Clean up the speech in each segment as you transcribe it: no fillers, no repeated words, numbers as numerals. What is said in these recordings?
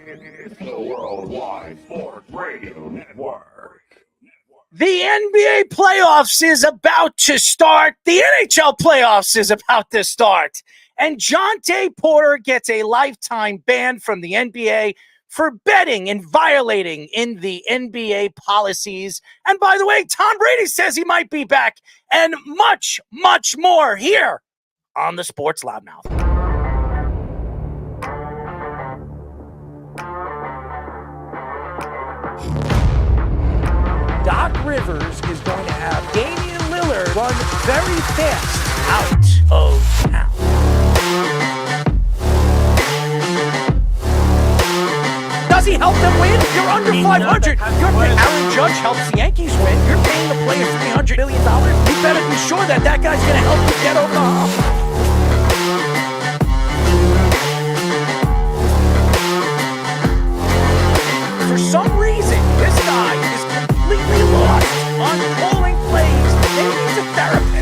It's the Worldwide Sports Radio Network. The NBA playoffs is about to start. The NHL playoffs is about to start. And Jontay Porter gets a lifetime ban from the NBA for betting and violating in the NBA policies. And by the way, Tom Brady says he might be back. And much, much more here on the Sports Loudmouth. Doc Rivers is going to have Damian Lillard run very fast out of town. Does he help them win? You're under 500. Aaron Judge helps the Yankees win. You're paying the player $300 million. You better be sure that guy's going to help you get over the hump. For some reason, this guy is completely lost on calling plays. Maybe he's a therapist.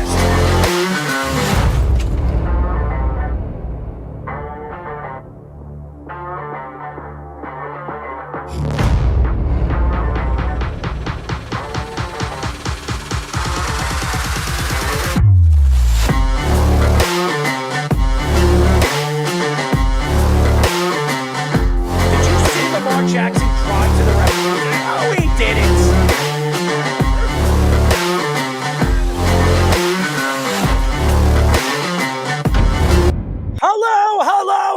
Did you see Lamar Jackson cry to the referee? No, he didn't.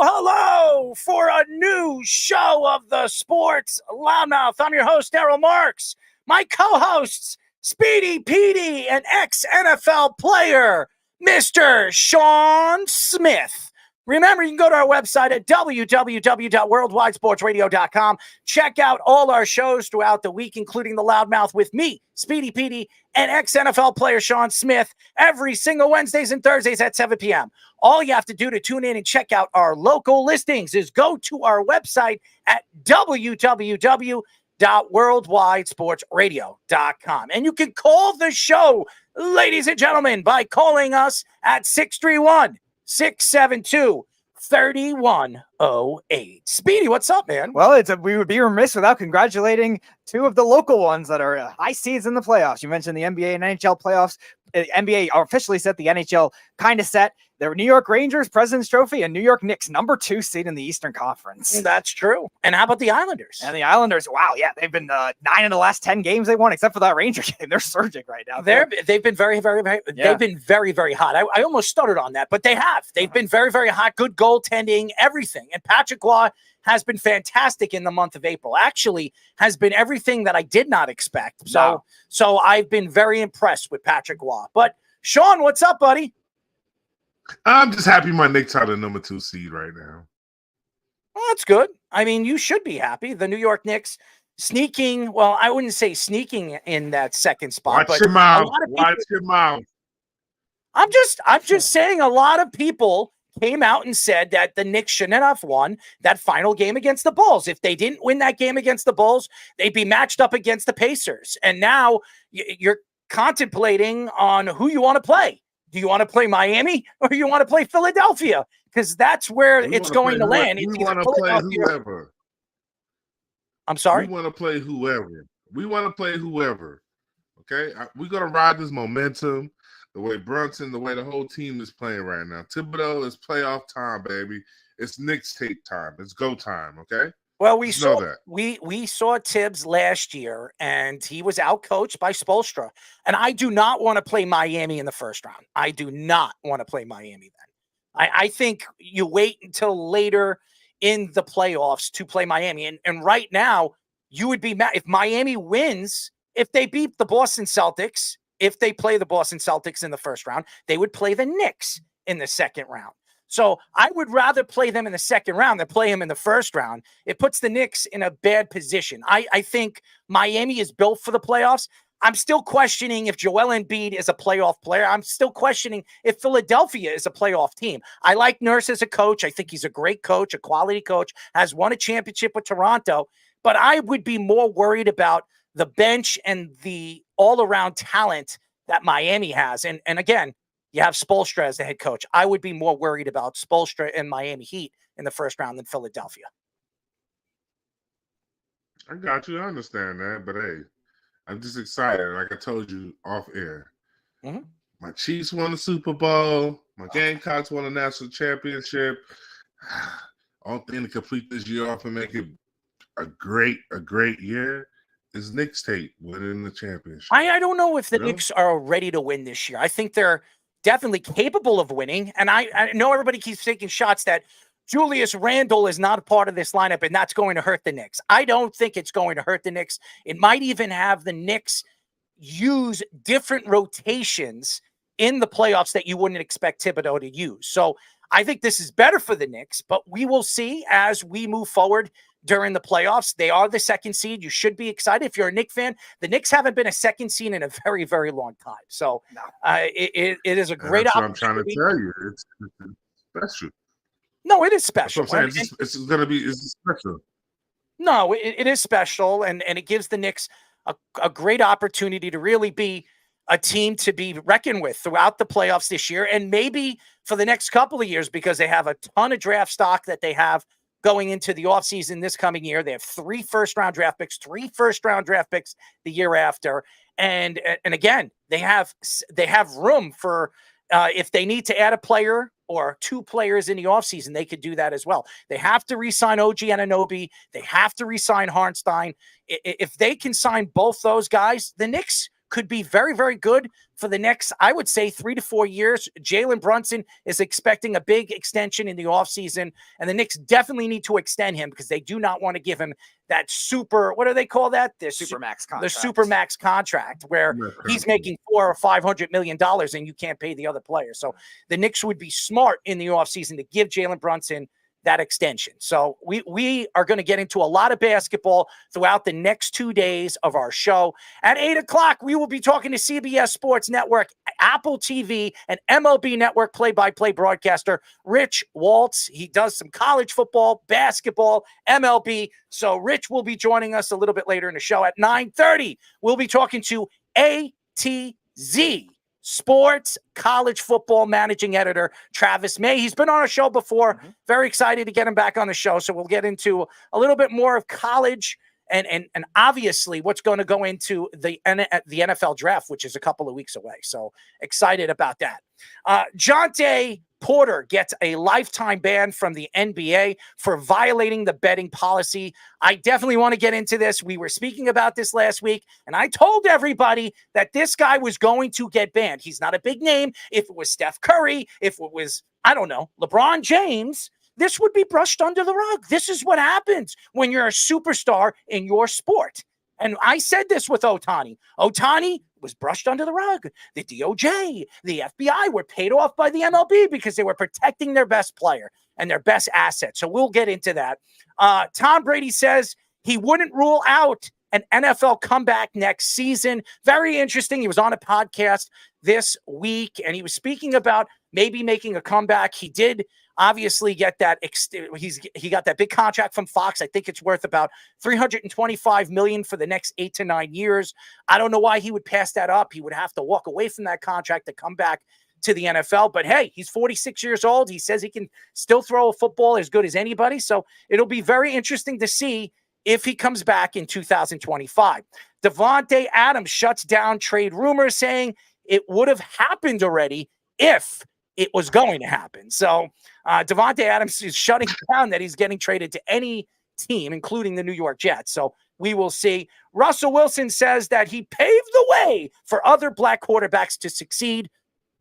Hello for a new show of the Sports Loudmouth. I'm your host, Daryl Marks. My co-hosts, Speedy Petey and ex-NFL player, Mr. Sean Smith. Remember, you can go to our website at www.worldwidesportsradio.com. Check out all our shows throughout the week, including the Loudmouth with me, Speedy Petey, and ex-NFL player Sean Smith every single Wednesdays and Thursdays at 7 p.m. All you have to do to tune in and check out our local listings is go to our website at www.worldwidesportsradio.com. And you can call the show, ladies and gentlemen, by calling us at 631-672-3108. Speedy, what's up, man? Well, we would be remiss without congratulating two of the local ones that are high seeds in the playoffs. You mentioned the NBA and NHL playoffs. NBA are officially set. The NHL kind of set. There were New York Rangers, President's Trophy, and New York Knicks, number 2 seed in the Eastern Conference. That's true. And how about the Islanders? And the Islanders, wow, yeah, they've been 9 in the last 10 games they won, except for that Ranger game. They're surging right now. They've been very, very, very. Yeah. They've been very, very hot. I almost stuttered on that, but they have. They've been very, very hot. Good goaltending, everything. And Patrick Roy has been fantastic in the month of April. Actually, has been everything that I did not expect. So I've been very impressed with Patrick Roy. But Sean, what's up, buddy? I'm just happy my Knicks are the number 2 seed right now. Well, that's good. I mean, you should be happy. The New York Knicks sneaking, well, I wouldn't say sneaking in that second spot. Watch your mouth. Watch your mouth. I'm just saying a lot of people came out and said that the Knicks shouldn't have won that final game against the Bulls. If they didn't win that game against the Bulls, they'd be matched up against the Pacers. And now you're contemplating on who you want to play. Do you want to play Miami or you want to play Philadelphia? Because that's where it's going to land. We want to play whoever. I'm sorry? We want to play whoever. Okay? We're going to ride this momentum the way Brunson, the way the whole team is playing right now. Thibodeau is playoff time, baby. It's Knicks tape time. It's go time, okay? Well, we saw Tibbs last year, and he was outcoached by Spoelstra. And I do not want to play Miami in the first round. I do not want to play Miami then. I think you wait until later in the playoffs to play Miami. And right now, you would be mad if Miami wins. If they beat the Boston Celtics, if they play the Boston Celtics in the first round, they would play the Knicks in the second round. So I would rather play them in the second round than play them in the first round. It puts the Knicks in a bad position. I think Miami is built for the playoffs. I'm still questioning if Joel Embiid is a playoff player. I'm still questioning if Philadelphia is a playoff team. I like Nurse as a coach. I think he's a great coach, a quality coach, has won a championship with Toronto. But I would be more worried about the bench and the all-around talent that Miami has. And again, you have Spoelstra as the head coach. I would be more worried about Spoelstra and Miami Heat in the first round than Philadelphia. I got you. I understand that, but hey, I'm just excited. Like I told you off air, Mhm. my Chiefs won the Super Bowl. My Gamecocks won a national championship. All thing to complete this year off and make it a great year is Knicks Tate winning the championship. I don't know if the Really? Knicks are ready to win this year. I think they're definitely capable of winning. And I know everybody keeps taking shots that Julius Randle is not a part of this lineup and that's going to hurt the Knicks. I don't think it's going to hurt the Knicks. It might even have the Knicks use different rotations in the playoffs that you wouldn't expect Thibodeau to use. So I think this is better for the Knicks, but we will see as we move forward during the playoffs. They are the second seed. You should be excited. If you're a Knicks fan, the Knicks haven't been a second seed in a very, very long time. So it is a great That's what opportunity. I'm trying to tell you. It's special. No, it is That's special. what I'm saying. It's going to be special. No, it is special, and it gives the Knicks a great opportunity to really be a team to be reckoned with throughout the playoffs this year, and maybe for the next couple of years, because they have a ton of draft stock that they have going into the offseason this coming year. They have 3 first-round draft picks, 3 first-round draft picks the year after, and again, they have room for if they need to add a player or 2 players in the offseason, they could do that as well. They have to re-sign OG Anunoby. They have to re-sign Hartenstein. If they can sign both those guys, the Knicks could be very, very good for the next, I would say, 3 to 4 years. Jalen Brunson is expecting a big extension in the offseason, and the Knicks definitely need to extend him because they do not want to give him that super, what do they call that? The Supermax contract. The Supermax contract where he's making $400 or $500 million and you can't pay the other players. So the Knicks would be smart in the offseason to give Jalen Brunson that extension. So we are going to get into a lot of basketball throughout the next 2 days of our show. At 8:00, we will be talking to CBS Sports Network, Apple TV, and MLB Network play-by-play broadcaster Rich Waltz. He does some college football, basketball, MLB. So Rich will be joining us a little bit later in the show. At 9:30, we'll be talking to ATZ Sports College Football Managing Editor Travis May. He's been on our show before. Very excited to get him back on the show. So we'll get into a little bit more of college and obviously what's going to go into the NFL draft, which is a couple of weeks away. So excited about that. Jontay Porter gets a lifetime ban from the NBA for violating the betting policy. I definitely want to get into this. We were speaking about this last week, and I told everybody that this guy was going to get banned. He's not a big name. If it was Steph Curry, if it was, I don't know, LeBron James, this would be brushed under the rug. This is what happens when you're a superstar in your sport. And I said this with Ohtani. Ohtani was brushed under the rug. The DOJ, the FBI were paid off by the MLB because they were protecting their best player and their best asset. So we'll get into that. Tom Brady says he wouldn't rule out an NFL comeback next season. Very interesting. He was on a podcast this week, and he was speaking about maybe making a comeback. He did obviously get that. He got that big contract from Fox. I think it's worth about $325 million for the next 8 to 9 years. I don't know why he would pass that up. He would have to walk away from that contract to come back to the NFL. But hey, he's 46 years old. He says he can still throw a football as good as anybody. So it'll be very interesting to see if he comes back in 2025. Davante Adams shuts down trade rumors, saying it would have happened already if it was going to happen. So Davante Adams is shutting down that he's getting traded to any team, including the New York Jets. So we will see. Russell Wilson says that he paved the way for other black quarterbacks to succeed.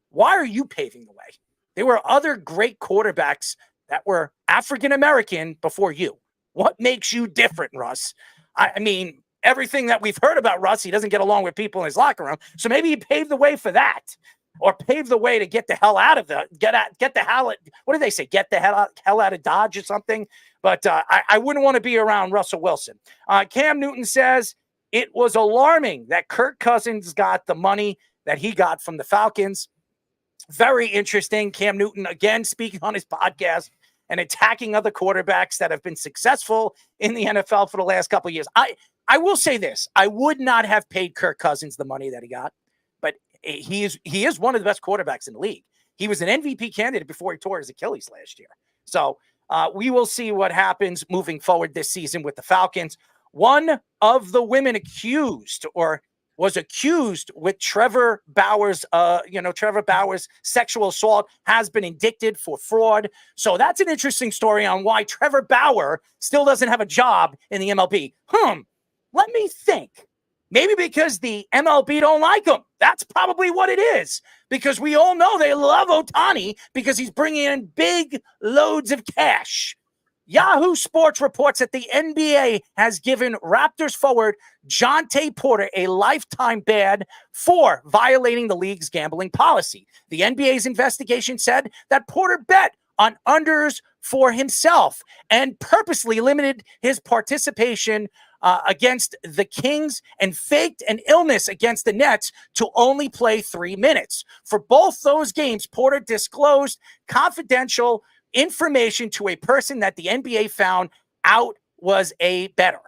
Why are you paving the way? There were other great quarterbacks that were African-American before you. What makes you different, Russ? I mean, everything that we've heard about Russ, he doesn't get along with people in his locker room. So maybe he paved the way for that, or paved the way to get the hell out of what do they say? Get the hell out of Dodge or something. But I wouldn't want to be around Russell Wilson. Cam Newton says it was alarming that Kirk Cousins got the money that he got from the Falcons. Very interesting. Cam Newton, again, speaking on his podcast and attacking other quarterbacks that have been successful in the NFL for the last couple of years. I will say this. I would not have paid Kirk Cousins the money that he got, but he is one of the best quarterbacks in the league. He was an MVP candidate before he tore his Achilles last year. So we will see what happens moving forward this season with the Falcons. one of the women accused or was accused with Trevor Bauer's sexual assault has been indicted for fraud. So that's an interesting story on why Trevor Bauer still doesn't have a job in the MLB. Let me think. Maybe because the MLB don't like him. That's probably what it is. Because we all know they love Ohtani because he's bringing in big loads of cash. Yahoo Sports reports that the NBA has given Raptors forward Jontay Porter a lifetime ban for violating the league's gambling policy. The NBA's investigation said that Porter bet on unders for himself and purposely limited his participation against the Kings and faked an illness against the Nets to only play 3 minutes. For both those games, Porter disclosed confidential information to a person that the NBA found out was a bettor.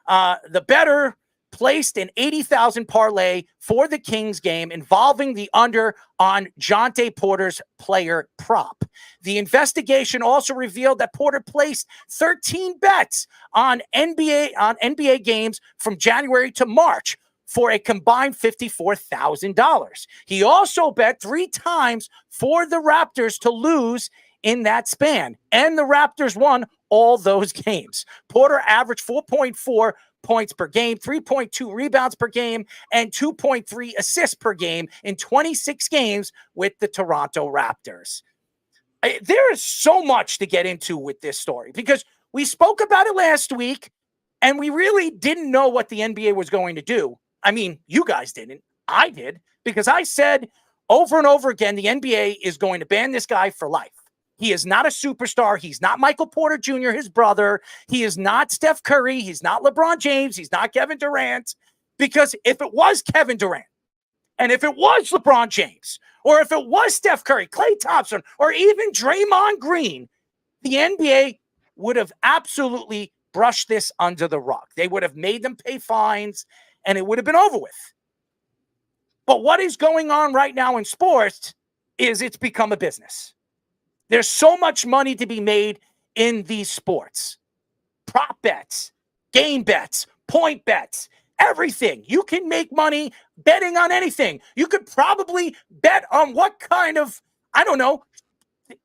The bettor placed an 80,000 parlay for the Kings game involving the under on Jontay Porter's player prop. The investigation also revealed that Porter placed 13 bets on NBA games from January to March for a combined $54,000. He also bet 3 times for the Raptors to lose in that span, and the Raptors won all those games. Porter averaged 4.4 points per game, 3.2 rebounds per game, and 2.3 assists per game in 26 games with the Toronto Raptors. There is so much to get into with this story because we spoke about it last week, and we really didn't know what the NBA was going to do. I mean, you guys didn't. I did, because I said over and over again, the NBA is going to ban this guy for life. He is not a superstar. He's not Michael Porter Jr., his brother. He is not Steph Curry. He's not LeBron James. He's not Kevin Durant. Because if it was Kevin Durant, and if it was LeBron James, or if it was Steph Curry, Klay Thompson, or even Draymond Green, the NBA would have absolutely brushed this under the rug. They would have made them pay fines, and it would have been over with. But what is going on right now in sports is it's become a business. There's so much money to be made in these sports. Prop bets, game bets, point bets, everything. You can make money betting on anything. You could probably bet on what kind of,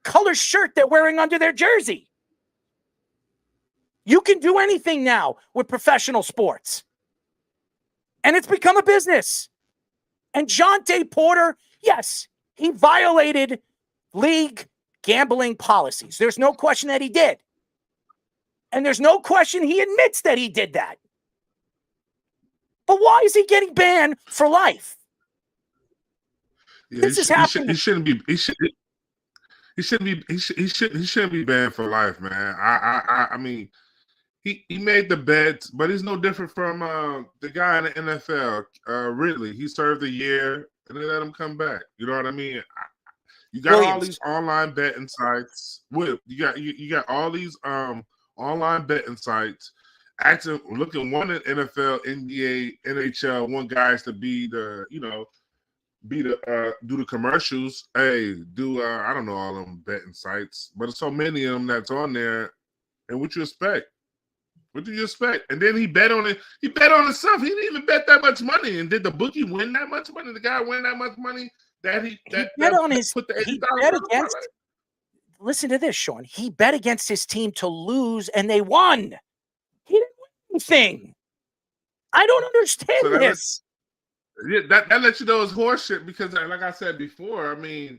color shirt they're wearing under their jersey. You can do anything now with professional sports. And it's become a business. And Jontay Porter, yes, he violated league gambling policies. There's no question that he did. And there's no question he admits that he did that. But why is he getting banned for life? This is happening. He shouldn't be. He shouldn't be banned for life, man. I mean, he made the bets, but he's no different from the guy in the NFL. Really, he served a year and they let him come back. You know what I mean? You got all these online betting sites. You got all these online betting sites. Looking one at NFL, NBA, NHL, one guys to be the do the commercials. Hey, I don't know all them betting sites, but there's so many of them that's on there. And what you expect? What do you expect? And then he bet on it. He bet on himself. He didn't even bet that much money. And did the bookie win that much money? The guy win that much money? He bet against. Listen to this, Sean. He bet against his team to lose, and they won. He didn't win anything. I don't understand this. That lets you know it's horseshit because, like I said before, I mean,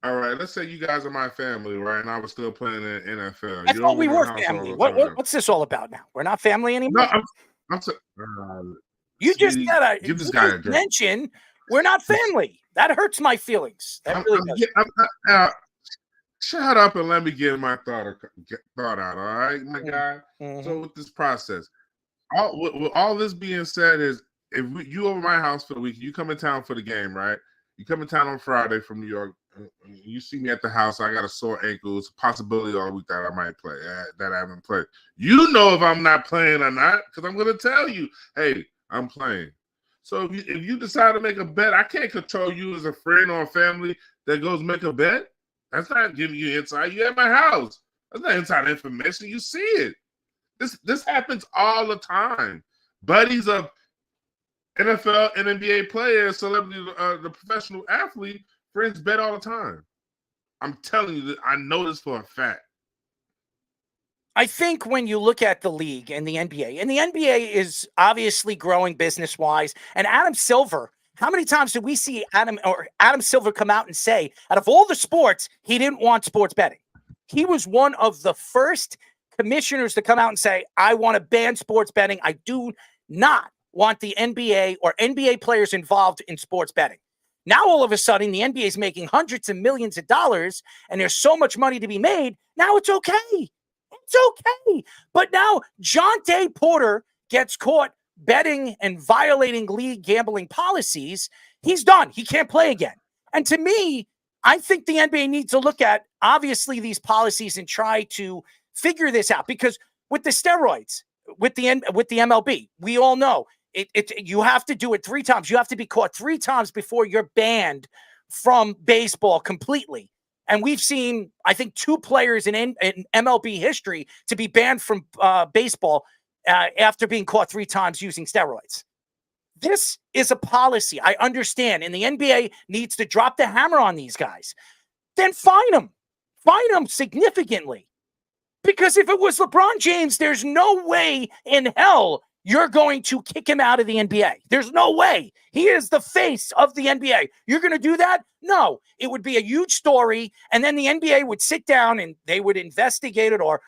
all right, let's say you guys are my family, right? And I was still playing in NFL. I thought we were family. What's this all about now? We're not family anymore. No, you just gotta give this guy a drink. Mention. We're not family. That hurts my feelings. That really does. Shut up and let me get my thought out, all right, my guy? Mm-hmm. So with this process, with all this being said is, if you over my house for the week, you come in town for the game, right? You come in town on Friday from New York, you see me at the house, I got a sore ankle. It's a possibility all week that I might play, that I haven't played. You know if I'm not playing or not, because I'm going to tell you, hey, I'm playing. So if you decide to make a bet, I can't control you as a friend or a family that goes make a bet. That's not giving you insight. You're at my house. That's not inside information. You see it. This happens all the time. Buddies of NFL and NBA players, celebrities, the professional athlete, friends bet all the time. I'm telling you that I know this for a fact. I think when you look at the league and the NBA is obviously growing business-wise, and Adam Silver, how many times did we see Adam Silver come out and say, out of all the sports, he didn't want sports betting? He was one of the first commissioners to come out and say, I want to ban sports betting. I do not want the NBA or NBA players involved in sports betting. Now, all of a sudden, the NBA is making hundreds of millions of dollars, and there's so much money to be made. Now it's okay. It's okay. But now Jontay Porter gets caught betting and violating league gambling policies. He's done. He can't play again. And to me, I think the NBA needs to look at, obviously, these policies and try to figure this out. Because with the steroids, with the MLB, we all know you have to do it 3 times. You have to be caught 3 times before you're banned from baseball completely. And we've seen, I think, 2 players in MLB history to be banned from baseball after being caught 3 times using steroids. This is a policy. I understand. And the NBA needs to drop the hammer on these guys. Then fine them. Fine them significantly. Because if it was LeBron James, there's no way in hell you're going to kick him out of the NBA. There's no way. He is the face of the NBA. You're going to do that? No. It would be a huge story, and then the NBA would sit down and they would investigate it, or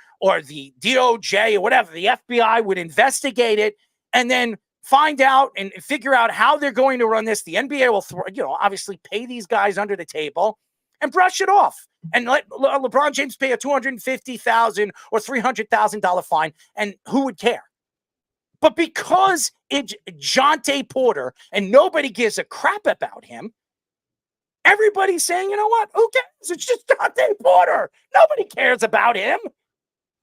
the DOJ or whatever, the FBI would investigate it, and then find out and figure out how they're going to run this. The NBA will, obviously pay these guys under the table and brush it off, and let LeBron James pay a $250,000 or $300,000 fine, and who would care? But because it's Jontay Porter and nobody gives a crap about him, everybody's saying, you know what? Who cares? It's just Jontay Porter. Nobody cares about him.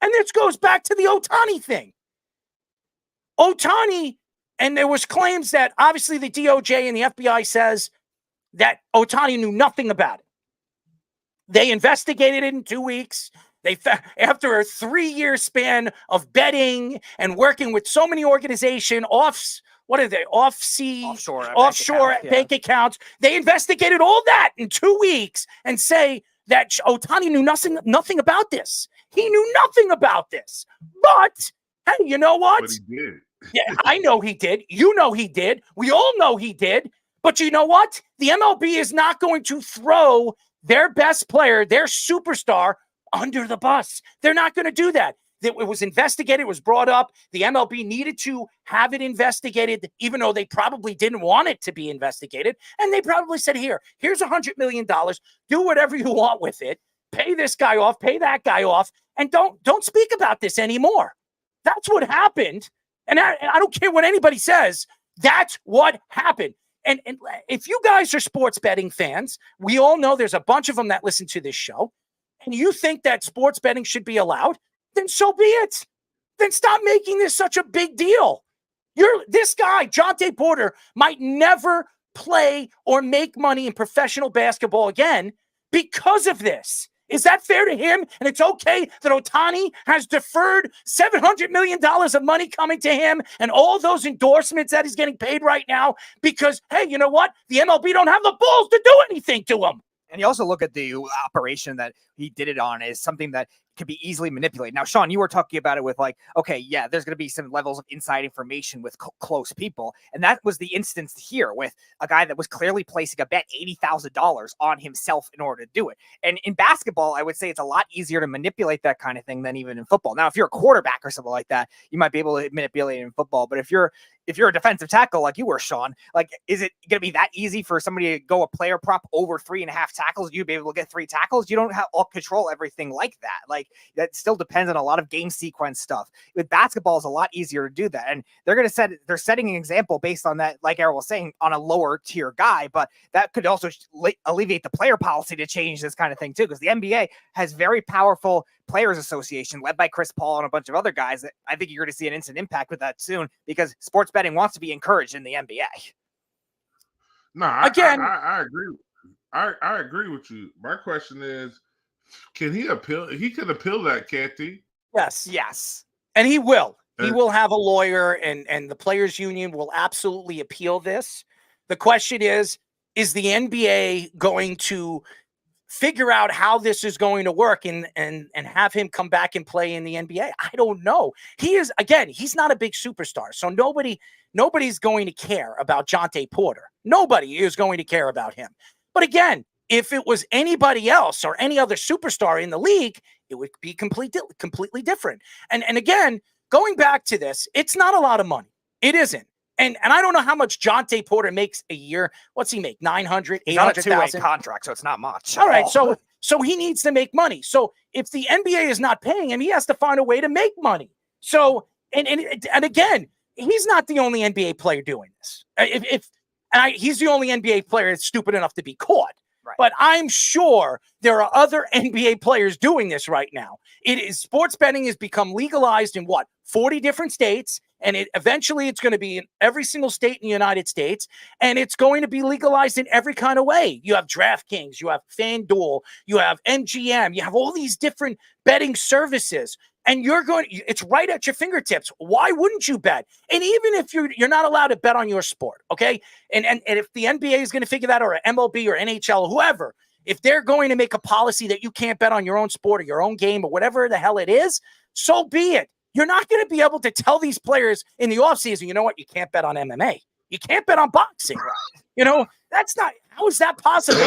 And this goes back to the Ohtani thing. Ohtani, and there was claims that obviously the DOJ and the FBI says that Ohtani knew nothing about it. They investigated it in 2 weeks. After a 3-year span of betting and working with so many organizations, offshore bank accounts, they investigated all that in 2 weeks and say that Ohtani knew nothing about this. He knew nothing about this. But hey, you know what? But he did. Yeah, I know he did. You know he did. We all know he did. But you know what? The MLB is not going to throw their best player, their superstar, under the bus. They're not going to do that. It was investigated. It was brought up. The MLB needed to have it investigated, even though they probably didn't want it to be investigated. And they probably said, here's $100 million. Do whatever you want with it. Pay this guy off. Pay that guy off. And don't speak about this anymore. That's what happened. And I don't care what anybody says. That's what happened. And if you guys are sports betting fans, we all know there's a bunch of them that listen to this show, and you think that sports betting should be allowed, then so be it. Then stop making this such a big deal. This guy, Jontay Porter, might never play or make money in professional basketball again because of this. Is that fair to him? And it's okay that Ohtani has deferred $700 million of money coming to him and all those endorsements that he's getting paid right now because, hey, you know what? The MLB don't have the balls to do anything to him. And you also look at the operation that he did it on as something that could be easily manipulated. Now, Sean, you were talking about it with like, okay, yeah, there's going to be some levels of inside information with close people. And that was the instance here with a guy that was clearly placing a bet $80,000 on himself in order to do it. And in basketball, I would say it's a lot easier to manipulate that kind of thing than even in football. Now, if you're a quarterback or something like that, you might be able to manipulate it in football. But if you're a defensive tackle like you were, Sean, like, is it going to be that easy for somebody to go a player prop over 3.5 tackles? You'd be able to get 3 tackles. You don't have all control everything like that. Like, that still depends on a lot of game sequence stuff. With basketball, it's a lot easier to do that. And they're setting an example based on that, like Errol was saying, on a lower tier guy. But that could also alleviate the player policy to change this kind of thing too, because the NBA has very powerful players association led by Chris Paul and a bunch of other guys that I think you're going to see an instant impact with that soon, because sports betting wants to be encouraged in the NBA. No, I agree. I agree with you. My question is, can he appeal? He could appeal that, can't he? Yes. Yes. And he will. He And- will have a lawyer, and the players union will absolutely appeal this. The question is the NBA going to figure out how this is going to work and have him come back and play in the NBA? I don't know. He's not a big superstar. So nobody's going to care about Jontay Porter. Nobody is going to care about him. But again, if it was anybody else or any other superstar in the league, it would be completely different. And again, going back to this, it's not a lot of money. It isn't. And I don't know how much Jontay Porter makes a year. What's he make? 900, He's on a 800,000 contract, so it's not much. All right, so he needs to make money. So if the NBA is not paying him, he has to find a way to make money. So and again, he's not the only NBA player doing this. He's the only NBA player that's stupid enough to be caught. Right. But I'm sure there are other NBA players doing this right now. Sports betting has become legalized in 40 different states, and eventually it's going to be in every single state in the United States, and it's going to be legalized in every kind of way. You have DraftKings, you have FanDuel, you have MGM, you have all these different betting services, and it's right at your fingertips. Why wouldn't you bet? And even if you're not allowed to bet on your sport, okay? And if the NBA is going to figure that, or MLB or NHL, whoever, if they're going to make a policy that you can't bet on your own sport or your own game or whatever the hell it is, so be it. You're not going to be able to tell these players in the offseason, you know what, you can't bet on MMA. You can't bet on boxing. That's not, how is that possible?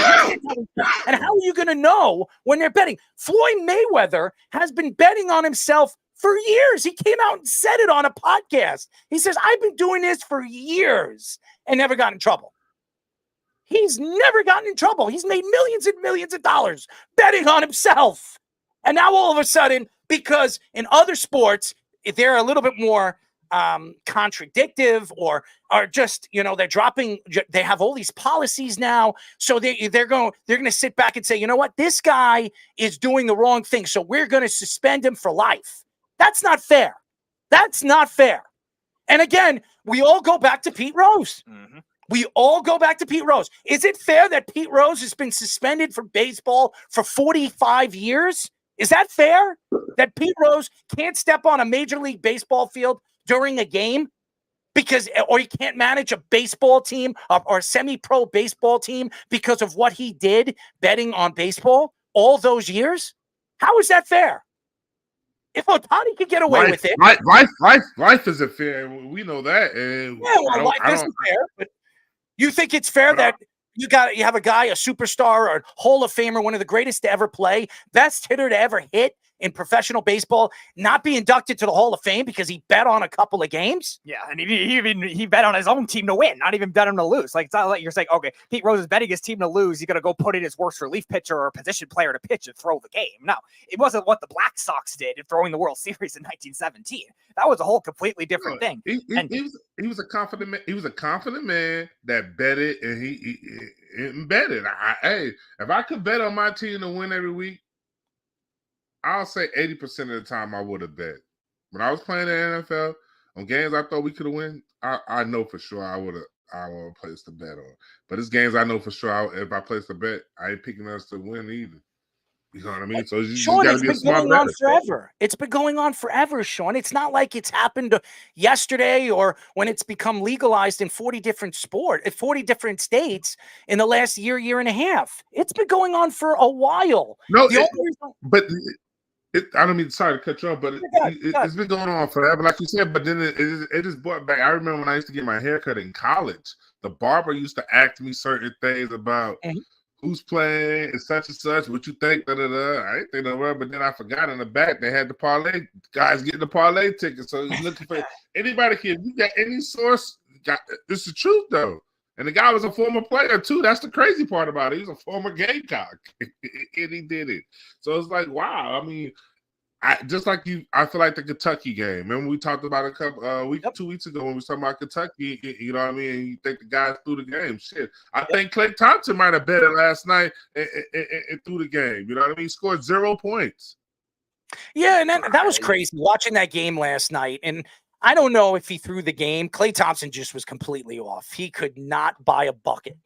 And how are you going to know when they're betting? Floyd Mayweather has been betting on himself for years. He came out and said it on a podcast. He says, I've been doing this for years and never got in trouble. He's never gotten in trouble. He's made millions and millions of dollars betting on himself. And now all of a sudden, because in other sports, if they're a little bit more contradictive or just, they're dropping, they have all these policies now. So they're going to sit back and say, you know what, this guy is doing the wrong thing, so we're going to suspend him for life. That's not fair. That's not fair. And again, we all go back to Pete Rose. Mm-hmm. We all go back to Pete Rose. Is it fair that Pete Rose has been suspended from baseball for 45 years? Is that fair? That Pete Rose can't step on a Major League Baseball field during a game or he can't manage a baseball team or a semi-pro baseball team because of what he did betting on baseball all those years? How is that fair? If Ohtani could get away with it. Life isn't fair. We know that. And life isn't fair, but you think it's fair that you have a guy, a superstar or Hall of Famer, one of the greatest to ever play, best hitter to ever hit in professional baseball, not be inducted to the Hall of Fame because he bet on a couple of games? Yeah, and he bet on his own team to win, not even bet him to lose. Like, it's not like you're saying, okay, Pete Rose is betting his team to lose. He's going to go put in his worst relief pitcher or position player to pitch and throw the game. No, it wasn't what the Black Sox did in throwing the World Series in 1917. That was a whole completely different thing. He was a confident man. He was a confident man that betted, and he betted. Hey, if I could bet on my team to win every week, I'll say 80% of the time I would have bet. When I was playing the NFL, on games I thought we could have won, I know for sure I would have placed a bet on. But it's games I know for sure if I placed a bet, I ain't picking us to win either. You know what I mean? So you Sean, got to be a smart going on bettor. forever. It's been going on forever, Sean. It's not like it's happened yesterday or when it's become legalized in 40 different states in the last year and a half. It's been going on for a while. No, I don't mean, sorry to cut you off, but it's been going on forever, like you said. But then it just brought back. I remember when I used to get my haircut in college, the barber used to ask me certain things about who's playing and such. What you think? I ain't think no but then I forgot in the back they had the parlay guys getting the parlay tickets. So he's looking for anybody. You got any source? This is the truth though. And the guy was a former player too. That's the crazy part about it. He's a former Gamecock, and he did it. So it's like, wow. I mean, I feel like the Kentucky game. Remember we talked about a couple 2 weeks ago when we were talking about Kentucky. You know what I mean? And you think the guys threw the game. Shit, I think Klay Thompson might have bet it last night and threw the game. You know what I mean? He scored 0 points. Yeah, and that was crazy watching that game last night. And I don't know if he threw the game. Klay Thompson just was completely off. He could not buy a bucket.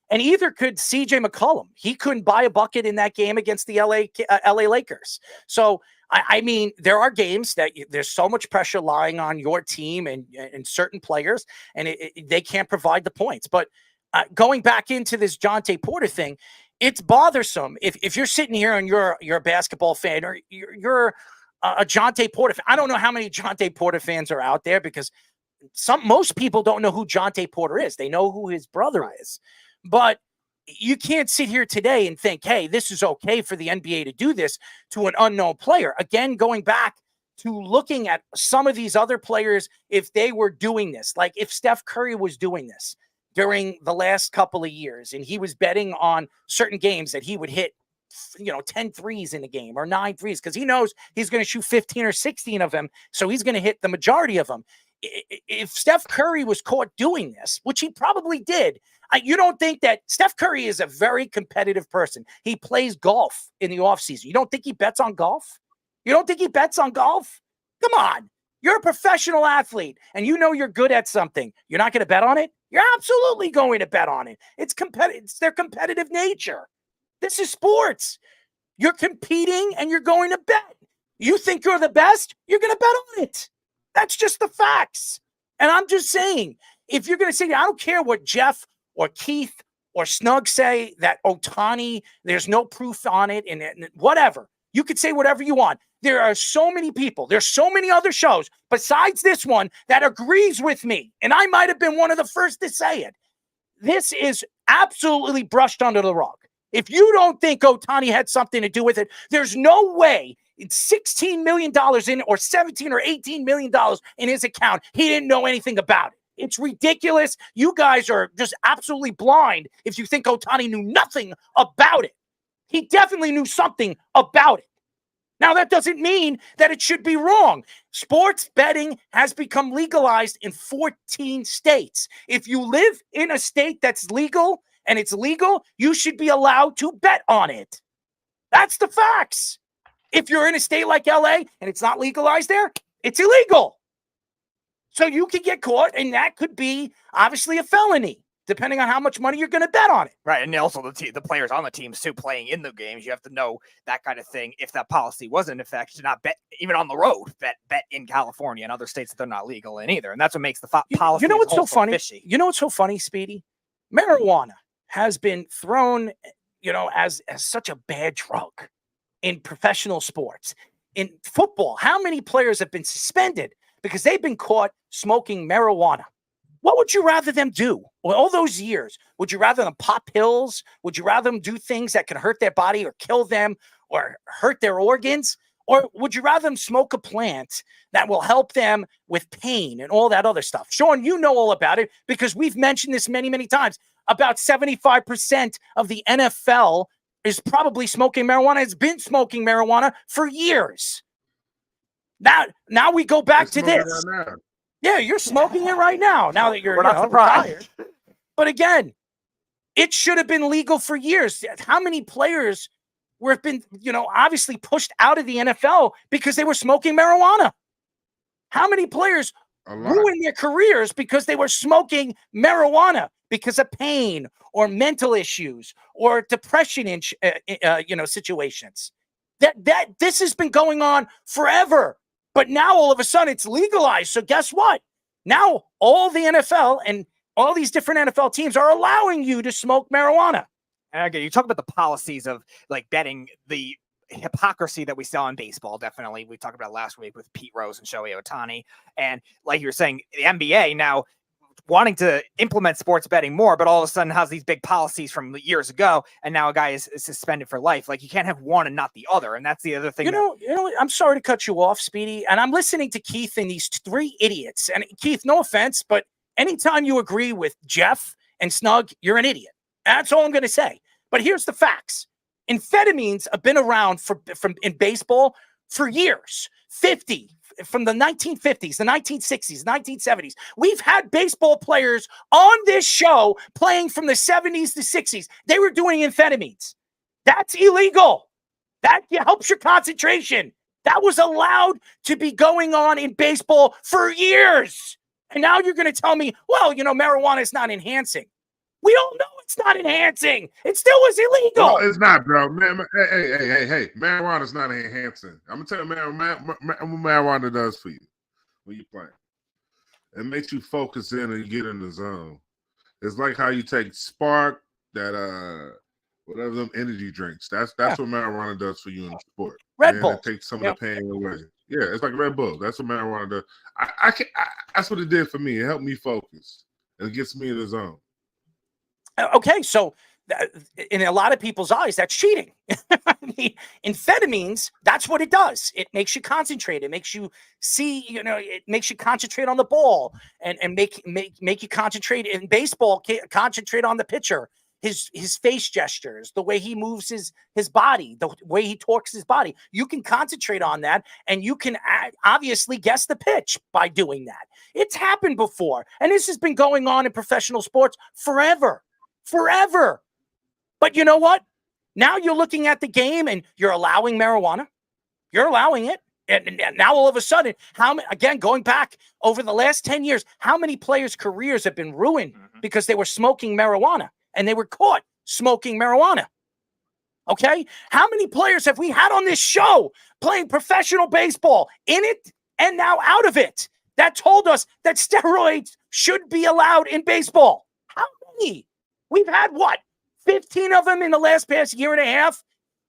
And either could CJ McCollum. He couldn't buy a bucket in that game against the LA Lakers. So I mean, there are games that there's so much pressure lying on your team and certain players, and they can't provide the points. But going back into this Jontay Porter thing, it's bothersome. If you're sitting here and you're a basketball fan or you're a Jontay Porter fan, I don't know how many Jontay Porter fans are out there because most people don't know who Jontay Porter is. They know who his brother is, but you can't sit here today and think, hey, this is okay for the NBA to do this to an unknown player. Again, going back to looking at some of these other players, if they were doing this, like if Steph Curry was doing this during the last couple of years and he was betting on certain games that he would hit 10 threes in a game or 9 threes because he knows he's going to shoot 15 or 16 of them, so he's going to hit the majority of them. If Steph Curry was caught doing this, which he probably did, you don't think that Steph Curry is a very competitive person. He plays golf in the offseason. You don't think he bets on golf? You don't think he bets on golf? Come on. You're a professional athlete and you know you're good at something. You're not going to bet on it? You're absolutely going to bet on it. It's competitive. It's their competitive nature. This is sports. You're competing and you're going to bet. You think you're the best? You're going to bet on it. That's just the facts. And I'm just saying, if you're going to say, I don't care what Jeff or Keith or Snug say that Ohtani, there's no proof on it and whatever. You could say whatever you want. There are so many people. There's so many other shows besides this one that agrees with me. And I might have been one of the first to say it. This is absolutely brushed under the rug. If you don't think Ohtani had something to do with it, there's no way it's $16 million in or $17 or $18 million in his account. He didn't know anything about it. It's ridiculous. You guys are just absolutely blind if you think Ohtani knew nothing about it. He definitely knew something about it. Now, that doesn't mean that it should be wrong. Sports betting has become legalized in 14 states. If you live in a state that's legal and it's legal, you should be allowed to bet on it. That's the facts. If you're in a state like LA and it's not legalized there, it's illegal. So you could get caught, and that could be obviously a felony, depending on how much money you're going to bet on it. Right, and also the players on the teams, too, playing in the games. You have to know that kind of thing. If that policy was in effect, to not bet, even on the road, bet in California and other states that they're not legal in either. And that's what makes the policy You know what's so funny? fishy. You know what's so funny, Speedy? Marijuana has been thrown, as such a bad drug in professional sports. In football, how many players have been suspended because they've been caught smoking marijuana? What would you rather them do? Well, all those years, would you rather them pop pills? Would you rather them do things that can hurt their body or kill them or hurt their organs? Or would you rather them smoke a plant that will help them with pain and all that other stuff? Sean, you know all about it because we've mentioned this many, many times. About 75% of the NFL is probably smoking marijuana. It's been smoking marijuana for years. Now we go back to this. Yeah, you're smoking it right now. Now that you're not surprised. retired. But again, it should have been legal for years. How many players have been, obviously pushed out of the NFL because they were smoking marijuana? How many players ruined their careers because they were smoking marijuana because of pain or mental issues or depression situations? That this has been going on forever. But now all of a sudden it's legalized. So guess what? Now all the NFL and all these different NFL teams are allowing you to smoke marijuana. And again, you talk about the policies of like betting, the hypocrisy that we saw in baseball. Definitely. We talked about it last week with Pete Rose and Shohei Ohtani. And like you were saying, the NBA now wanting to implement sports betting more, but all of a sudden has these big policies from years ago, and now a guy is suspended for life. Like, you can't have one and not the other, and that's the other thing. I'm sorry to cut you off, Speedy, and I'm listening to Keith and these three idiots. And Keith, no offense, but anytime you agree with Jeff and Snug, you're an idiot. That's all I'm going to say. But here's the facts. Amphetamines have been around in baseball for years. From the 1950s, the 1960s, 1970s. We've had baseball players on this show playing from the 70s to 60s. They were doing amphetamines. That's illegal. That helps your concentration. That was allowed to be going on in baseball for years. And now you're going to tell me, well, marijuana is not enhancing. We all know it's not enhancing. It still was illegal. No, it's not, bro. Hey. Marijuana's not enhancing. I'm going to tell you what marijuana does for you when you play. It makes you focus in and get in the zone. It's like how you take Spark, that whatever them energy drinks. That's what marijuana does for you in the sport. Red Bull. It takes some of the pain away. Yeah, it's like Red Bull. That's what marijuana does. That's what it did for me. It helped me focus. And it gets me in the zone. Okay, so in a lot of people's eyes, that's cheating. I mean, amphetamines, that's what it does. It makes you concentrate. It makes you see, it makes you concentrate on the ball and make you concentrate in baseball, concentrate on the pitcher, his face gestures, the way he moves his body, the way he torques his body. You can concentrate on that, and you can obviously guess the pitch by doing that. It's happened before, and this has been going on in professional sports forever. But you know what? Now you're looking at the game and you're allowing marijuana. You're allowing it. And now all of a sudden, going back over the last 10 years, how many players' careers have been ruined because they were smoking marijuana and they were caught smoking marijuana? Okay? How many players have we had on this show playing professional baseball in it and now out of it that told us that steroids should be allowed in baseball? How many? We've had 15 of them in the past year and a half.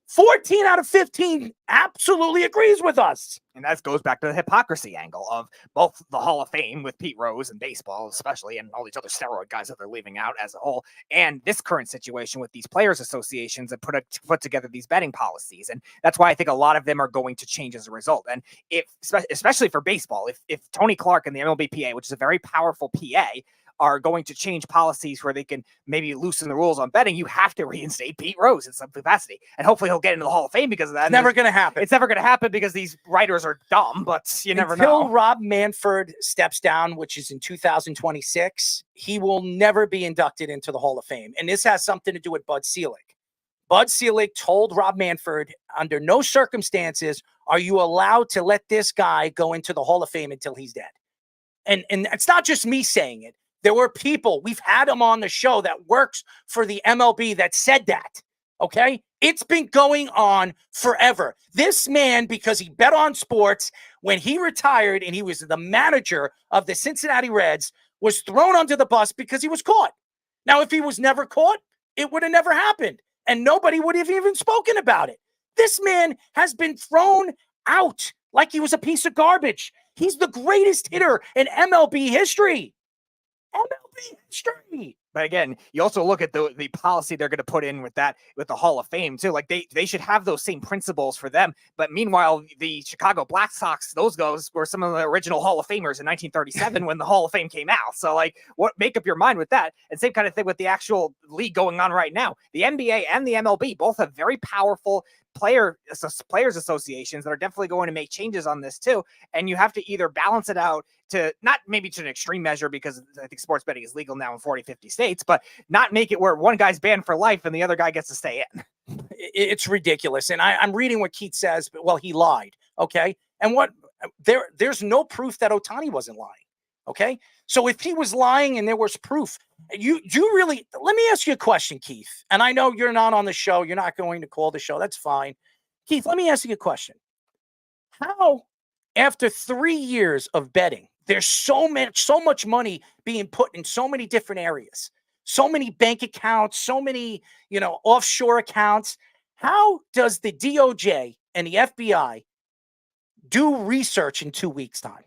14 out of 15 absolutely agrees with us. And that goes back to the hypocrisy angle of both the Hall of Fame with Pete Rose and baseball, especially, and all these other steroid guys that they're leaving out as a whole, and this current situation with these players' associations that put together these betting policies. And that's why I think a lot of them are going to change as a result. And especially for baseball, if Tony Clark and the MLBPA, which is a very powerful PA, are going to change policies where they can maybe loosen the rules on betting, you have to reinstate Pete Rose in some capacity. And hopefully he'll get into the Hall of Fame because of that. It's never going to happen. It's never going to happen because these writers are dumb, but you never know. Until Rob Manfred steps down, which is in 2026, he will never be inducted into the Hall of Fame. And this has something to do with Bud Selig. Bud Selig told Rob Manfred, under no circumstances are you allowed to let this guy go into the Hall of Fame until he's dead. And it's not just me saying it. There were people, we've had him on the show that works for the MLB that said that, okay? It's been going on forever. This man, because he bet on sports, when he retired and he was the manager of the Cincinnati Reds, was thrown under the bus because he was caught. Now, if he was never caught, it would have never happened, and nobody would have even spoken about it. This man has been thrown out like he was a piece of garbage. He's the greatest hitter in MLB history. MLB history. But again, you also look at the policy they're going to put in with the Hall of Fame too. Like they should have those same principles for them. But meanwhile, the Chicago Black Sox, those guys were some of the original Hall of Famers in 1937 when the Hall of Fame came out. So make up your mind with that. And same kind of thing with the actual league going on right now. The NBA and the MLB both have very powerful players associations that are definitely going to make changes on this too. And you have to either balance it out to not maybe to an extreme measure, because I think sports betting is legal now in 40, 50 states, but not make it where one guy's banned for life and the other guy gets to stay in. It's ridiculous. And I'm reading what Keith says, but he lied. Okay. And there's no proof that Ohtani wasn't lying. Okay. So if he was lying and there was proof, you really, let me ask you a question, Keith. And I know you're not on the show. You're not going to call the show. That's fine. Keith, let me ask you a question. How, after 3 years of betting, there's so much money being put in so many different areas, so many bank accounts, so many, offshore accounts. How does the DOJ and the FBI do research in 2 weeks' time?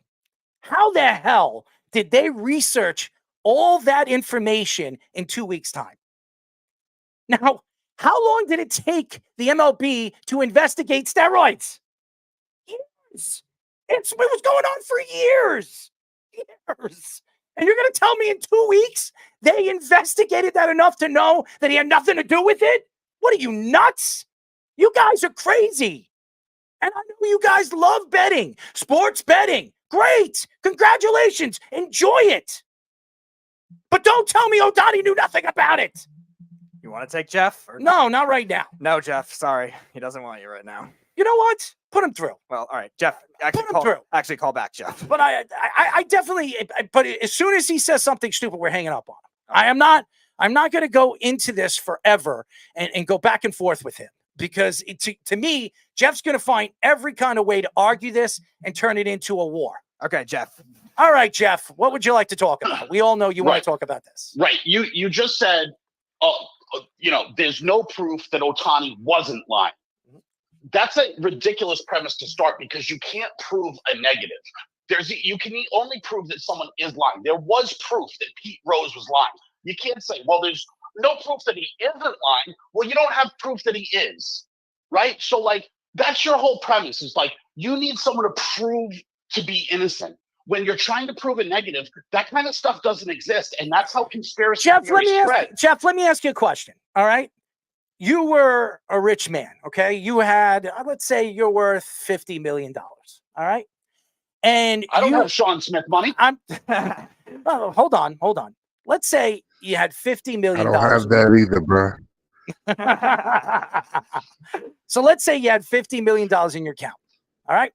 How the hell did they research all that information in 2 weeks' time? Now, how long did it take the MLB to investigate steroids? Years. It was going on for years. And you're going to tell me in 2 weeks they investigated that enough to know that he had nothing to do with it? What are you, nuts? You guys are crazy. And I know you guys love betting, sports betting. Great. Congratulations. Enjoy it. But don't tell me Ohtani knew nothing about it. You want to take Jeff? No, not right now. No, Jeff. Sorry. He doesn't want you right now. You know what? Put him through. Well, all right, Jeff. Actually, call back, Jeff. But I definitely. But as soon as he says something stupid, we're hanging up on him. I am not I'm not going to go into this forever and go back and forth with him because to me, Jeff's going to find every kind of way to argue this and turn it into a war. Okay, Jeff. All right, Jeff, what would you like to talk about? We all know you want to talk about this. Right. You just said, there's no proof that Ohtani wasn't lying. That's a ridiculous premise to start because you can't prove a negative. You can only prove that someone is lying. There was proof that Pete Rose was lying. You can't say, well, there's no proof that he isn't lying. Well, you don't have proof that he is, right? So, like, that's your whole premise is like, you need someone to prove to be innocent. When you're trying to prove a negative, that kind of stuff doesn't exist. And that's how conspiracy theories spread. Jeff, let me ask you a question, all right? You were a rich man, okay? You had, let's say you're worth $50 million, all right? And I don't have Sean Smith money. Oh, hold on. Let's say you had $50 million. I don't have that either, bro. So let's say you had $50 million in your account, all right?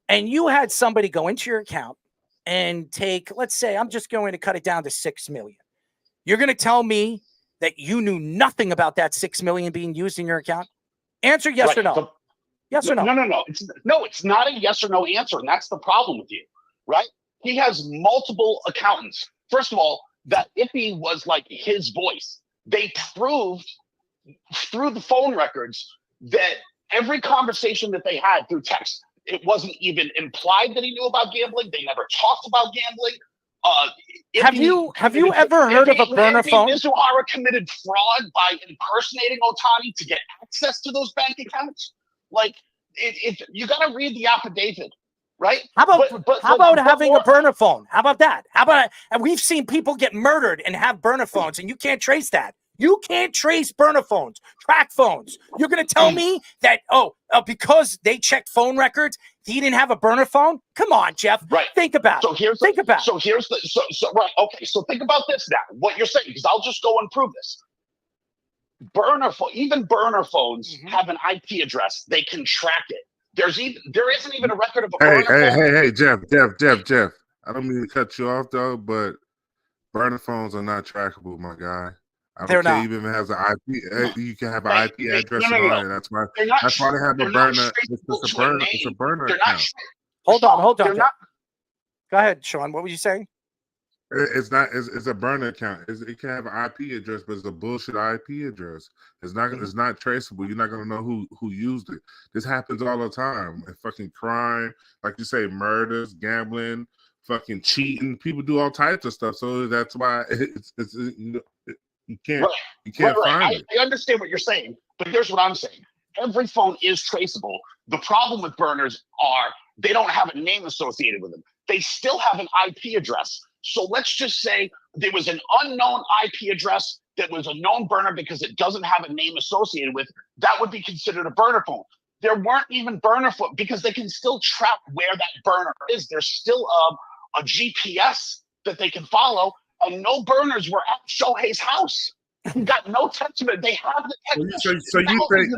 And you had somebody go into your account and take, let's say, I'm just going to cut it down to $6 million. You're going to tell me that you knew nothing about that $6 million being used in your account? Answer yes or no. Yes or no? No. It's not a yes or no answer, and that's the problem with you, right? He has multiple accountants. First of all, that Ippy was like his voice. They proved through the phone records that every conversation that they had through text, it wasn't even implied that he knew about gambling. They never talked about gambling. Have you ever heard of a burner phone? Mizuhara committed fraud by impersonating Ohtani to get access to those bank accounts. Like, you got to read the affidavit, right? How about having a burner phone? How about that? And we've seen people get murdered and have burner phones, and you can't trace that. You can't trace burner phones, track phones. You're going to tell me that, because they checked phone records, he didn't have a burner phone? Come on, Jeff. Right. Think about it. Right. Okay. So think about this now, what you're saying, because I'll just go and prove this. Even burner phones have an IP address. They can track it. There isn't even a record of a burner phone. Hey, Jeff. I don't mean to cut you off, though, but burner phones are not trackable, my guy. I don't care even if it has an IP. You can have an IP address on it. That's why they have a burner. It's a burner account. Hold on. Go ahead, Sean. What were you saying? It's not. It's a burner account. It can have an IP address, but it's a bullshit IP address. It's not. It's not traceable. You're not gonna know who used it. This happens all the time. And fucking crime, like you say, murders, gambling, fucking cheating. People do all types of stuff. So that's why you can't find it. I understand what you're saying, but here's what I'm saying. Every phone is traceable. The problem with burners are they don't have a name associated with them. They still have an IP address. So let's just say there was an unknown IP address that was a known burner because it doesn't have a name associated with. That would be considered a burner phone. There weren't even burner phone because they can still track where that burner is. There's still a GPS that they can follow. And no burners were at Shohei's house. He got no text messages. They have the text messages. So you think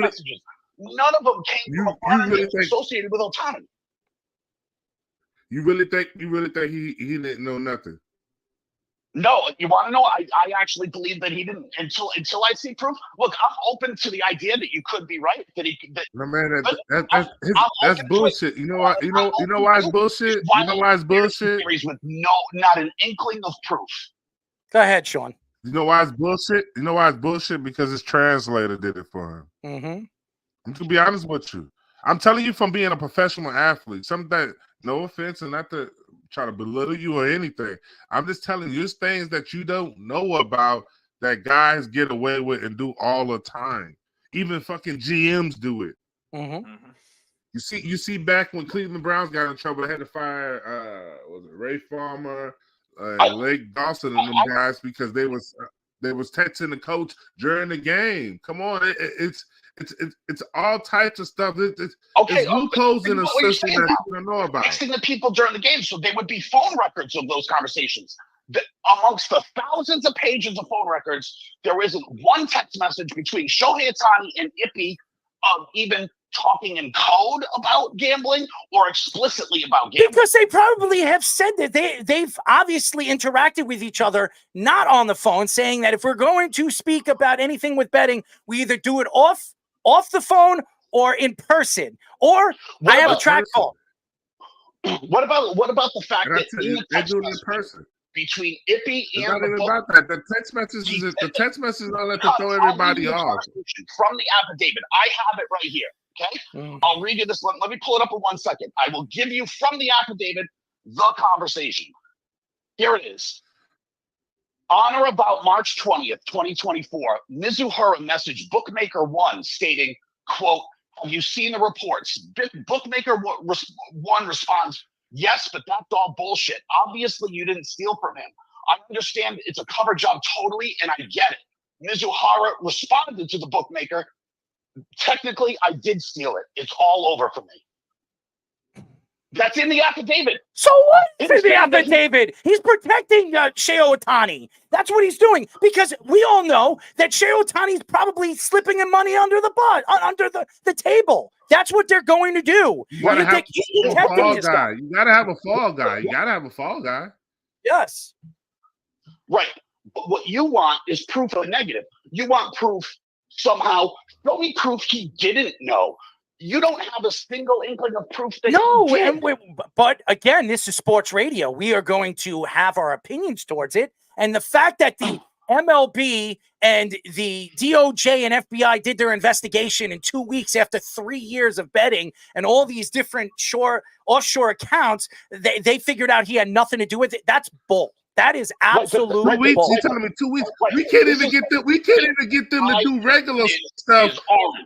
messages. None of them came from a burner associated with Ohtani. You really think he didn't know nothing? No, you want to know? I actually believe that he didn't until I see proof. Look, I'm open to the idea that you could be right. No, man, that's bullshit. You know why? You know why it's bullshit. You know why it's bullshit. With not an inkling of proof. Go ahead, Sean. You know why it's bullshit. You know why it's bullshit because his translator did it for him. Mm-hmm. I'm gonna be honest with you. I'm telling you from being a professional athlete. Something that, no offense, and not to try to belittle you or anything. I'm just telling you, there's things that you don't know about that guys get away with and do all the time. Even fucking GMs do it. Mm-hmm. You see back when Cleveland Browns got in trouble, they had to fire was it Ray Farmer, Lake Dawson and them guys because they was texting the coach during the game. Come on, it's all types of stuff. It's loopholes in the system that you don't know about. Texting the people during the game, so there would be phone records of those conversations. Amongst the thousands of pages of phone records, there isn't one text message between Shohei Ohtani and Ippy, even talking in code about gambling or explicitly about gambling? Because they probably have said that they've obviously interacted with each other, not on the phone, saying that if we're going to speak about anything with betting, we either do it off the phone or in person, or I have a track call. What about the fact that in the they're text doing it in message person between Ippy It's and not the even book, about that. The text messages don't let to throw everybody off. From the affidavit, I have it right here. Okay, I'll read you this. Let me pull it up in 1 second. I will give you from the affidavit the conversation. Here it is. On or about March 20th, 2024, Mizuhara messaged Bookmaker One stating, quote, "Have you seen the reports?" Bookmaker One responds, "Yes, but that's all bullshit. Obviously, you didn't steal from him. I understand it's a cover job totally, and I get it." Mizuhara responded to the bookmaker, "Technically, I did steal it. It's all over for me." That's in the affidavit. So what is in the affidavit? He's protecting Shohei Ohtani. That's what he's doing, because we all know that Shohei Ohtani's probably slipping in money under the table. That's what they're going to do. You gotta have he's a fall guy. You gotta have a fall guy. You gotta have a fall guy. Yes. Right. But what you want is proof of a negative. You want proof somehow. Show me proof he didn't know. You don't have a single inkling of proof that he did. But again, this is sports radio. We are going to have our opinions towards it. And the fact that the MLB and the DOJ and FBI did their investigation in 2 weeks after 3 years of betting and all these different offshore accounts, they figured out he had nothing to do with it. That's bull. That is absolute bull. 2 weeks? You're telling me 2 weeks? We can't even get them. We can't even get them to do regular stuff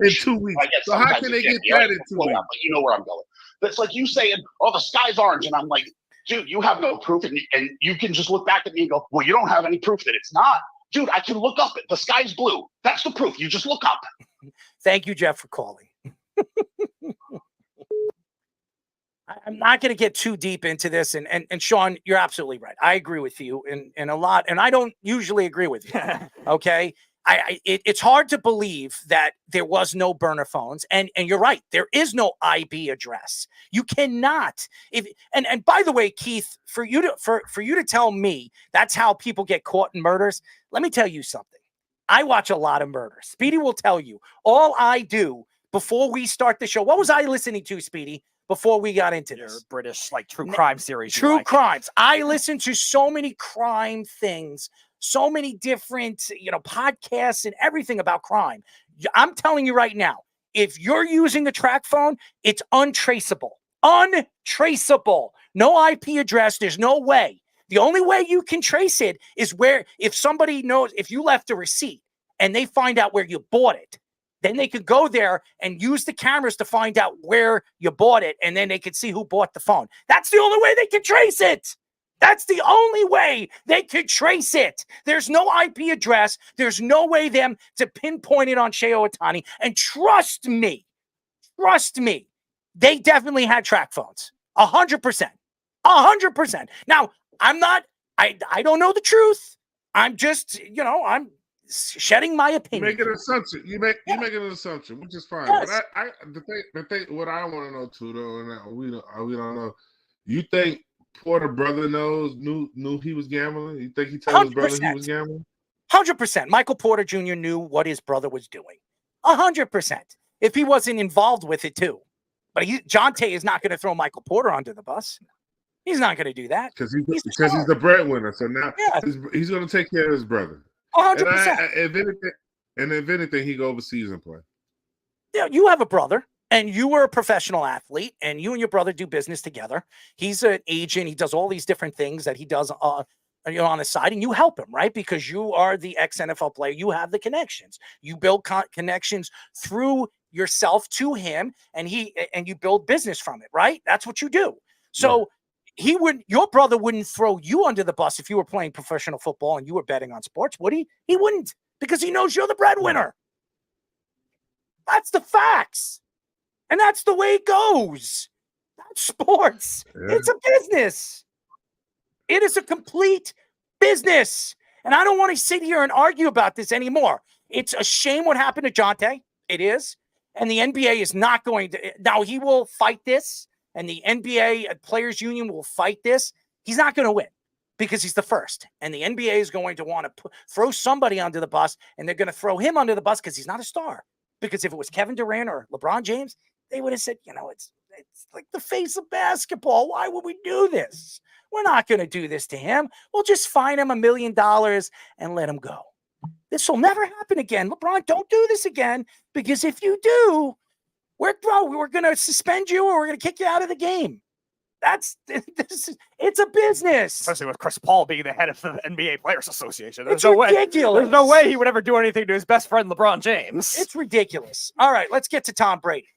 in 2 weeks. So how can they get that in 2 weeks? But you know where I'm going. That's like you saying, "Oh, the sky's orange," and I'm like, "Dude, you have no proof," and you can just look back at me and go, "Well, you don't have any proof that it's not." Dude, I can look up. The sky's blue. That's the proof. You just look up. Thank you, Jeff, for calling. I'm not going to get too deep into this. And Sean, you're absolutely right. I agree with you in a lot. And I don't usually agree with you. Okay. It's hard to believe that there was no burner phones. And you're right. There is no IB address. You cannot. And by the way, Keith, for you to tell me that's how people get caught in murders, let me tell you something. I watch a lot of murders. Speedy will tell you. All I do before we start the show, what was I listening to, Speedy, before we got into this? Your British true crime series. True crimes. I listen to so many crime things, so many different, podcasts and everything about crime. I'm telling you right now, if you're using a track phone, it's untraceable. Untraceable. No IP address. There's no way. The only way you can trace it is if somebody knows, if you left a receipt and they find out where you bought it, then they could go there and use the cameras to find out where you bought it, and then they could see who bought the phone. That's the only way they can trace it. That's the only way they could trace it. There's no IP address. There's no way them to pinpoint it on Shohei Ohtani. And trust me, they definitely had track phones. 100%. 100%. Now, I don't know the truth. I'm just, I'm shedding my opinion. You make an assumption. You make an assumption, which is fine. Yes. But the thing, what I want to know too, though, and we don't know. You think Porter brother knew he was gambling? You think he told his brother he was gambling? 100%. Michael Porter Jr. knew what his brother was doing. 100%. If he wasn't involved with it too, but Jontay is not going to throw Michael Porter under the bus. He's not going to do that because he's the breadwinner. So now he's going to take care of his brother. 100%. And if anything, he go overseas and play. Yeah, you have a brother, and you were a professional athlete, and you and your brother do business together. He's an agent. He does all these different things that he does on the side, and you help him, right? Because you are the ex-NFL player. You have the connections. You build connections through yourself to him, and you build business from it, right? That's what you do. So your brother wouldn't throw you under the bus if you were playing professional football and you were betting on sports, would he? He wouldn't, because he knows you're the breadwinner. That's the facts. And that's the way it goes. That's sports. Yeah. It's a business. It is a complete business. And I don't want to sit here and argue about this anymore. It's a shame what happened to Jontay. It is. And the NBA is not going to. Now, he will fight this, and the NBA Players Union will fight this. He's not going to win because he's the first. And the NBA is going to want to throw somebody under the bus, and they're going to throw him under the bus because he's not a star. Because if it was Kevin Durant or LeBron James, they would have said, it's like the face of basketball. Why would we do this? We're not going to do this to him. We'll just fine him $1 million and let him go. This will never happen again. LeBron, don't do this again, because if you do, we're going to suspend you or we're going to kick you out of the game. It's a business. Especially with Chris Paul being the head of the NBA Players Association. It's ridiculous. There's no way he would ever do anything to his best friend, LeBron James. It's ridiculous. All right, let's get to Tom Brady.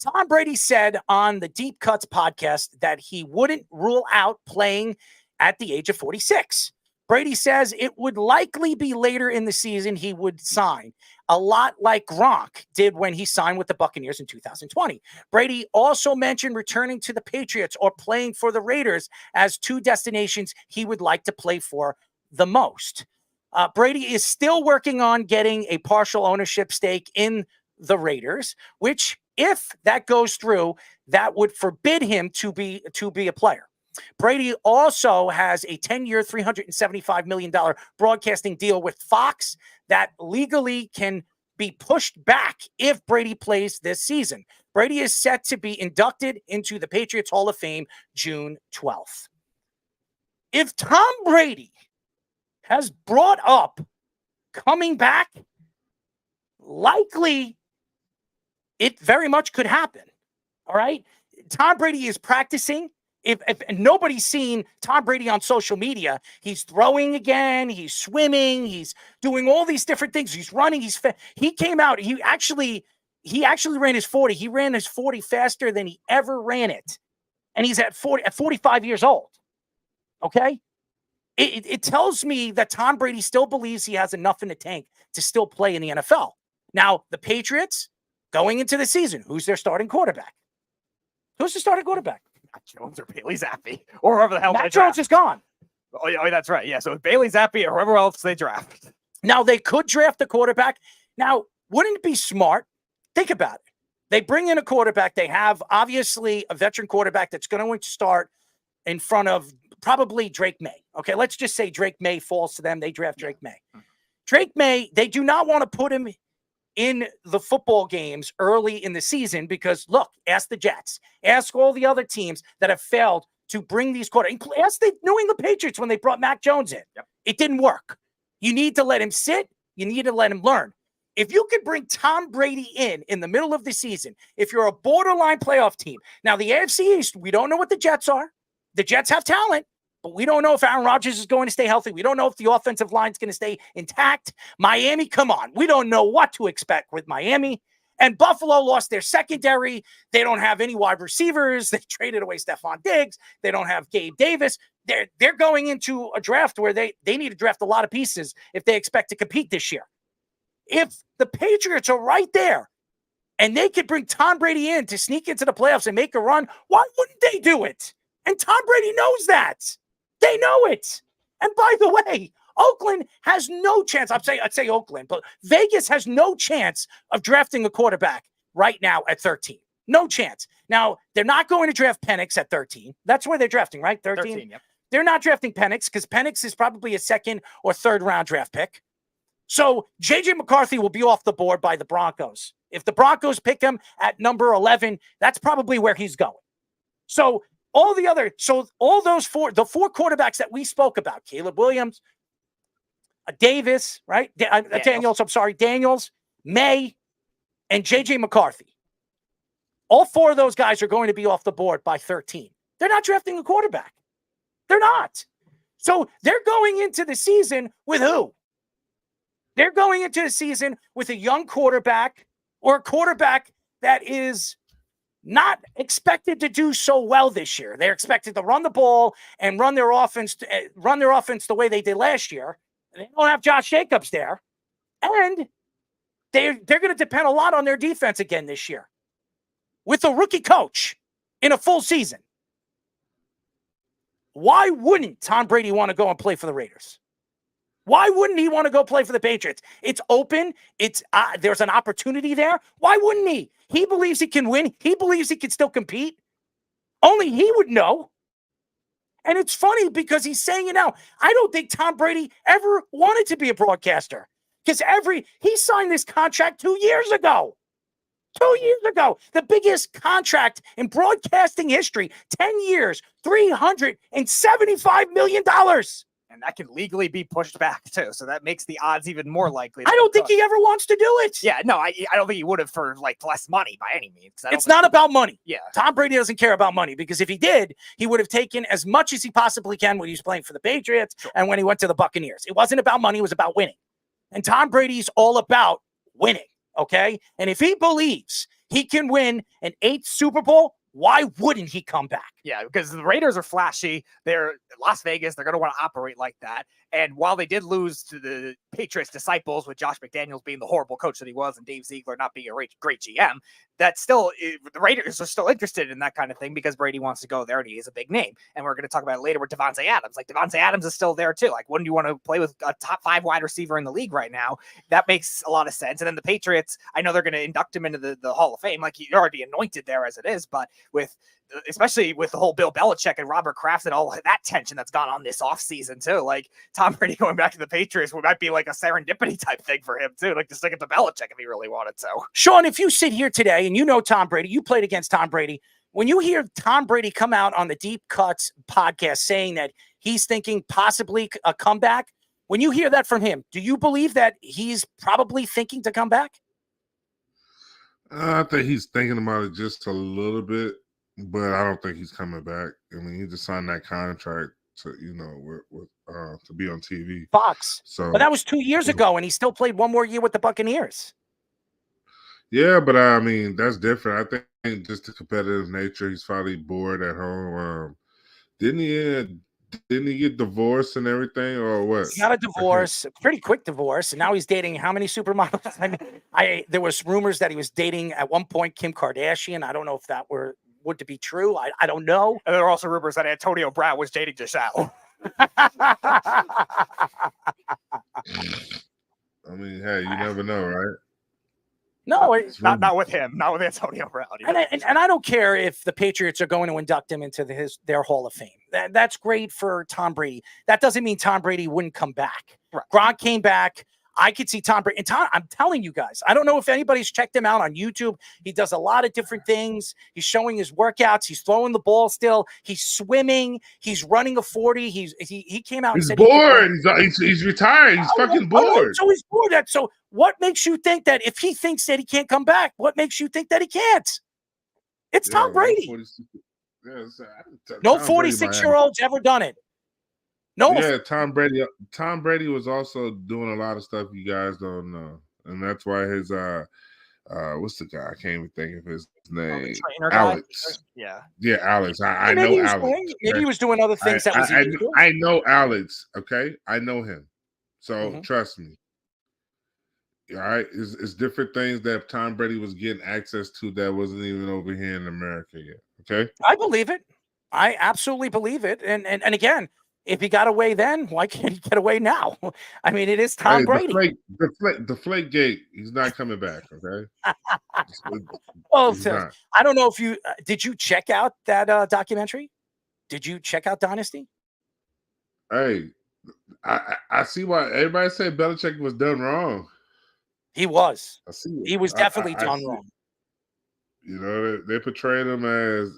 Tom Brady said on the Deep Cuts podcast that he wouldn't rule out playing at the age of 46. Brady says it would likely be later in the season he would sign, a lot like Gronk did when he signed with the Buccaneers in 2020. Brady also mentioned returning to the Patriots or playing for the Raiders as two destinations he would like to play for the most. Brady is still working on getting a partial ownership stake in the Raiders, which, if that goes through, that would forbid him to be a player. Brady also has a 10-year, $375 million broadcasting deal with Fox that legally can be pushed back if Brady plays this season. Brady is set to be inducted into the Patriots Hall of Fame June 12th. If Tom Brady has brought up coming back, likely it very much could happen. All right? Tom Brady is practicing. If nobody's seen Tom Brady on social media, he's throwing again, he's swimming, he's doing all these different things. He's running, he came out, he actually ran his 40. He ran his 40 faster than he ever ran it. And he's at 45 years old. Okay? It tells me that Tom Brady still believes he has enough in the tank to still play in the NFL. Now, the Patriots, going into the season, who's their starting quarterback? Who's the starting quarterback? Matt Jones or Bailey Zappi or whoever the hell. Matt Jones is gone. Oh, that's right. Yeah, so Bailey Zappi or whoever else they draft. Now, they could draft a quarterback. Now, wouldn't it be smart? Think about it. They bring in a quarterback. They have, obviously, a veteran quarterback that's going to start in front of probably Drake May. Okay, let's just say Drake May falls to them. They draft Drake May. Drake May, they do not want to put him in the football games early in the season because, look, ask the Jets. Ask all the other teams that have failed to bring these quarterbacks. Ask the New England Patriots when they brought Mac Jones in. Yep. It didn't work. You need to let him sit. You need to let him learn. If you could bring Tom Brady in the middle of the season, if you're a borderline playoff team. Now, the AFC East, we don't know what the Jets are. The Jets have talent, but we don't know if Aaron Rodgers is going to stay healthy. We don't know if the offensive line is going to stay intact. Miami, come on. We don't know what to expect with Miami. And Buffalo lost their secondary. They don't have any wide receivers. They traded away Stephon Diggs. They don't have Gabe Davis. They're going into a draft where they need to draft a lot of pieces if they expect to compete this year. If the Patriots are right there and they could bring Tom Brady in to sneak into the playoffs and make a run, why wouldn't they do it? And Tom Brady knows that. They know it. And by the way, Oakland has no chance. I'd say Oakland, but Vegas has no chance of drafting a quarterback right now at 13. No chance. Now, they're not going to draft Penix at 13. That's where they're drafting, right? 13? Yep. They're not drafting Penix because Penix is probably a second or third round draft pick. So J.J. McCarthy will be off the board by the Broncos. If the Broncos pick him at number 11, that's probably where he's going. So all those four quarterbacks that we spoke about, Caleb Williams, Davis, right? Daniels, May, and J.J. McCarthy. All four of those guys are going to be off the board by 13. They're not drafting a quarterback. They're not. So they're going into the season with who? They're going into the season with a young quarterback or a quarterback that is not expected to do so well this year. They're expected to run the ball and run their offense the way they did last year. They don't have Josh Jacobs there. And they're going to depend a lot on their defense again this year with a rookie coach in a full season. Why wouldn't Tom Brady want to go and play for the Raiders? Why wouldn't he want to go play for the Patriots? It's open. It's there's an opportunity there. Why wouldn't he? He believes he can win. He believes he can still compete. Only he would know. And it's funny because he's saying it now. I don't think Tom Brady ever wanted to be a broadcaster because he signed this contract 2 years ago. 2 years ago, the biggest contract in broadcasting history, 10 years, $375 million. And that can legally be pushed back too. So that makes the odds even more likely. I don't think he ever wants to do it. Yeah, no, I don't think he would have for like less money by any means. It's not about money. Yeah. Tom Brady doesn't care about money because if he did, he would have taken as much as he possibly can when he was playing for the Patriots and when he went to the Buccaneers. It wasn't about money. It was about winning. And Tom Brady's all about winning. Okay. And if he believes he can win an 8th Super Bowl, why wouldn't he come back? Yeah, because the Raiders are flashy. They're Las Vegas. They're going to want to operate like that. And while they did lose to the Patriots disciples with Josh McDaniels being the horrible coach that he was and Dave Ziegler not being a great GM, that still, the Raiders are still interested in that kind of thing because Brady wants to go there and he is a big name. And we're going to talk about it later with Devontae Adams. Like Devontae Adams is still there too. Like, wouldn't you want to play with a top 5 wide receiver in the league right now? That makes a lot of sense. And then the Patriots, I know they're going to induct him into the Hall of Fame. Like, he's already anointed there as it is, but especially with the whole Bill Belichick and Robert Kraft and all that tension that's gone on this offseason too. Like Tom Brady going back to the Patriots might be like a serendipity type thing for him too, like to stick it to Belichick if he really wanted to. Sean, if you sit here today and you know Tom Brady, you played against Tom Brady, when you hear Tom Brady come out on the Deep Cuts podcast saying that he's thinking possibly a comeback, when you hear that from him, do you believe that he's probably thinking to come back? I think he's thinking about it just a little bit, but I don't think he's coming back. I mean, he just signed that contract to, to be on TV. Fox. So, but that was 2 years ago, and he still played one more year with the Buccaneers. Yeah, but I mean, that's different. I think just the competitive nature. He's probably bored at home. Didn't he get divorced and everything, or what? He got a divorce, a pretty quick divorce, and now he's dating how many supermodels? I mean, there was rumors that he was dating at one point Kim Kardashian. I don't know if that would to be true. I don't know. And there are also rumors that Antonio Brown was dating Giselle. I mean, hey, you never know, right? No, not with him, not with Antonio Brown. And I don't care if the Patriots are going to induct him into their Hall of Fame. That's great for Tom Brady. That doesn't mean Tom Brady wouldn't come back. Right. Gronk came back. I could see Tom Brady. And I'm telling you guys, I don't know if anybody's checked him out on YouTube. He does a lot of different things. He's showing his workouts. He's throwing the ball still. He's swimming. He's running a 40. He came out and said bored. He's retired. He's fucking bored. So he's bored. So what makes you think that if he thinks that he can't come back, what makes you think that he can't? It's Tom Brady. No 46-year-old's ever done it. No. Yeah, Tom Brady was also doing a lot of stuff you guys don't know, and that's why his what's the guy? I can't even think of his name. Alex. Yeah, Alex. I know Alex. Maybe he was doing other things I know Alex. Okay, I know him, so trust me. All right, it's different things that Tom Brady was getting access to that wasn't even over here in America yet. Okay, I believe it. I absolutely believe it. And again, if he got away then, why can't he get away now? I mean, it is Tom Brady. The flake gate, he's not coming back, okay? Well, I don't know if you did you check out that documentary? Did you check out Dynasty? Hey, I see why everybody said Belichick was done wrong. He was. I see it. He was definitely done wrong. You know, they portrayed him as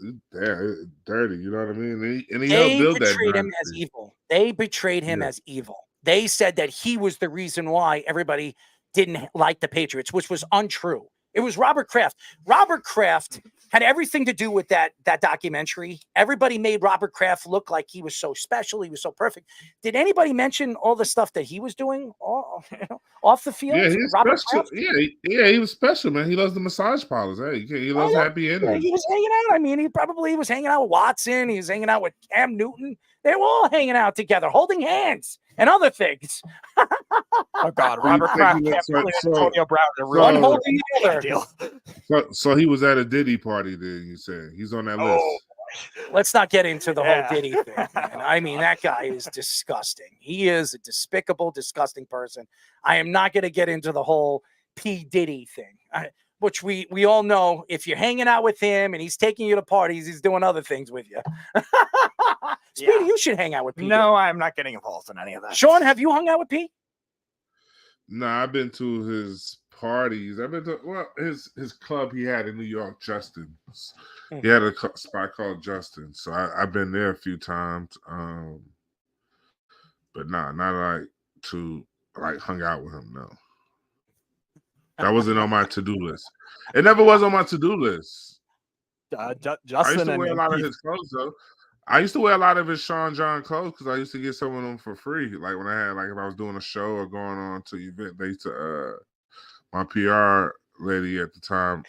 dirty. You know what I mean? And he helped build that. They betrayed him as evil. They betrayed him as evil. They said that he was the reason why everybody didn't like the Patriots, which was untrue. It was Robert Kraft. Robert Kraft had everything to do with that documentary. Everybody made Robert Kraft look like he was so special. He was so perfect. Did anybody mention all the stuff that he was doing off the field? Yeah, he was special. He was special, man. He loves the massage parlors. Hey, he loves happy endings. He was hanging out. I mean, he was hanging out with Watson. He was hanging out with Cam Newton. They were all hanging out together, holding hands and other things. Oh God, Robert Kraft can't play Antonio Brown in a real holding the other. So he was at a Diddy party. Then you said he's on that list. let's not get into the Yeah. whole Diddy thing, man. I mean, that guy is disgusting. He is a despicable, disgusting person. I am not going to get into the whole P. Diddy thing, which we all know. If you're hanging out with him and he's taking you to parties, he's doing other things with you. Speedy, Yeah. you should hang out with P. No, I'm not getting involved in any of that. Sean, have you hung out with P? No, I've been to his parties. I've been to his club he had in New York, Justin's. He had a spot called Justin, so I've been there a few times. But not hung out with him. No, that wasn't on my to-do list. It never was on my to-do list. Justin I used to wear a lot of his clothes though. I used to wear a lot of his Sean John clothes because I used to get some of them for free. Like when I had, if I was doing a show or going on to an event, they used to. My PR lady at the time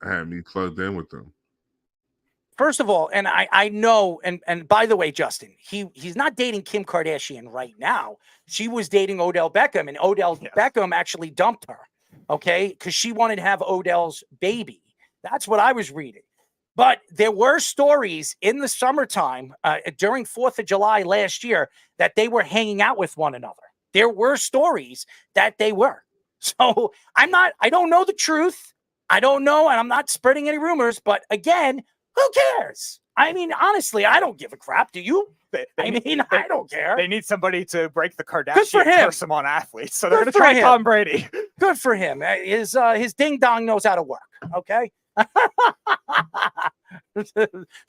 had me plugged in with them. First of all, and I know, and by the way, Justin, he's not dating Kim Kardashian right now. She was dating Odell Beckham, and Odell Beckham actually dumped her, okay, because she wanted to have Odell's baby. That's what I was reading. But there were stories in the summertime during 4th of July last year that they were hanging out with one another. There were stories that they were. So I don't know the truth. I don't know, and I'm not spreading any rumors, but again, who cares? I mean, honestly, I don't give a crap. Do you? I don't care. They need somebody to break the Kardashian curse among athletes, so they're going to try Tom Brady. Good for him. His ding dong knows how to work. Okay.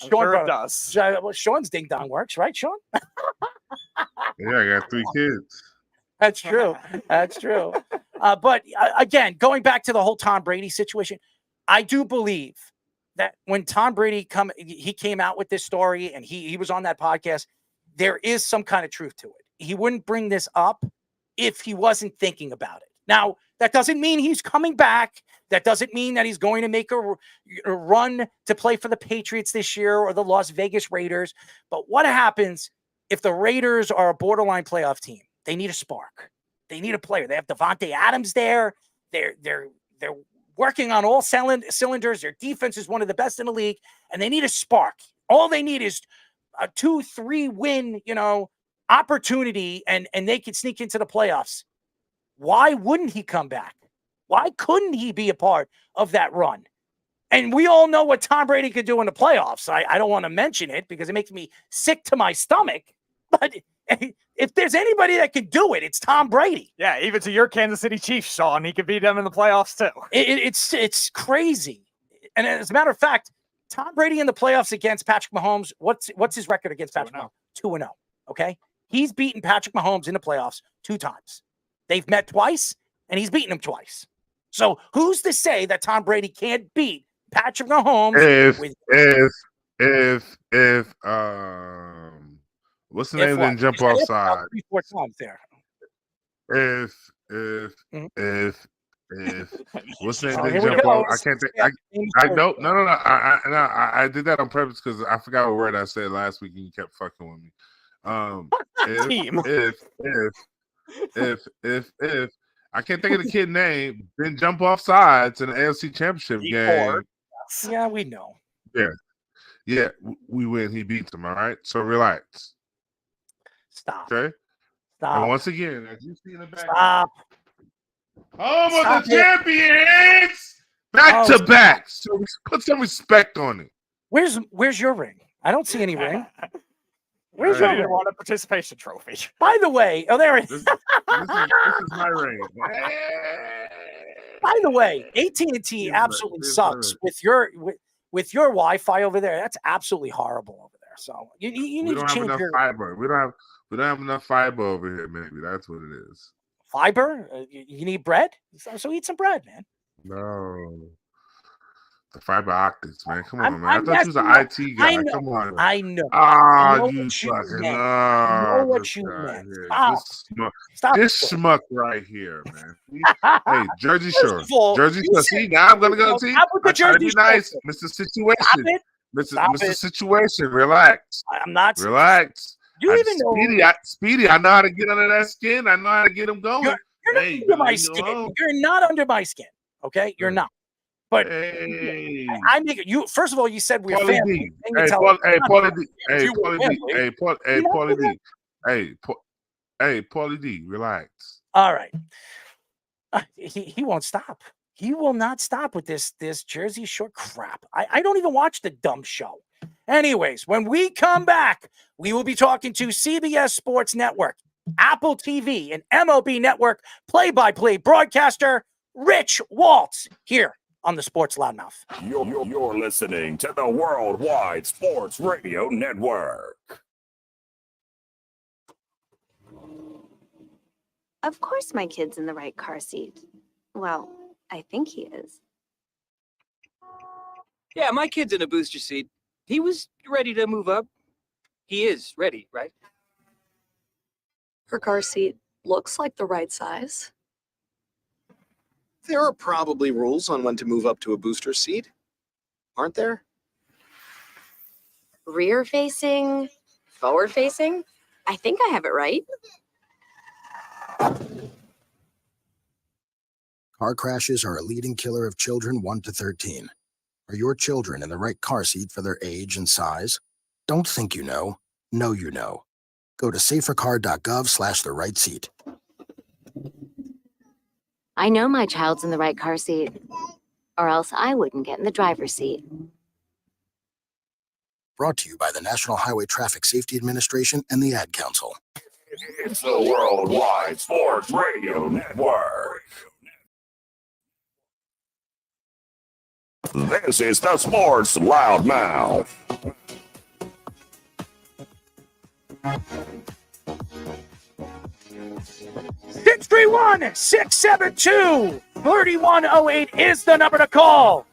Sean does. Sean's ding dong works, right, Sean? Yeah, I got 3 kids. That's true. That's true. But again, going back to the whole Tom Brady situation, I do believe that when Tom Brady came out with this story and he was on that podcast, there is some kind of truth to it. He wouldn't bring this up if he wasn't thinking about it. Now, that doesn't mean he's coming back. That doesn't mean that he's going to make a run to play for the Patriots this year or the Las Vegas Raiders. But what happens if the Raiders are a borderline playoff team? They need a spark. They need a player. They have Devontae Adams there. They're working on all cylinders. Their defense is one of the best in the league, and they need a spark. All they need is a 2-3 win, opportunity, and they could sneak into the playoffs. Why wouldn't he come back? Why couldn't he be a part of that run? And we all know what Tom Brady could do in the playoffs. I don't want to mention it because it makes me sick to my stomach. But if there's anybody that could do it, it's Tom Brady. Yeah, even to your Kansas City Chiefs, Sean, he could beat them in the playoffs too. It's crazy. And as a matter of fact, Tom Brady in the playoffs against Patrick Mahomes, what's his record against Patrick Mahomes? 2-0. Okay? He's beaten Patrick Mahomes in the playoffs 2 times. They've met twice, and he's beaten him twice. So who's to say that Tom Brady can't beat Patrick Mahomes? If what's the name? Then jump offside. 3-4 times there. If what's the name? Then jump off. I can't think. I don't. No. I did that on purpose because I forgot what word I said last week and you kept fucking with me. If I can't think of the kid name, then jump off sides in the AFC Championship game. Yeah, we know. Yeah, we win. He beats him. All right, so relax. Stop. Okay. Stop. And once again, as you see in the back, stop. Home of the champions, back to back. So put some respect on it. Where's your ring? I don't see any ring. Where's your ring? want a participation trophy? By the way, there it is. This is my ring. By the way, AT&T absolutely sucks with your Wi-Fi over there. That's absolutely horrible over there. So you need to change your fiber. We don't have enough fiber over here. Maybe that's what it is. Fiber? You need bread? So eat some bread, man. No. The fiber optics, man. Come on, man. I thought you was an IT guy. Come on. I know. You fucking know what you meant. Stop. This schmuck right here, man. Hey, Jersey Shore. Jersey Shore. See, now I'm gonna go see. I try to be nice, Mr. Situation. Mr. Situation. Relax. I'm not. Relax. You even know Speedy. I know how to get under that skin. I know how to get him going. You're not under my skin. You're not under my skin. Okay, you're not. But Hey, I make it. You first of all, you said we're Paulie family. D. Then you Hey, tell Paul, us hey, we're not Paulie D. family. Hey, You were Paulie D. family. Hey, Paul, hey, You know Paulie that? D. Hey, hey, Paulie D. Relax. All right. He won't stop. He will not stop with this Jersey Shore crap. I don't even watch the dumb show. Anyways, when we come back, we will be talking to CBS Sports Network, Apple TV, and MLB Network play-by-play broadcaster Rich Waltz here on the Sports Loudmouth. You're listening to the Worldwide Sports Radio Network. Of course my kid's in the right car seat. Well, I think he is. Yeah, my kid's in a booster seat. He was ready to move up. He is ready, right? Her car seat looks like the right size. There are probably rules on when to move up to a booster seat, aren't there? Rear facing, forward facing. I think I have it right. Car crashes are a leading killer of children 1 to 13. Are your children in the right car seat for their age and size? Don't think you know. Know you know. Go to safercar.gov/the right seat. I know my child's in the right car seat, or else I wouldn't get in the driver's seat. Brought to you by the National Highway Traffic Safety Administration and the Ad Council. It's the Worldwide Sports Radio Network. This is the Sports Loudmouth. 631-672-3108 is the number to call.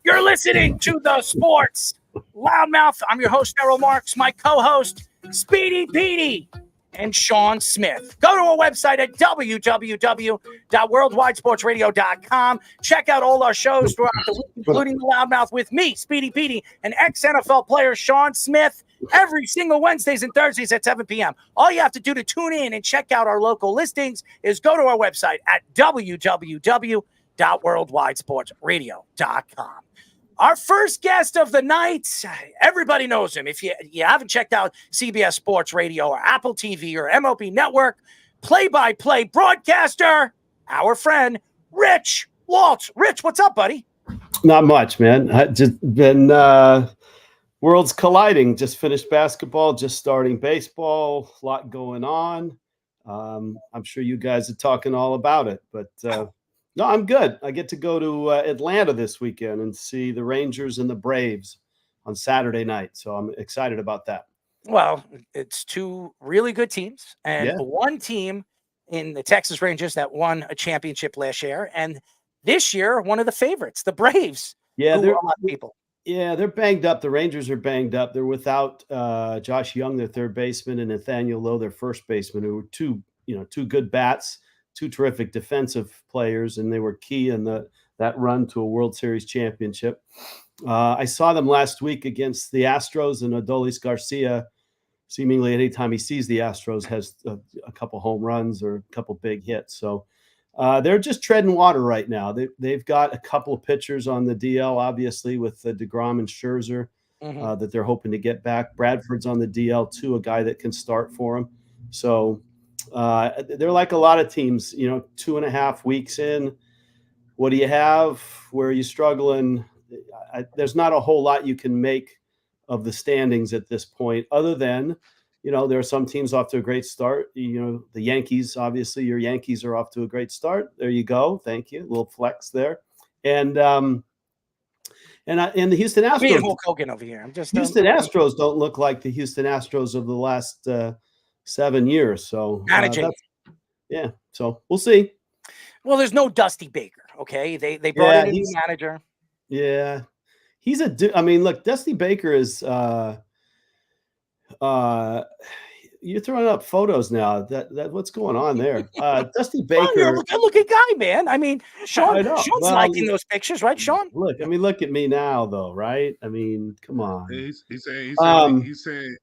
You're listening to the Sports Loudmouth. I'm your host, Errol Marks, my co-host, Speedy Petey, and Sean Smith. Go to our website at www.worldwidesportsradio.com. Check out all our shows throughout the week, including the Loudmouth with me, Speedy Petey, and ex-NFL player Sean Smith, every single Wednesdays and Thursdays at 7 p.m. All you have to do to tune in and check out our local listings is go to our website at www.worldwidesportsradio.com. Our first guest of the night, everybody knows him. If you haven't checked out CBS Sports Radio or Apple TV or MLB Network, play-by-play broadcaster, our friend, Rich Waltz. Rich, what's up, buddy? Not much, man. I just been worlds colliding. Just finished basketball, just starting baseball, a lot going on. I'm sure you guys are talking all about it, but no, I'm good. I get to go to Atlanta this weekend and see the Rangers and the Braves on Saturday night. So I'm excited about that. Well, it's two really good teams and one team in the Texas Rangers that won a championship last year. And this year, one of the favorites, the Braves. Yeah, they're a lot of people. Yeah, they're banged up. The Rangers are banged up. They're without Josh Young, their third baseman, and Nathaniel Lowe, their first baseman, who were two good bats, two terrific defensive players, and they were key in that run to a World Series championship. I saw them last week against the Astros, and Adolis Garcia, seemingly anytime he sees the Astros, has a couple home runs or a couple big hits. So they're just treading water right now. They've got a couple of pitchers on the DL, obviously, with DeGrom and Scherzer that they're hoping to get back. Bradford's on the DL, too, a guy that can start for them. So they're like a lot of teams, 2.5 weeks in. What do you have? Where are you struggling? There's not a whole lot you can make of the standings at this point, other than, there are some teams off to a great start. The Yankees, obviously, your Yankees are off to a great start. There you go. Thank you. A little flex there. And the Houston Astros. Hulk Hogan over here. I'm just Houston Astros don't look like the Houston Astros of the last 7 years. So so we'll see. Well, there's no Dusty Baker. Okay, they brought in a new manager. Yeah, he's look, Dusty Baker is. You're throwing up photos now. That what's going on there? Dusty Baker, look-looking guy, man. I mean, Sean's liking those pictures, right, Sean? Look at me now, though, right? I mean, come on. He's saying.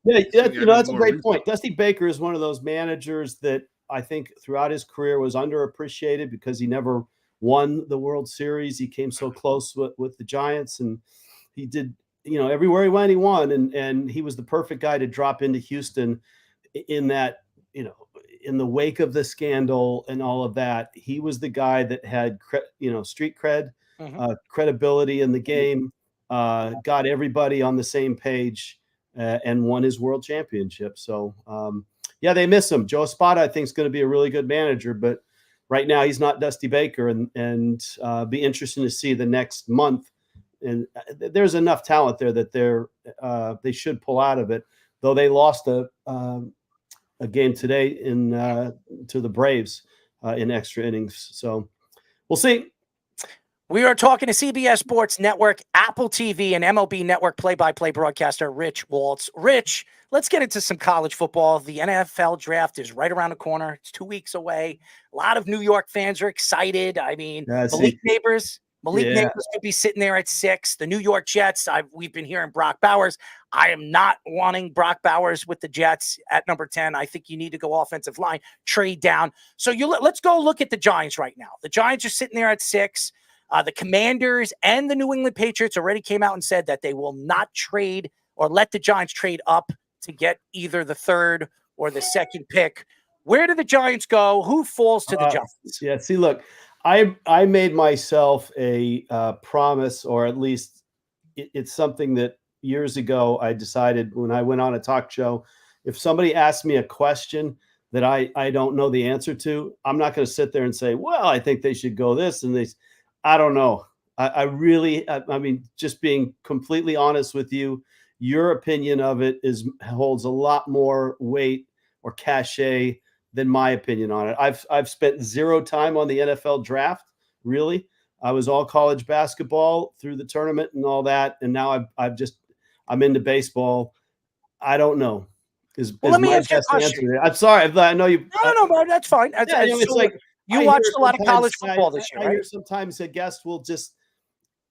That's a great point. Dusty Baker is one of those managers that I think throughout his career was underappreciated because he never won the World Series. He came so close with the Giants, and he did, everywhere he went, he won. And he was the perfect guy to drop into Houston in that, in the wake of the scandal and all of that. He was the guy that had, street cred, credibility in the game, got everybody on the same page, and won his world championship. So, yeah, they miss him. Joe Espada, I think, is going to be a really good manager, but right now he's not Dusty Baker, and be interesting to see the next month. And there's enough talent there that they should pull out of it, though they lost a game today to the Braves in extra innings. So we'll see. We are talking to CBS Sports Network, Apple TV, and MLB Network play-by-play broadcaster Rich Waltz. Rich, let's get into some college football. The NFL draft is right around the corner. It's 2 weeks away. A lot of New York fans are excited. I mean, Malik Neighbors could be sitting there at 6. The New York Jets, we've been hearing Brock Bowers. I am not wanting Brock Bowers with the Jets at number 10. I think you need to go offensive line, trade down. So let's go look at the Giants right now. The Giants are sitting there at 6. The Commanders and the New England Patriots already came out and said that they will not trade or let the Giants trade up to get either the 3rd or the 2nd pick. Where do the Giants go? Who falls to the Giants? Yeah, see, look, I made myself a promise, or at least it's something that years ago I decided when I went on a talk show, if somebody asked me a question that I don't know the answer to, I'm not going to sit there and say, well, I think they should go this and this. I don't know. I mean, just being completely honest with you, your opinion of it holds a lot more weight or cachet than my opinion on it. I've spent 0 time on the NFL draft, really. I was all college basketball through the tournament and all that, and now I'm into baseball. I don't know. Let me ask you a question. I'm sorry. I know you. No, but that's fine. It's like you watched a lot of college football this year, right? I hear sometimes a guest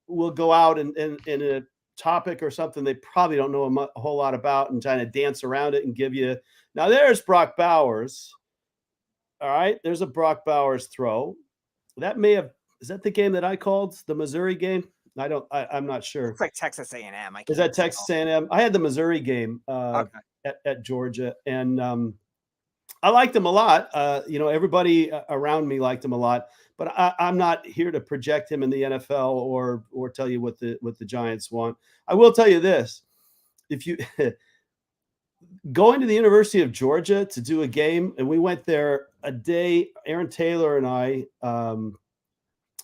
will go out and in a topic or something they probably don't know a whole lot about and trying to dance around it and give you. Now there's Brock Bowers. All right, there's a Brock Bowers throw. Is that the game that I called, the Missouri game? I'm not sure. It's like Texas A&M. Is that Texas A&M? I had the Missouri game at Georgia, and I liked him a lot. Everybody around me liked him a lot, but I'm not here to project him in the NFL or tell you what the Giants want. I will tell you this: if you going to the University of Georgia to do a game, and we went there a day. Aaron Taylor and I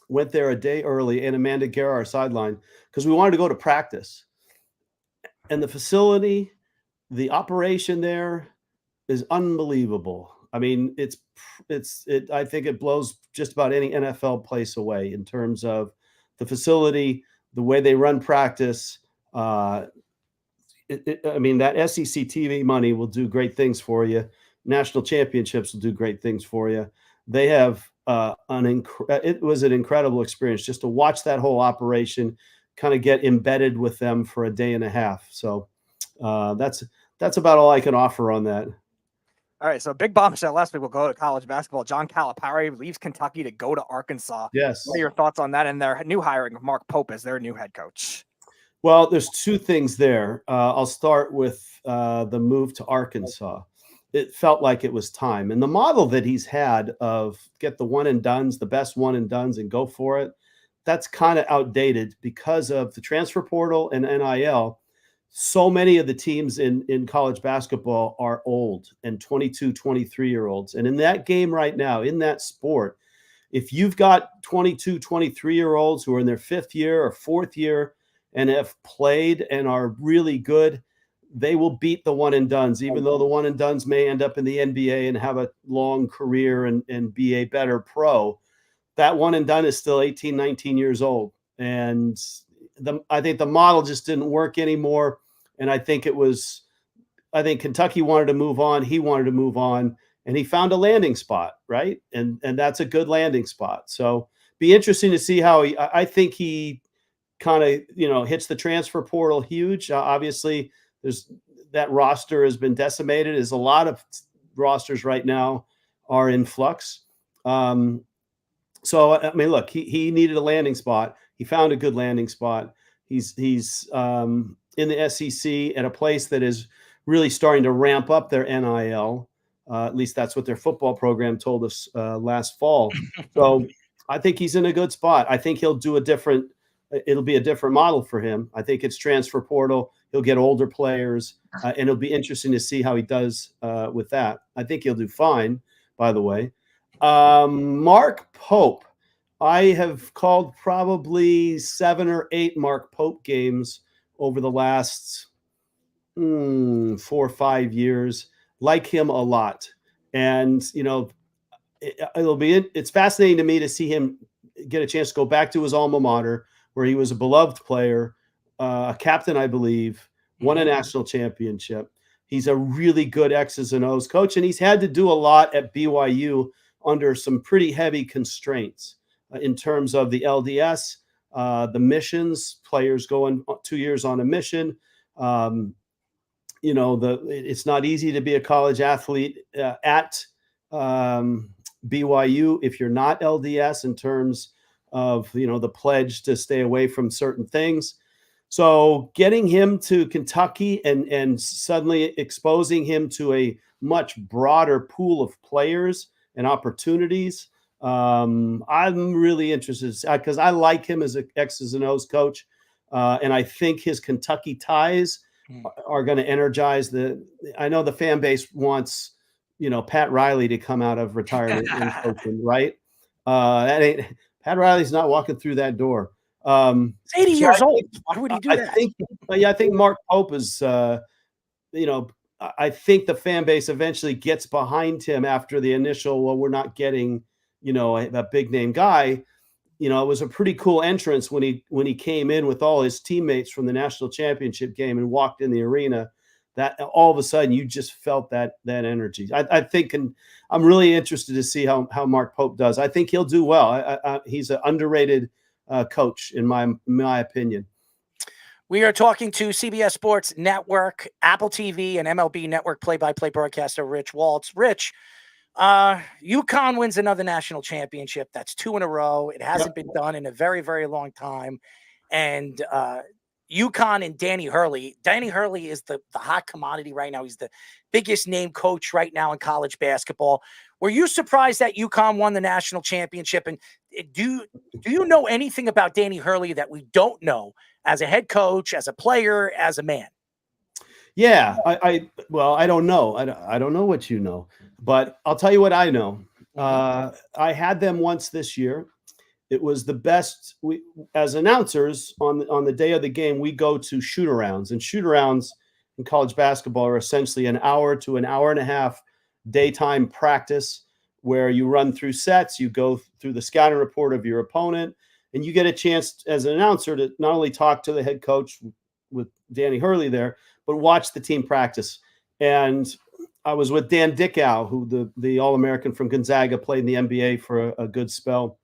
went there a day early, and Amanda Guerra, our sideline, because we wanted to go to practice. And the facility, the operation there is unbelievable. I mean, I think it blows just about any NFL place away in terms of the facility, the way they run practice. I mean, that SEC TV money will do great things for you. National championships will do great things for you. They have it was an incredible experience just to watch that whole operation, kind of get embedded with them for a day and a half. So that's about all I can offer on that. All right, so big bombshell last week. We'll go to college basketball. John Calipari leaves Kentucky to go to Arkansas. Yes. What are your thoughts on that and their new hiring of Mark Pope as their new head coach? Well, there's 2 things there. I'll start with the move to Arkansas. It felt like it was time. And the model that he's had of get the one and dones, the best one and dones, and go for it, that's kind of outdated because of the transfer portal and NIL. So many of the teams in college basketball are old and 22, 23-year-olds. And in that game right now, in that sport, if you've got 22, 23-year-olds who are in their 5th year or 4th year and have played and are really good, they will beat the one and dones, even though the one and dones may end up in the NBA and have a long career and be a better pro. That one and done is still 18, 19 years old. And I think the model just didn't work anymore. And I think Kentucky wanted to move on. He wanted to move on, and he found a landing spot, right? And that's a good landing spot. So be interesting to see how I think he kind of, hits the transfer portal huge. Obviously, that roster has been decimated. There's a lot of rosters right now are in flux. So I mean, look, he needed a landing spot. He found a good landing spot. He's in the SEC at a place that is really starting to ramp up their NIL. At least that's what their football program told us last fall. So I think he's in a good spot. I think he'll do it'll be a different model for him. I think it's transfer portal. He'll get older players, and it'll be interesting to see how he does with that. I think he'll do fine, by the way. Mark Pope. I have called probably 7 or 8 Mark Pope games over the last 4 or 5 years. Like him a lot. And, it's fascinating to me to see him get a chance to go back to his alma mater, where he was a beloved player, a captain, I believe, won a national championship. He's a really good X's and O's coach, and he's had to do a lot at BYU under some pretty heavy constraints in terms of the LDS, the missions, players going 2 years on a mission. It's not easy to be a college athlete at BYU if you're not LDS, in terms of, the pledge to stay away from certain things. So getting him to Kentucky and suddenly exposing him to a much broader pool of players and opportunities, I'm really interested, because I like him as an X's and O's coach, and I think his Kentucky ties are going to energize I know the fan base wants, Pat Riley to come out of retirement and coaching, right? Pat Riley's not walking through that door. He's 80 years old. Why would he do that? I think Mark Pope is, I think the fan base eventually gets behind him after the initial, well, we're not getting, a big name guy. It was a pretty cool entrance when he came in with all his teammates from the national championship game and walked in the arena. That all of a sudden you just felt that energy. I think, and I'm really interested to see how Mark Pope does. I think he'll do well. He's an underrated coach in my opinion. We are talking to CBS Sports Network, Apple TV, and MLB Network play-by-play broadcaster Rich Waltz. Rich, UConn wins another national championship. That's 2 in a row. It hasn't been done in a very, very long time. And UConn and Danny Hurley. Danny Hurley is the hot commodity right now. He's the biggest name coach right now in college basketball. Were you surprised that UConn won the national championship? And do you know anything about Danny Hurley that we don't know as a head coach, as a player, as a man? Yeah, I don't know. I don't know what you know, but I'll tell you what I know. I had them once this year. It was the best. We, as announcers, on the day of the game, we go to shoot-arounds, and shoot-arounds in college basketball are essentially an hour to an hour and a half daytime practice where you run through sets, you go through the scouting report of your opponent, and you get a chance as an announcer to not only talk to the head coach with Danny Hurley there, but watch the team practice. And I was with Dan Dickow, who the All-American from Gonzaga, played in the NBA for a good spell.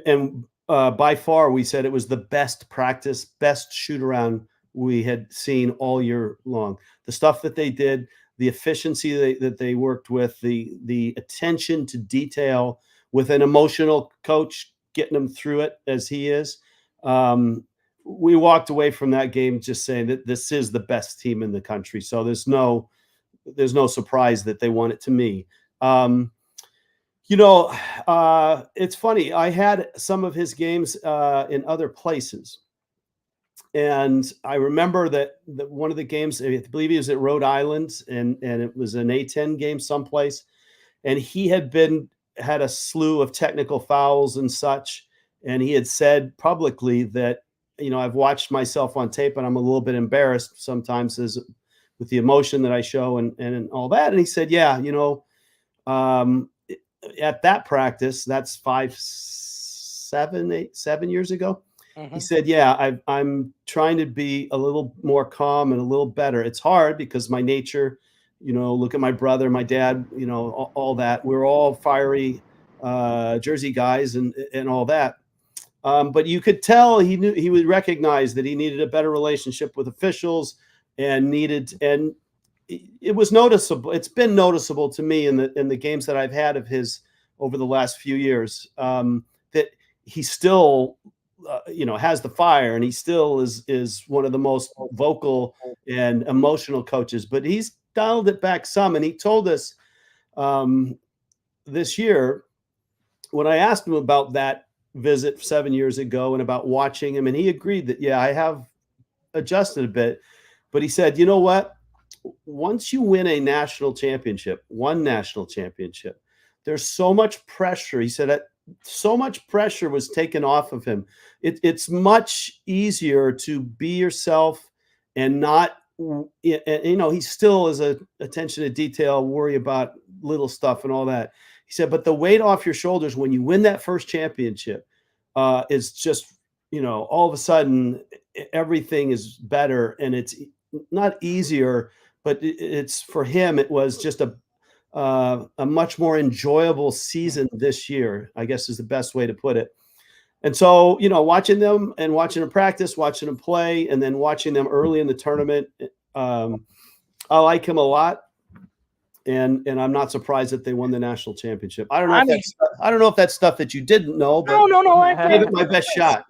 And by far, we said it was the best practice, best shoot-around we had seen all year long. The stuff that they did, the efficiency that they worked with, the attention to detail with an emotional coach getting them through it as he is. We walked away from that game just saying that this is the best team in the country. So there's no surprise that they won it to me. It's funny. I had some of his games in other places. And I remember that one of the games, I believe he was at Rhode Island, and it was an A-10 game someplace. And he had a slew of technical fouls and such. And he had said publicly that, I've watched myself on tape and I'm a little bit embarrassed sometimes with the emotion that I show and all that. And he said, yeah, at that practice, that's 7 years ago. He said, yeah, I'm trying to be a little more calm and a little better. It's hard because my nature, look at my brother, my dad, all that. We're all fiery Jersey guys and all that. But you could tell he would recognize that he needed a better relationship with officials and it was noticeable. It's been noticeable to me in the games that I've had of his over the last few years, that he still, has the fire, and he still is one of the most vocal and emotional coaches. But he's dialed it back some, and he told us this year, when I asked him about that visit 7 years ago and about watching him, and he agreed that, yeah, I have adjusted a bit. But he said, you know what? Once you win a national championship, one national championship, there's so much pressure. He said that so much pressure was taken off of him. It's much easier to be yourself and not, he still is a attention to detail, worry about little stuff and all that. He said, but the weight off your shoulders when you win that first championship is just, all of a sudden everything is better, and it's not easier, but it's, for him, it was just a much more enjoyable season this year, I guess is the best way to put it. And so, watching them and watching them practice, watching them play, and then watching them early in the tournament, I like him a lot. And I'm not surprised that they won the national championship. I don't know if that's stuff that you didn't know, but no. I gave it my best shot.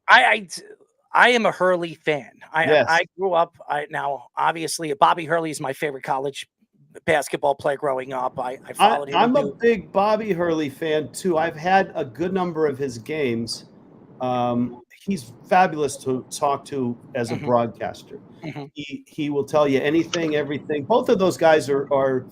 I am a Hurley fan. Yes. I grew up. Now, obviously, Bobby Hurley is my favorite college basketball player growing up. I followed him. I'm a big Bobby Hurley fan too. I've had a good number of his games. He's fabulous to talk to as a broadcaster. He will tell you anything, everything. Both of those guys are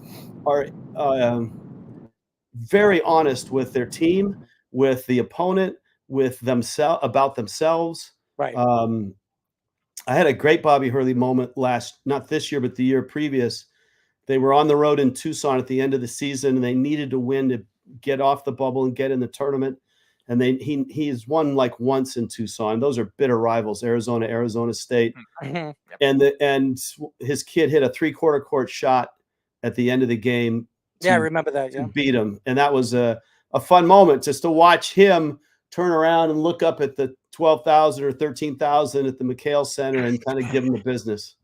very honest with their team, with the opponent, with themselves, about themselves. Right. I had a great Bobby Hurley moment not this year, but the year previous. They were on the road in Tucson at the end of the season, and they needed to win to get off the bubble and get in the tournament. And he has won like once in Tucson. Those are bitter rivals, Arizona State. And his kid hit a 3/4 court shot at the end of the game. Yeah, I remember that. Yeah, to beat him, and that was a fun moment just to watch him turn around and look up at the 12,000 or 13,000 at the McHale Center and kind of give him the business.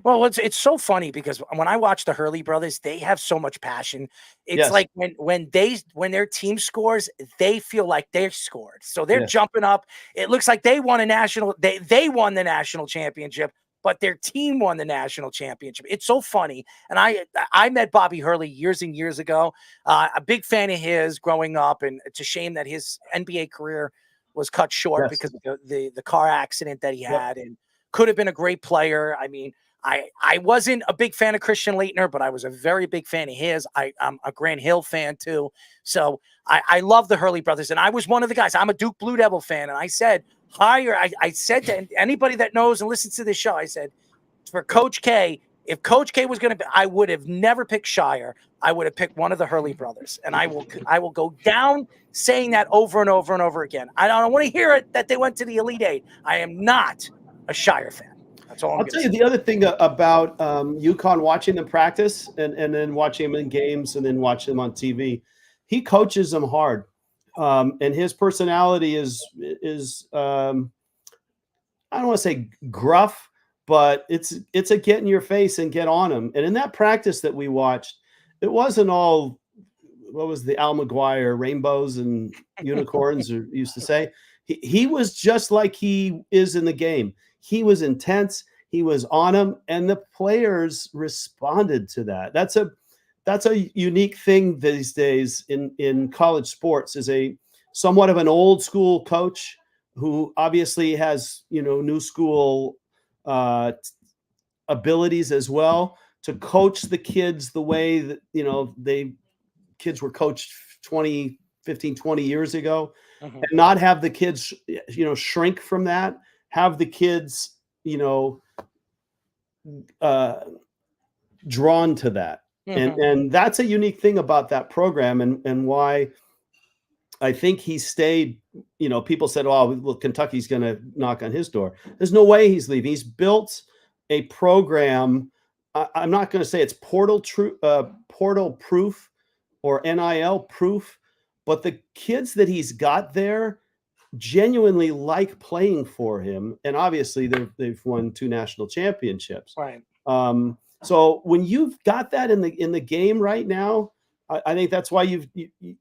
Well, it's so funny because when I watch the Hurley brothers, they have so much passion. It's like when their team scores, they feel like they scored. So they're jumping up. It looks like they won they won the national championship, but their team won the national championship. It's so funny. And I met Bobby Hurley years and years ago. A big fan of his growing up, and it's a shame that his NBA career was cut short because of the car accident that he had, and could have been a great player. I mean, I wasn't a big fan of Christian Laettner, but I was a very big fan of his. I'm a Grant Hill fan too. So I love the Hurley brothers. And I was one of the guys. I'm a Duke Blue Devil fan. And I said, I said to anybody that knows and listens to this show, I said, for Coach K, if Coach K was going to be, I would have never picked Shire. I would have picked one of the Hurley brothers. And I will go down saying that over and over and over again. I don't want to hear it that they went to the Elite Eight. I am not a Shire fan. That's all I'll tell you the other thing about UConn, watching them practice and then watching them in games and then watching them on TV. He coaches them hard. And his personality is I don't want to say gruff, but it's a get in your face and get on him. And in that practice that we watched, it wasn't all, what was the Al McGuire, rainbows and unicorns used to say. He was just like he is in the game. He was intense. He was on him, and the players responded to that. That's a unique thing these days in college sports. Is a somewhat of an old school coach who obviously has new school abilities as well to coach the kids the way that kids were coached 15, 20 years ago, and not have the kids shrink from that. Have the kids, drawn to that. And that's a unique thing about that program and why I think he stayed. People said, oh, well, Kentucky's going to knock on his door. There's no way he's leaving. He's built a program. I'm not going to say it's portal proof or NIL proof, but the kids that he's got there genuinely like playing for him, and obviously they've won 2 national championships. Right. So when you've got that in the game right now, I think that's why you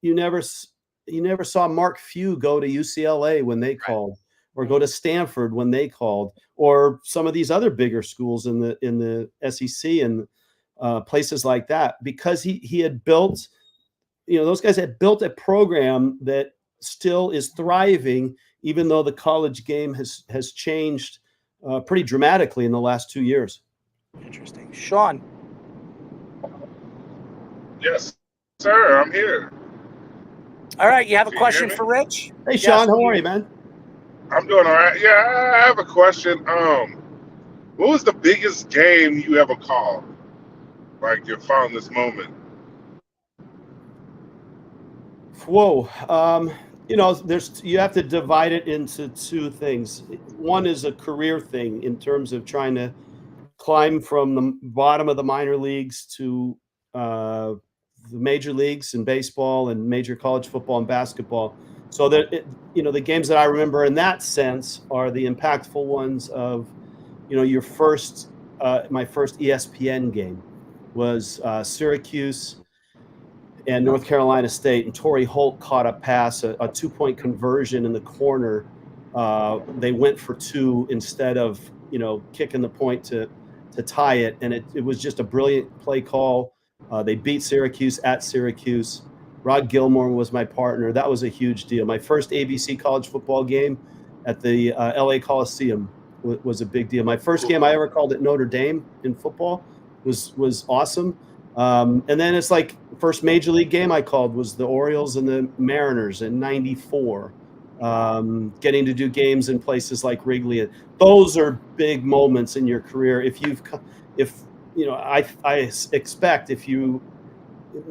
never saw Mark Few go to UCLA when they called, or go to Stanford when they called, or some of these other bigger schools in the SEC and places like that, because he had built, those guys had built a program that still is thriving, even though the college game has changed pretty dramatically in the last 2 years. Interesting. Sean. Yes, sir. I'm here. All right. You have a Can you hear question me? for Rich? Hey, Sean, how are you, man? I'm doing all right. Yeah, I have a question. What was the biggest game you ever called? Like your fondest moment? Whoa. You have to divide it into two things. One is a career thing in terms of trying to climb from the bottom of the minor leagues to the major leagues in baseball and major college football and basketball. So the games that I remember in that sense are the impactful ones of, your first, my first ESPN game was Syracuse and North Carolina State, and Torrey Holt caught a pass, a 2-point conversion in the corner. They went for two instead of, kicking the point to tie it. And it was just a brilliant play call. They beat Syracuse at Syracuse. Rod Gilmore was my partner. That was a huge deal. My first ABC college football game at the LA Coliseum was a big deal. My first game I ever called at Notre Dame in football was awesome. And then it's like first major league game I called was the Orioles and the Mariners in '94. Getting to do games in places like Wrigley. Those are big moments in your career. I expect a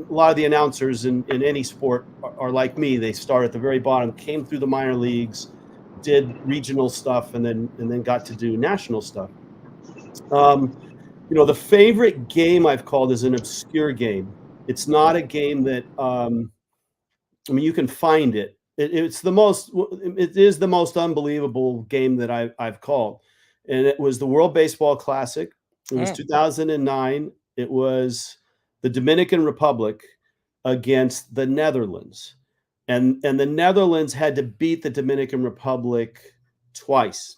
lot of the announcers in any sport are like me. They start at the very bottom, came through the minor leagues, did regional stuff, and then got to do national stuff. The favorite game I've called is an obscure game. It's not a game that you can find it. It is the most unbelievable game that I've called, and it was the World Baseball Classic. It was 2009. It was the Dominican Republic against the Netherlands, and the Netherlands had to beat the Dominican Republic twice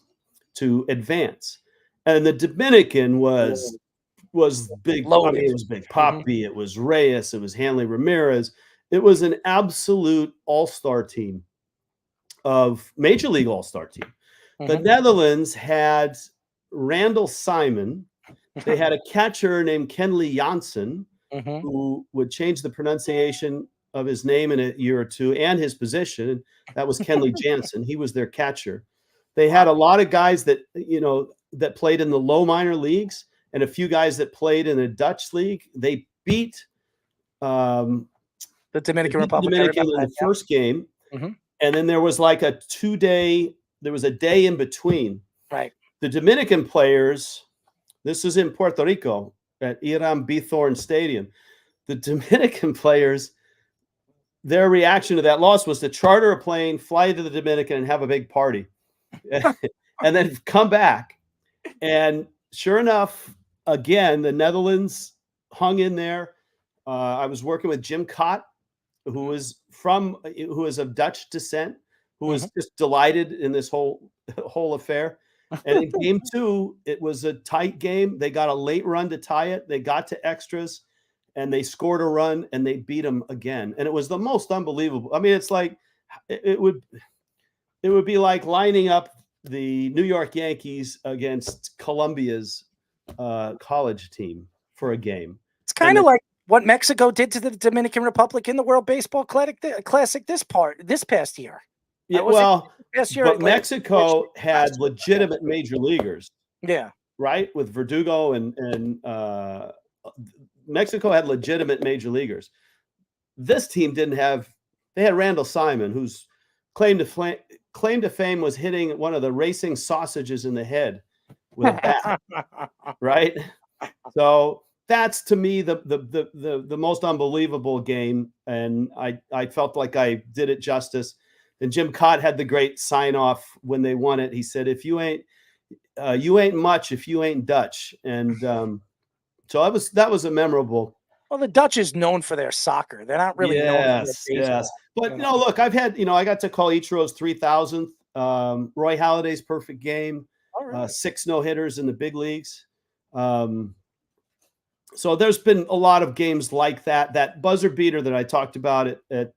to advance, and the Dominican was big. Loaded. I mean, it was Big Papi. It was Reyes. It was Hanley Ramirez. It was an absolute all-star team, of Major League all-star team. The Netherlands had Randall Simon. They had a catcher named Kenley Jansen, who would change the pronunciation of his name in a year or two and his position. That was Kenley Jansen. He was their catcher. They had a lot of guys that played in the low minor leagues and a few guys that played in the Dutch league. They beat the Dominican Republic. In the first game. And then there was like a day in between. Right. The Dominican players, this is in Puerto Rico at Iram B. Thorne Stadium. The Dominican players, their reaction to that loss was to charter a plane, fly to the Dominican, and have a big party. And then come back. And sure enough, again, the Netherlands hung in there. I was working with Jim Cott, who is of Dutch descent, who was just delighted in this whole affair. And in game 2, it was a tight game. They got a late run to tie it. They got to extras, and they scored a run, and they beat them again. And it was the most unbelievable. I mean, it's like it would be like lining up the New York Yankees against Columbia's college team for a game. It's kind of like what Mexico did to the Dominican Republic in the World Baseball Classic this past year. Yeah, but Mexico had legitimate major leaguers. Yeah. Right? With Verdugo and Mexico had legitimate major leaguers. This team didn't have. They had Randall Simon, whose claim to fame was hitting one of the racing sausages in the head with a bat. Right? So that's, to me, the most unbelievable game, and I felt like I did it justice. And Jim Cott had the great sign off when they won it. He said, "If you ain't much if you ain't Dutch." And so that was a memorable Well, the Dutch is known for their soccer. They're not really known for their Yes, baseball. yes. But look, I've had, I got to call Ichiro's 3,000th. Roy Halladay's perfect game. All right. 6 no-hitters in the big leagues. So there's been a lot of games like that. That buzzer beater that I talked about at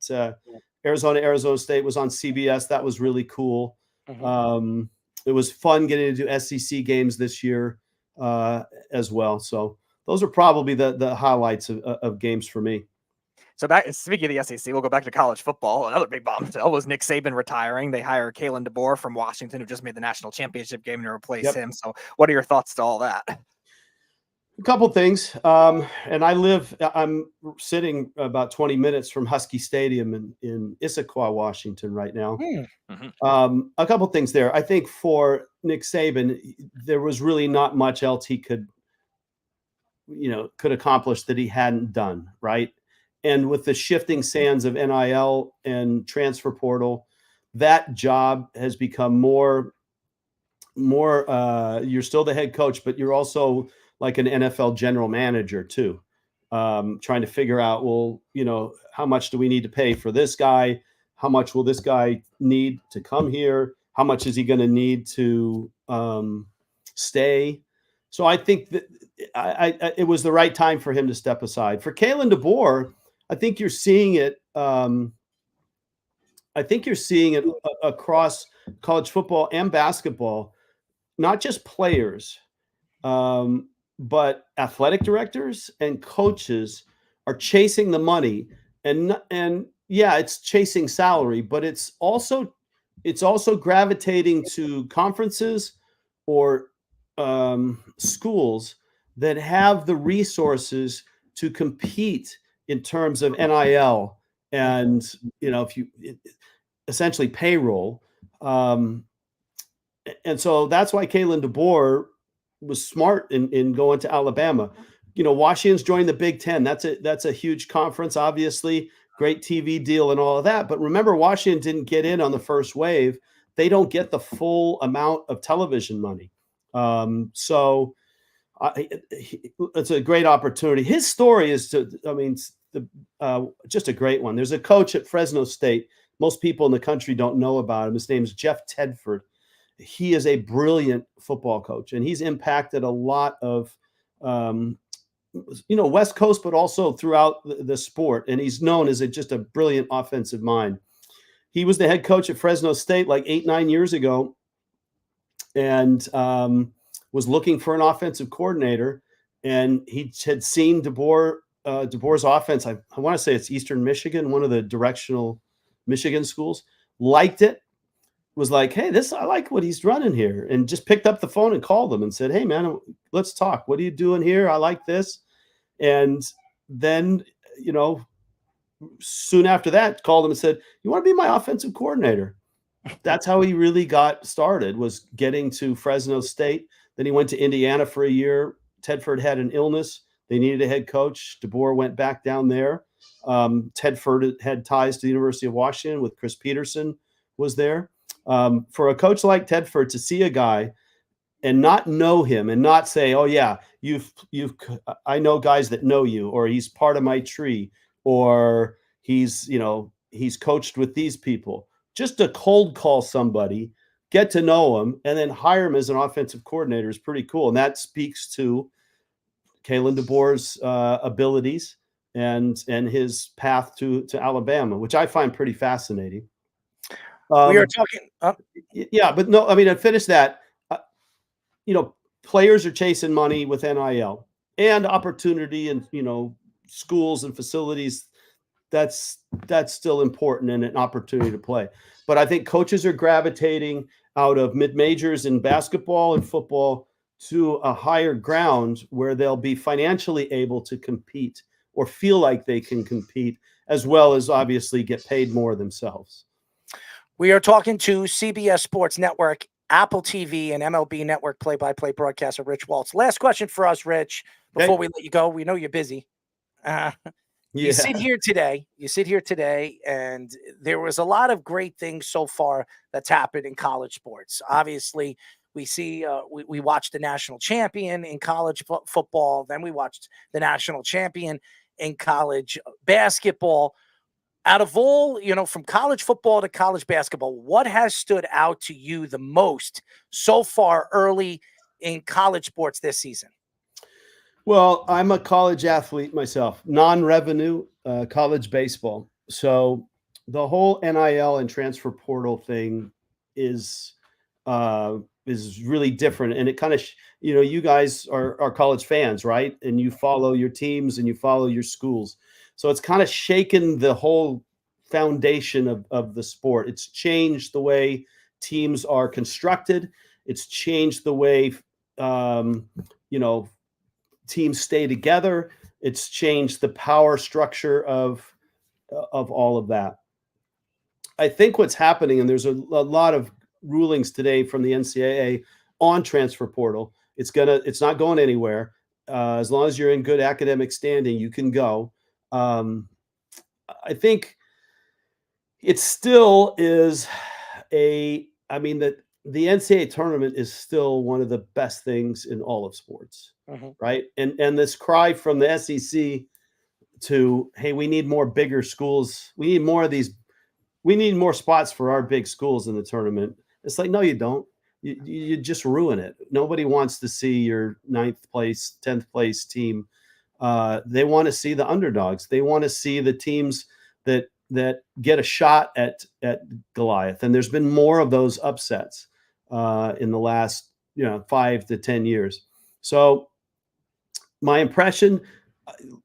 Arizona State was on CBS. That was really cool. It was fun getting to do SEC games this year as well. So those are probably the highlights of games for me. So speaking of the SEC, we'll go back to college football. Another big bombshell was Nick Saban retiring. They hire Kalen DeBoer from Washington, who just made the national championship game, to replace him. So what are your thoughts to all that? A couple things. And I'm sitting about 20 minutes from Husky Stadium in Issaquah, Washington right now. A couple things there. I think for Nick Saban, there was really not much else he could accomplish that he hadn't done, right? And with the shifting sands of NIL and transfer portal, that job has become more, you're still the head coach, but you're also like an NFL general manager too, trying to figure out, well, how much do we need to pay for this guy? How much will this guy need to come here? How much is he going to need to stay? So I think that it was the right time for him to step aside. For Kalen DeBoer, I think you're seeing it. Across college football and basketball, not just players, but athletic directors and coaches are chasing the money, and yeah, it's chasing salary, but it's also gravitating to conferences or schools that have the resources to compete in terms of NIL and if you essentially payroll, and so that's why Kalen DeBoer was smart in going to Alabama. Washington's joined the Big Ten. That's a huge conference, obviously, great TV deal and all of that. But remember, Washington didn't get in on the first wave. They don't get the full amount of television money. So it's a great opportunity. His story is just a great one. There's a coach at Fresno State. Most people in the country don't know about him. His name is Jeff Tedford. He is a brilliant football coach, and he's impacted a lot of, West Coast, but also throughout the sport. And he's known as just a brilliant offensive mind. He was the head coach at Fresno State like 8-9 years ago, and was looking for an offensive coordinator. And he had seen DeBoer's offense. I want to say it's Eastern Michigan, one of the directional Michigan schools, liked it, was like, hey, I like what he's running here, and just picked up the phone and called him and said, hey, man, let's talk. What are you doing here? I like this. And then, soon after that, called him and said, you want to be my offensive coordinator? That's how he really got started, was getting to Fresno State. Then he went to Indiana for a year. Tedford had an illness. They needed a head coach. DeBoer went back down there. Tedford had ties to the University of Washington with Chris Peterson was there. For a coach like Tedford to see a guy and not know him and not say, oh yeah, I know guys that know you, or he's part of my tree, or he's coached with these people. Just to cold call somebody, get to know him, and then hire him as an offensive coordinator is pretty cool. And that speaks to Kalen DeBoer's abilities and his path to Alabama, which I find pretty fascinating. We are talking. Yeah, but no, I mean, to finish that, players are chasing money with NIL and opportunity, and schools and facilities. That's still important and an opportunity to play. But I think coaches are gravitating out of mid-majors in basketball and football to a higher ground where they'll be financially able to compete or feel like they can compete, as well as obviously get paid more themselves. We are talking to CBS Sports Network, Apple TV, and MLB Network play-by-play broadcaster Rich Waltz. Last question for us, Rich, before we let you go. We know you're busy. You sit here today, and there was a lot of great things so far that's happened in college sports. Obviously, we see we watched the national champion in college football. Then we watched the national champion in college basketball. Out of all, from college football to college basketball, what has stood out to you the most so far early in college sports this season? Well, I'm a college athlete myself, non-revenue college baseball. So the whole NIL and transfer portal thing is really different, and it kind of you guys are college fans, right? And you follow your teams and you follow your schools, so it's kind of shaken the whole foundation of the sport. It's changed the way teams are constructed. It's changed the way teams stay together. It's changed the power structure of all of that. I think what's happening, and there's a lot of rulings today from the NCAA on transfer portal. It's not going anywhere. As long as you're in good academic standing, you can go. I think it still is the NCAA tournament is still one of the best things in all of sports, right? And this cry from the SEC to, hey, we need more bigger schools. We need more of these. We need more spots for our big schools in the tournament. It's like, no, you don't. You just ruin it. Nobody wants to see your 9th place, 10th place team. They want to see the underdogs. They want to see the teams that get a shot at Goliath. And there's been more of those upsets in the last 5 to 10 years. So my impression,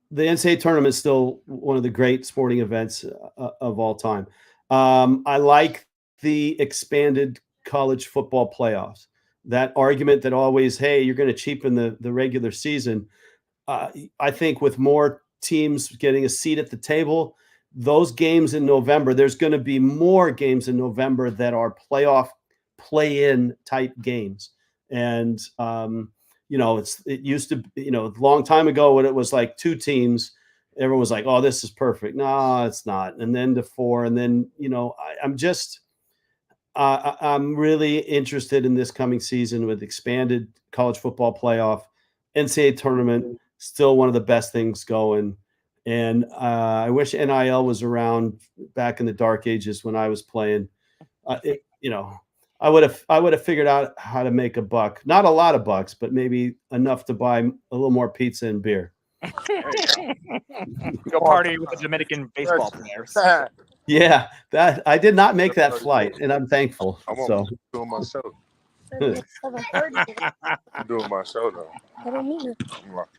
the NCAA tournament is still one of the great sporting events of all time. I like the expanded college football playoffs. That argument that always, hey, you're going to cheapen the regular season. I think with more teams getting a seat at the table, those games in November, there's going to be more games in November that are playoff play-in type games. And, it used to, a long time ago when it was like 2 teams, everyone was like, oh, this is perfect. No, it's not. And then to 4. And then, I'm really interested in this coming season with expanded college football playoff, NCAA tournament, still one of the best things going. And I wish NIL was around back in the dark ages when I was playing. I would have figured out how to make a buck. Not a lot of bucks, but maybe enough to buy a little more pizza and beer. Go party with the Dominican baseball players. Yeah, that I did not make that flight, and I'm thankful. I'm doing my show. I'm doing my show though.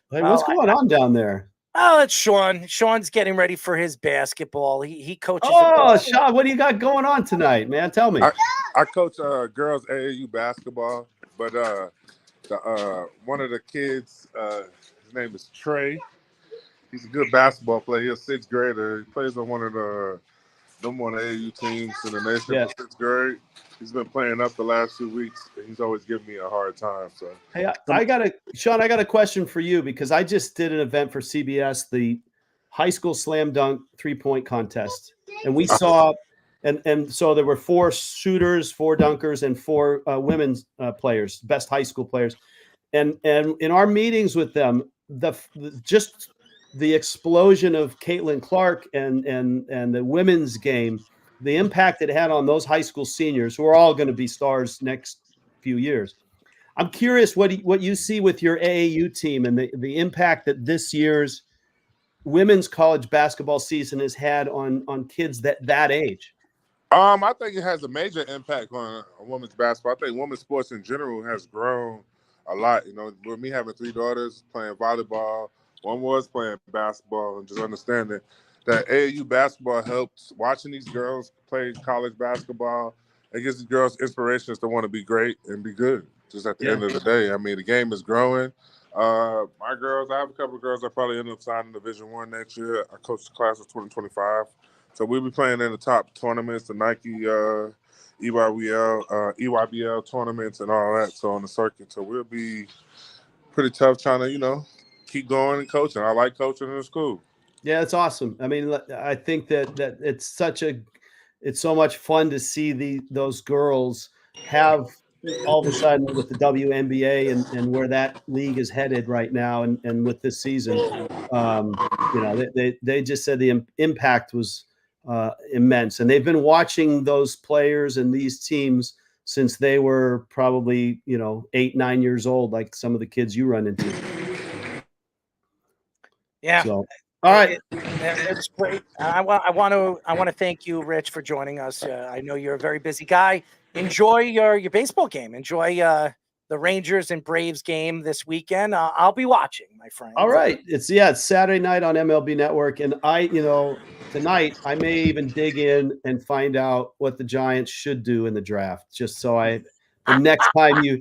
Hey, what's going on down there? Oh, it's Sean. Sean's getting ready for his basketball. He coaches. Oh, Sean, what do you got going on tonight, man? Tell me. I coach girls AAU basketball, but one of the kids, his name is Trey. He's a good basketball player. He's a 6th grader. He plays on one of the AAU teams in the nation in 6th grade. He's been playing up the last 2 weeks. He's always giving me a hard time. So, hey, Sean, I got a question for you because I just did an event for CBS, the high school slam dunk 3-point contest, and we saw, and so there were 4 shooters, 4 dunkers, and 4 women's players, best high school players, and in our meetings with them, the explosion of Caitlin Clark and the women's game, the impact it had on those high school seniors who are all going to be stars next few years. I'm curious what you see with your AAU team and the impact that this year's women's college basketball season has had on kids that age. I think it has a major impact on women's basketball. I think women's sports in general has grown a lot. With me having 3 daughters playing volleyball, one was playing basketball, and just understanding that AAU basketball helps watching these girls play college basketball. It gives the girls inspirations to want to be great and be good. Just at the end of the day, I mean, the game is growing. My girls, I have a couple of girls that probably end up signing Division I next year. I coach the class of 2025. So we'll be playing in the top tournaments, the Nike EYBL tournaments and all that. So on the circuit. So we'll be pretty tough trying to, keep going and coaching. I like coaching in the school. Yeah, it's awesome. I mean, I think that it's so much fun to see those girls have all of a sudden with the WNBA and where that league is headed right now, and with this season, they just said the impact was immense, and they've been watching those players and these teams since they were probably 8, 9 years old, like some of the kids you run into. Yeah. So, all right. It's great. I want to thank you, Rich, for joining us. I know you're a very busy guy. Enjoy your baseball game. Enjoy the Rangers and Braves game this weekend. I'll be watching, my friend. All right. It's Saturday night on MLB Network. And tonight I may even dig in and find out what the Giants should do in the draft. Just so the next time you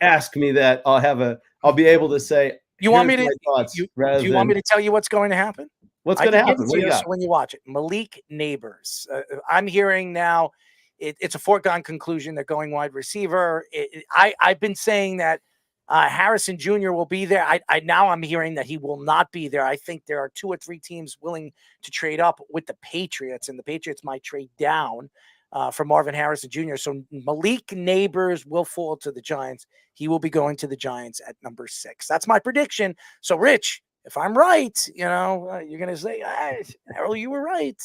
ask me that, I'll be able to say, you want me to want me to tell you what's going to happen? What's going to happen? What do you got? When you watch it, Malik Neighbors. I'm hearing now it's a foregone conclusion. They're going wide receiver. I've been saying that Harrison Jr. will be there. Now I'm hearing that he will not be there. I think there are 2 or 3 teams willing to trade up with the Patriots, and the Patriots might trade down for Marvin Harrison Jr. So Malik Neighbors will fall to the Giants. He will be going to the Giants at number 6. That's my prediction. So, Rich, if I'm right, you're going to say, Errol, you were right.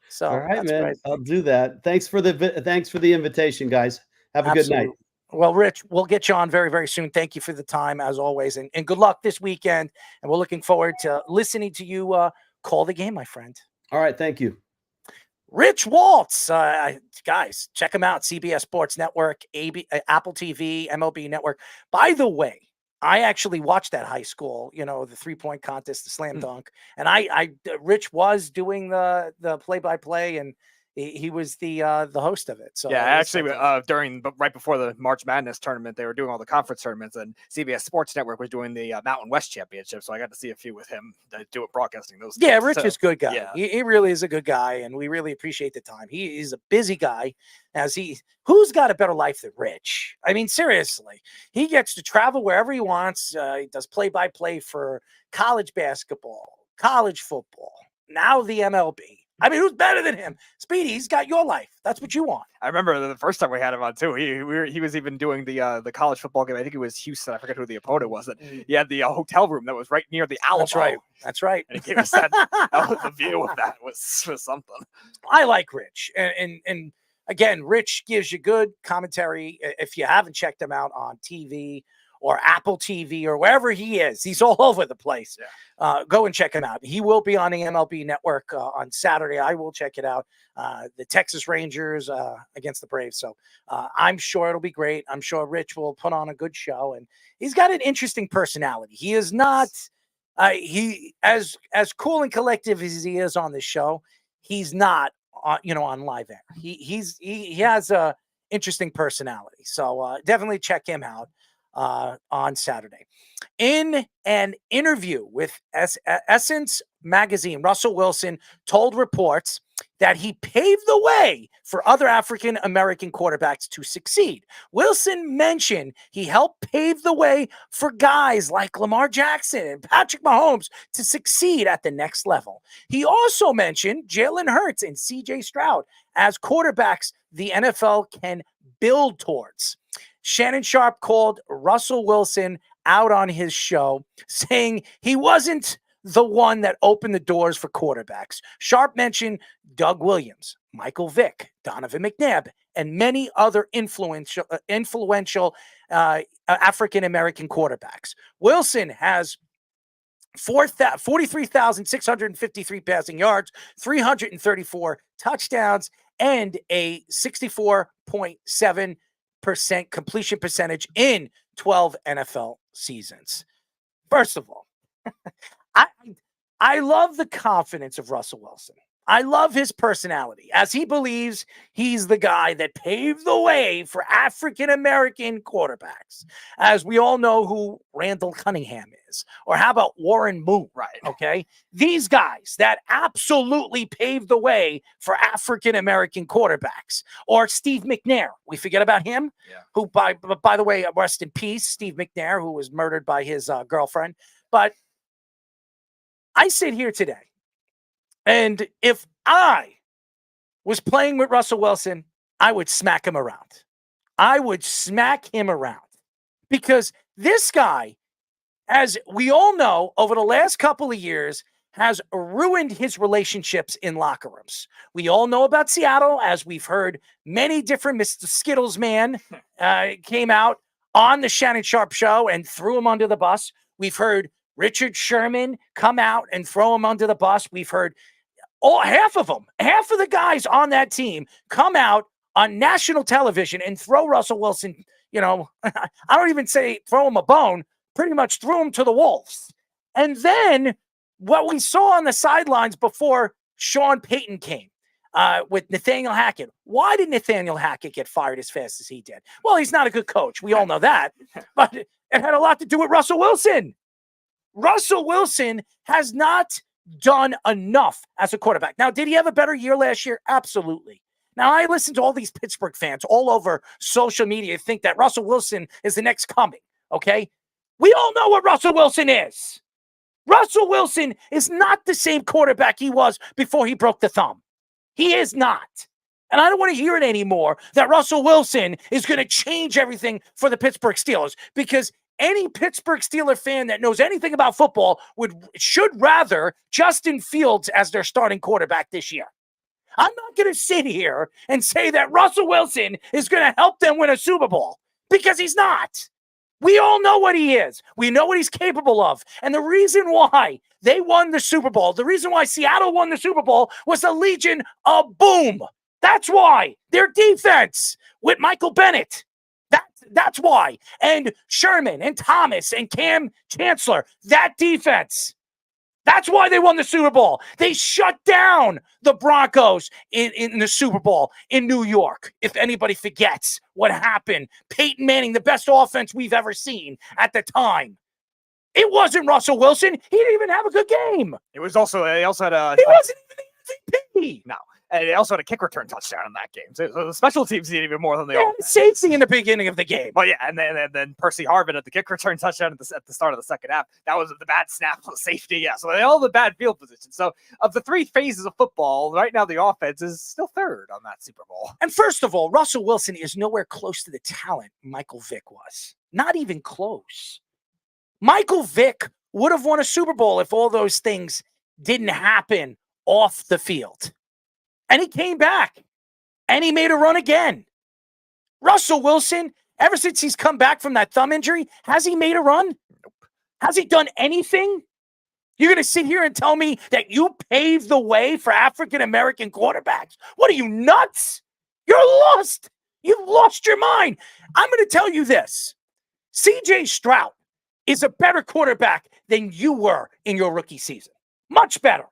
So, all right, man, I'll do that. Thanks for the invitation, guys. Have a good night. Well, Rich, we'll get you on very, very soon. Thank you for the time, as always, and good luck this weekend. And we're looking forward to listening to you call the game, my friend. All right, thank you. Rich Waltz, guys, check him out. CBS Sports Network, Apple TV, MLB Network. By the way, I actually watched that high school, the 3-point contest, the slam dunk, and Rich was doing the play-by-play, and he was the host of it. So yeah, actually, right before the March Madness tournament, they were doing all the conference tournaments, and CBS Sports Network was doing the Mountain West Championship. So I got to see a few with him broadcasting those. Yeah, Rich is a good guy. Yeah. He really is a good guy, and we really appreciate the time. He's a busy guy. Who's got a better life than Rich? I mean, seriously, he gets to travel wherever he wants. He does play-by-play for college basketball, college football, now the MLB. I mean, who's better than him? Speedy, he's got your life. That's what you want. I remember the first time we had him on too. He was even doing the college football game. I think it was Houston. I forget who the opponent was. He had the hotel room that was right near the Alamo. That's right. And he gave us that. The view of that was something. I like Rich, and again, Rich gives you good commentary. If you haven't checked him out on TV or Apple TV or wherever he is, he's all over the place. Yeah. Go and check him out. He will be on the MLB Network on Saturday. I will check it out. The Texas Rangers against the Braves. So I'm sure it'll be great. I'm sure Rich will put on a good show, and he's got an interesting personality. He is not as cool and collective as he is on the show. He's not on live air. He has a interesting personality. So definitely check him out on Saturday. In an interview with Essence Magazine, Russell Wilson told reports that he paved the way for other African-American quarterbacks to succeed. Wilson mentioned he helped pave the way for guys like Lamar Jackson and Patrick Mahomes to succeed at the next level. He also mentioned Jalen Hurts and CJ Stroud as quarterbacks the NFL can build towards. Shannon Sharp called Russell Wilson out on his show, saying he wasn't the one that opened the doors for quarterbacks. Sharp mentioned Doug Williams, Michael Vick, Donovan McNabb, and many other influential African-American quarterbacks. Wilson has 43,653 passing yards, 334 touchdowns, and a 64.7% completion percentage in 12 NFL seasons. First of all, I love the confidence of Russell Wilson. I love his personality, as he believes he's the guy that paved the way for African-American quarterbacks. As we all know who Randall Cunningham is. Or how about Warren Moon? Right. Okay. These guys that absolutely paved the way for African-American quarterbacks. Or Steve McNair. We forget about him. Yeah. Who, by the way, rest in peace, Steve McNair, who was murdered by his girlfriend. But I sit here today, and if I was playing with Russell Wilson, I would smack him around. I would smack him around because this guy, as we all know, over the last couple of years, has ruined his relationships in locker rooms. We all know about Seattle, as we've heard many different Mr. Skittles man came out on the Shannon Sharp show and threw him under the bus. We've heard Richard Sherman come out and throw him under the bus. We've heard half of the guys on that team come out on national television and throw Russell Wilson, I don't even say throw him a bone, pretty much threw him to the wolves. And then what we saw on the sidelines before Sean Payton came with Nathaniel Hackett. Why did Nathaniel Hackett get fired as fast as he did? Well, he's not a good coach. We all know that. But it had a lot to do with Russell Wilson. Russell Wilson has not done enough as a quarterback. Now, did he have a better year last year? Absolutely. Now, I listen to all these Pittsburgh fans all over social media think that Russell Wilson is the next coming, okay? We all know what Russell Wilson is. Russell Wilson is not the same quarterback he was before he broke the thumb. He is not. And I don't want to hear it anymore that Russell Wilson is going to change everything for the Pittsburgh Steelers, because any Pittsburgh Steeler fan that knows anything about football should rather Justin Fields as their starting quarterback this year. I'm not going to sit here and say that Russell Wilson is going to help them win a Super Bowl, because he's not. We all know what he is. We know what he's capable of. And the reason why they won the Super Bowl, the reason why Seattle won the Super Bowl was the Legion of Boom. That's why. Their defense with Michael Bennett. That's why. And Sherman and Thomas and Cam Chancellor, that defense. That's why they won the Super Bowl. They shut down the Broncos in the Super Bowl in New York. If anybody forgets what happened, Peyton Manning, the best offense we've ever seen at the time. It wasn't Russell Wilson. He didn't even have a good game. It was also, he also had a... He wasn't even the MVP. No. And they also had a kick return touchdown in that game. So the special teams did even more than the offense. Safety in the beginning of the game. Well, yeah, and then Percy Harvin at the kick return touchdown at the start of the second half. That was the bad snap of safety. Yeah, so all the bad field positions. So of the three phases of football, right now the offense is still third on that Super Bowl. And first of all, Russell Wilson is nowhere close to the talent Michael Vick was. Not even close. Michael Vick would have won a Super Bowl if all those things didn't happen off the field. And he came back, and he made a run again. Russell Wilson, ever since he's come back from that thumb injury, has he made a run? Nope. Has he done anything? You're going to sit here and tell me that you paved the way for African-American quarterbacks? What are you, nuts? You're lost. You've lost your mind. I'm going to tell you this. C.J. Stroud is a better quarterback than you were in your rookie season. Much better.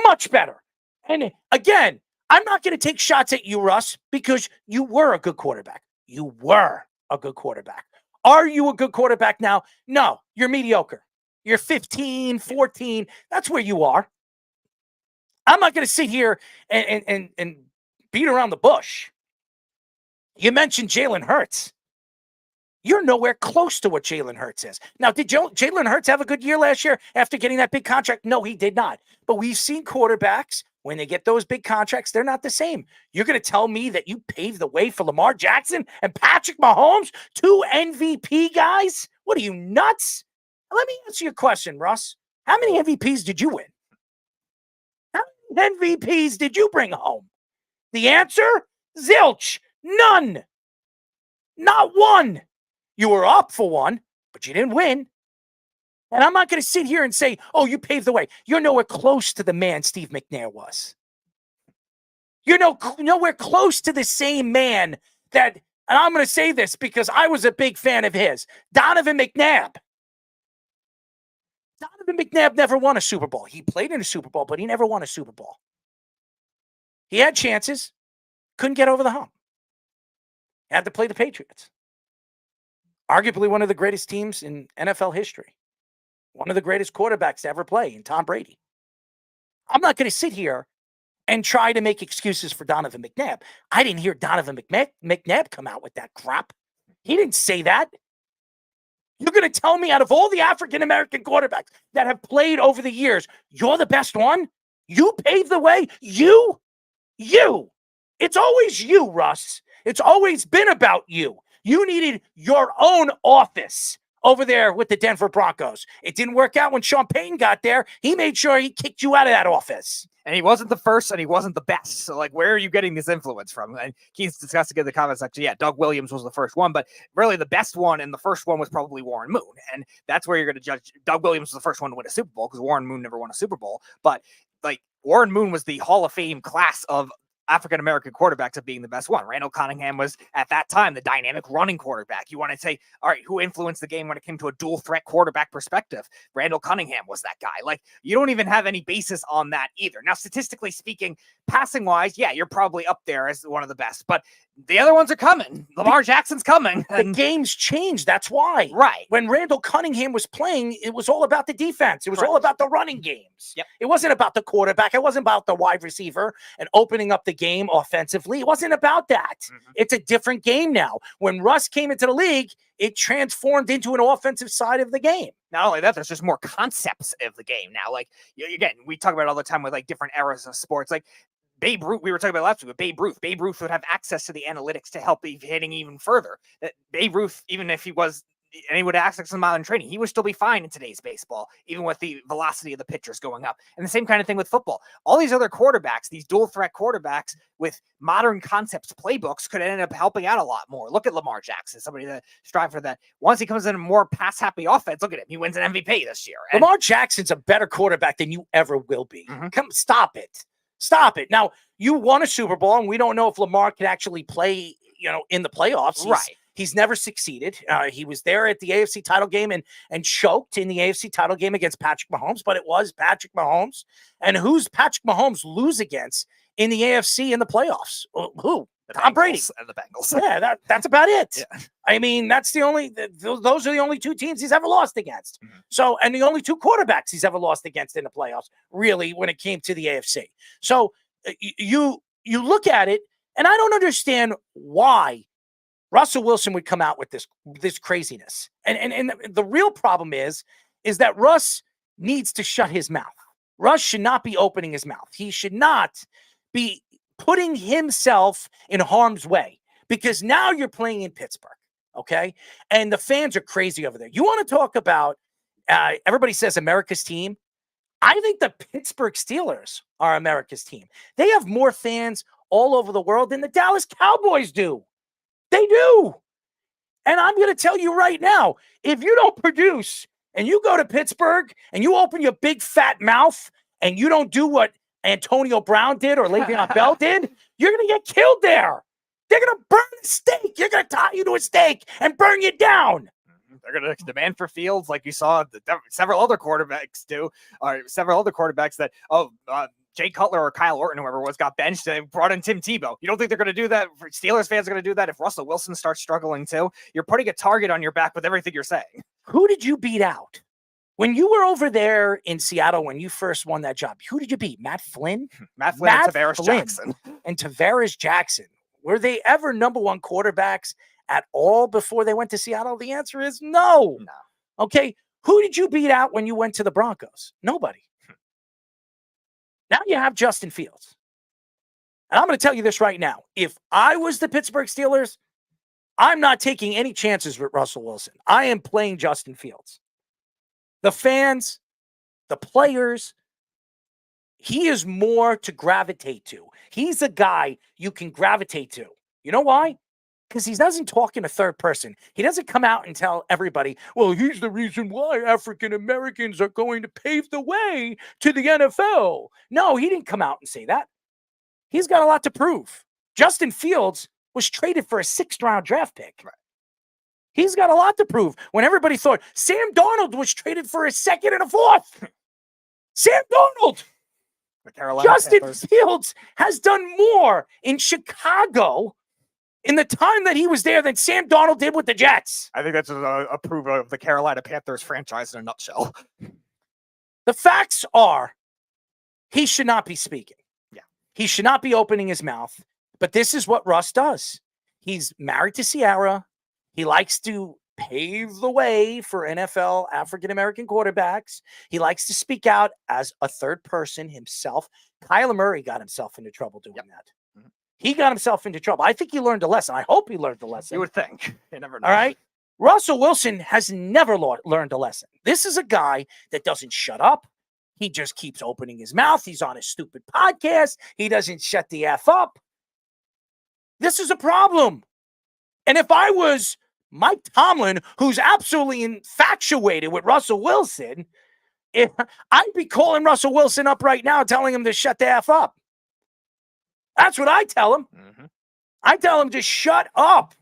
Much better. And again, I'm not going to take shots at you, Russ, because you were a good quarterback. You were a good quarterback. Are you a good quarterback now? No, you're mediocre. You're 15, 14. That's where you are. I'm not going to sit here and beat around the bush. You mentioned Jalen Hurts. You're nowhere close to what Jalen Hurts is. Now, did Jalen Hurts have a good year last year after getting that big contract? No, he did not. But we've seen quarterbacks, when they get those big contracts, they're not the same. You're going to tell me that you paved the way for Lamar Jackson and Patrick Mahomes, two MVP guys? What are you, nuts? Let me answer your question, Russ. How many MVPs did you win? How many MVPs did you bring home? The answer? Zilch. None. Not one. You were up for one, but you didn't win. And I'm not going to sit here and say, oh, you paved the way. You're nowhere close to the man Steve McNair was. You're nowhere close to the same man that, and I'm going to say this because I was a big fan of his, Donovan McNabb. Donovan McNabb never won a Super Bowl. He played in a Super Bowl, but he never won a Super Bowl. He had chances, couldn't get over the hump. Had to play the Patriots. Arguably one of the greatest teams in NFL history. One of the greatest quarterbacks to ever play in Tom Brady. I'm not going to sit here and try to make excuses for Donovan McNabb. I didn't hear Donovan McNabb come out with that crap. He didn't say that. You're going to tell me out of all the African-American quarterbacks that have played over the years, you're the best one? You paved the way? You? It's always you, Russ. It's always been about you. You needed your own office over there with the Denver Broncos. It didn't work out when Sean Payton got there. He made sure he kicked you out of that office. And he wasn't the first, and he wasn't the best. So, like, where are you getting this influence from? And Keith's discussing in the comment section, yeah, Doug Williams was the first one, but really the best one and the first one was probably Warren Moon. And that's where you're going to judge. Doug Williams was the first one to win a Super Bowl because Warren Moon never won a Super Bowl. But, like, Warren Moon was the Hall of Fame class of African-American quarterbacks of being the best one. Randall Cunningham was, at that time, the dynamic running quarterback. You want to say, all right, who influenced the game when it came to a dual threat quarterback perspective? Randall Cunningham was that guy. Like, you don't even have any basis on that either. Now, statistically speaking, passing-wise, yeah, you're probably up there as one of the best, but the other ones are coming. Lamar Jackson's coming. The game's changed. That's why. Right. When Randall Cunningham was playing, it was all about the defense. It was all about the running games. Yep. It wasn't about the quarterback. It wasn't about the wide receiver and opening up the game offensively. It wasn't about that. It's a different game now. When Russ came into the league, it transformed into an offensive side of the game. Not only that, there's just more concepts of the game now. Like, again, we talk about it all the time with like different eras of sports. Like Babe Ruth, we were talking about last week with Babe Ruth. Babe Ruth would have access to the analytics to help hitting even further. That Babe Ruth, even if he was, and he would have access to modern training, he would still be fine in today's baseball, even with the velocity of the pitchers going up. And the same kind of thing with football. All these other quarterbacks, these dual threat quarterbacks with modern concepts playbooks could end up helping out a lot more. Look at Lamar Jackson, somebody that strive for that. Once he comes in a more pass happy offense, look at him. He wins an MVP this year. And Lamar Jackson's a better quarterback than you ever will be. Come, stop it. Stop it. Now, you won a Super Bowl, and we don't know if Lamar could actually play, in the playoffs. He's never succeeded. He was there at the AFC title game and choked in the AFC title game against Patrick Mahomes, but it was Patrick Mahomes. And who's Patrick Mahomes lose against in the AFC in the playoffs? Who? Tom Brady and the Bengals. Yeah, that's about it. Yeah. I mean, that's the only, those are the only two teams he's ever lost against. So, and the only two quarterbacks he's ever lost against in the playoffs, really, when it came to the AFC. So you look at it, and I don't understand why Russell Wilson would come out with this craziness. And the real problem is that Russ needs to shut his mouth. Russ should not be opening his mouth. He should not be putting himself in harm's way, because now you're playing in Pittsburgh, okay? And the fans are crazy over there. You want to talk about, everybody says America's team. I think the Pittsburgh Steelers are America's team. They have more fans all over the world than the Dallas Cowboys do. They do. And I'm going to tell you right now, if you don't produce and you go to Pittsburgh and you open your big fat mouth and you don't do what Antonio Brown did or Le'Veon Bell did, you're going to get killed there. They're going to burn a stake. You're going to tie you to a stake and burn you down. They're going to demand for Fields like you saw several other quarterbacks do, or several other quarterbacks that, Jay Cutler or Kyle Orton, whoever was, got benched and brought in Tim Tebow. You don't think they're going to do that? Steelers fans are going to do that if Russell Wilson starts struggling too? You're putting a target on your back with everything you're saying. Who did you beat out? When you were over there in Seattle, when you first won that job, who did you beat? Matt Flynn? Matt Flynn and Tavares Jackson. And Tavares Jackson. Were they ever number one quarterbacks at all before they went to Seattle? The answer is no. Okay. Who did you beat out when you went to the Broncos? Nobody. Now you have Justin Fields. And I'm going to tell you this right now. If I was the Pittsburgh Steelers, I'm not taking any chances with Russell Wilson. I am playing Justin Fields. The fans, the players, he is more to gravitate to. He's a guy you can gravitate to. You know why? Because he doesn't talk in a third person. He doesn't come out and tell everybody, well, he's the reason why African Americans are going to pave the way to the NFL. No, he didn't come out and say that. He's got a lot to prove. Justin Fields was traded for a 6th-round draft pick. Right. He's got a lot to prove. When everybody thought Sam Darnold was traded for a 2nd and a 4th. Sam Darnold. Justin Fields has done more in Chicago in the time that he was there than Sam Darnold did with the Jets. I think that's a proof of the Carolina Panthers franchise in a nutshell. The facts are he should not be speaking. Yeah. He should not be opening his mouth. But this is what Russ does. He's married to Ciara. He likes to pave the way for NFL African-American quarterbacks. He likes to speak out as a third person himself. Kyler Murray got himself into trouble doing that. he got himself into trouble. I think he learned a lesson. I hope he learned a lesson. You would think. You never know. All right. Russell Wilson has never learned a lesson. This is a guy that doesn't shut up. He just keeps opening his mouth. He's on his stupid podcast. He doesn't shut the F up. This is a problem. And if I was Mike Tomlin, who's absolutely infatuated with Russell Wilson, I'd be calling Russell Wilson up right now, telling him to shut the F up. That's what I tell him. Mm-hmm. I tell him to shut up.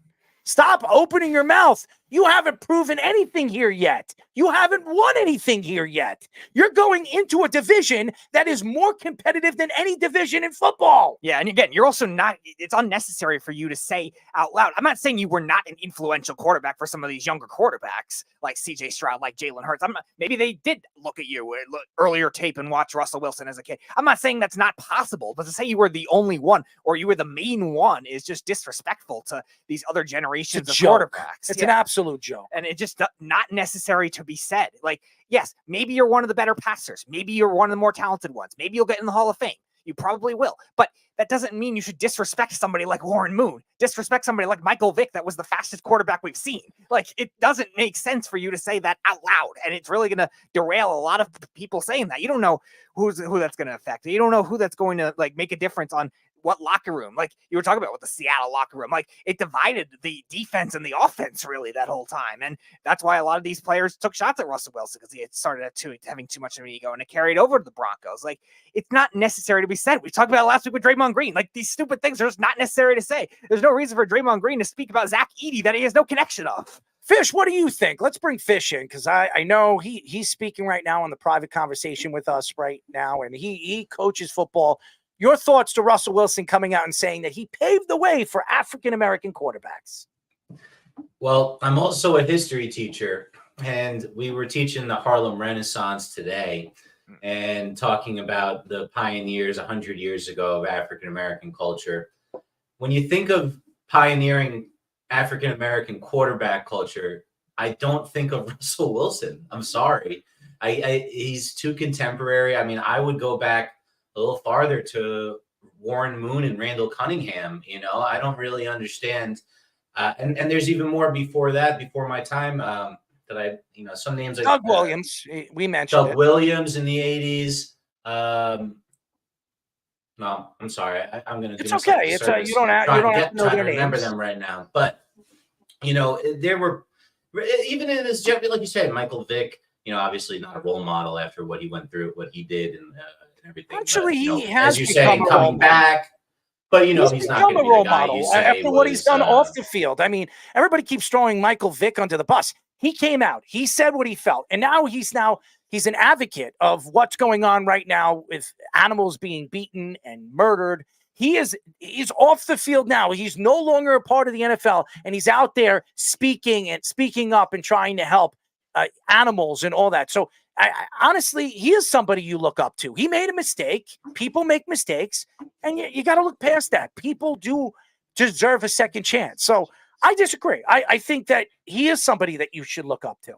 Stop opening your mouth. You haven't proven anything here yet. You haven't won anything here yet. You're going into a division that is more competitive than any division in football. Yeah, and again, you're also not, it's unnecessary for you to say out loud. I'm not saying you were not an influential quarterback for some of these younger quarterbacks like CJ Stroud, like Jalen Hurts. Maybe they did look at you earlier tape and watch Russell Wilson as a kid. I'm not saying that's not possible, but to say you were the only one or you were the main one is just disrespectful to these other generations of quarterbacks. It's an absolute joke. And it's just not necessary to be said. Like, yes, maybe you're one of the better passers. Maybe you're one of the more talented ones. Maybe you'll get in the Hall of Fame. You probably will. But that doesn't mean you should disrespect somebody like Warren Moon, disrespect somebody like Michael Vick that was the fastest quarterback we've seen. Like, it doesn't make sense for you to say that out loud. And it's really going to derail a lot of people saying that. You don't know who that's going to affect. You don't know who that's going to like make a difference on what locker room. Like you were talking about with the Seattle locker room, like it divided the defense and the offense really that whole time. And that's why a lot of these players took shots at Russell Wilson because he had started having too much of an ego and it carried over to the Broncos. Like it's not necessary to be said. We talked about it last week with Draymond Green. Like these stupid things are just not necessary to say. There's no reason for Draymond Green to speak about Zach Edey that he has no connection of. Fish, what do you think? Let's bring Fish in because I know he's speaking right now on the private conversation with us right now, and he coaches football. Your thoughts to Russell Wilson coming out and saying that he paved the way for African-American quarterbacks? Well, I'm also a history teacher, and we were teaching the Harlem Renaissance today and talking about the pioneers 100 years ago of African-American culture. When you think of pioneering African-American quarterback culture, I don't think of Russell Wilson. I'm sorry. He's too contemporary. I mean, I would go back a little farther to Warren Moon and Randall Cunningham. You know, I don't really understand. And there's even more before that, before my time, that I, you know, some names like Doug Williams, we mentioned Doug Williams in the 80s. No, I'm sorry. I'm going to do it's okay. It's you don't have to know their remember names. them right now. But, you know, there were, even in this, like you said, Michael Vick, you know, obviously not a role model after what he went through, what he did and everything. Actually, but, you know, he has, as you say, coming back. But, you know, he's not going to be the guy you say after what he's done off the field. I mean, everybody keeps throwing Michael Vick under the bus. He came out. He said what he felt. And now he's an advocate of what's going on right now with animals being beaten and murdered. He's off the field now. He's no longer a part of the NFL, and he's out there speaking up and trying to help animals and all that. So I honestly, he is somebody you look up to. He made a mistake. People make mistakes, and you got to look past that. People do deserve a second chance. So I disagree. I think that he is somebody that you should look up to.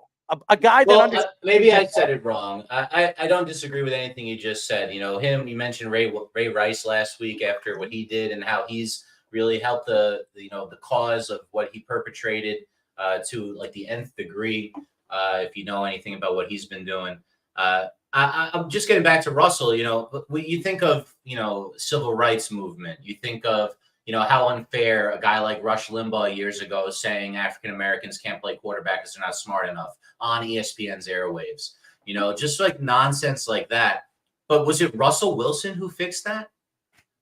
A guy that maybe I said it wrong. I don't disagree with anything you just said. You know, you mentioned Ray Rice last week after what he did and how he's really helped the cause of what he perpetrated to like the nth degree. If you know anything about what he's been doing, I'm just getting back to Russell. You know, when you think of civil rights movement, you think of how unfair a guy like Rush Limbaugh years ago saying African Americans can't play quarterback because they're not smart enough on ESPN's airwaves. You know, just like nonsense like that. But was it Russell Wilson who fixed that?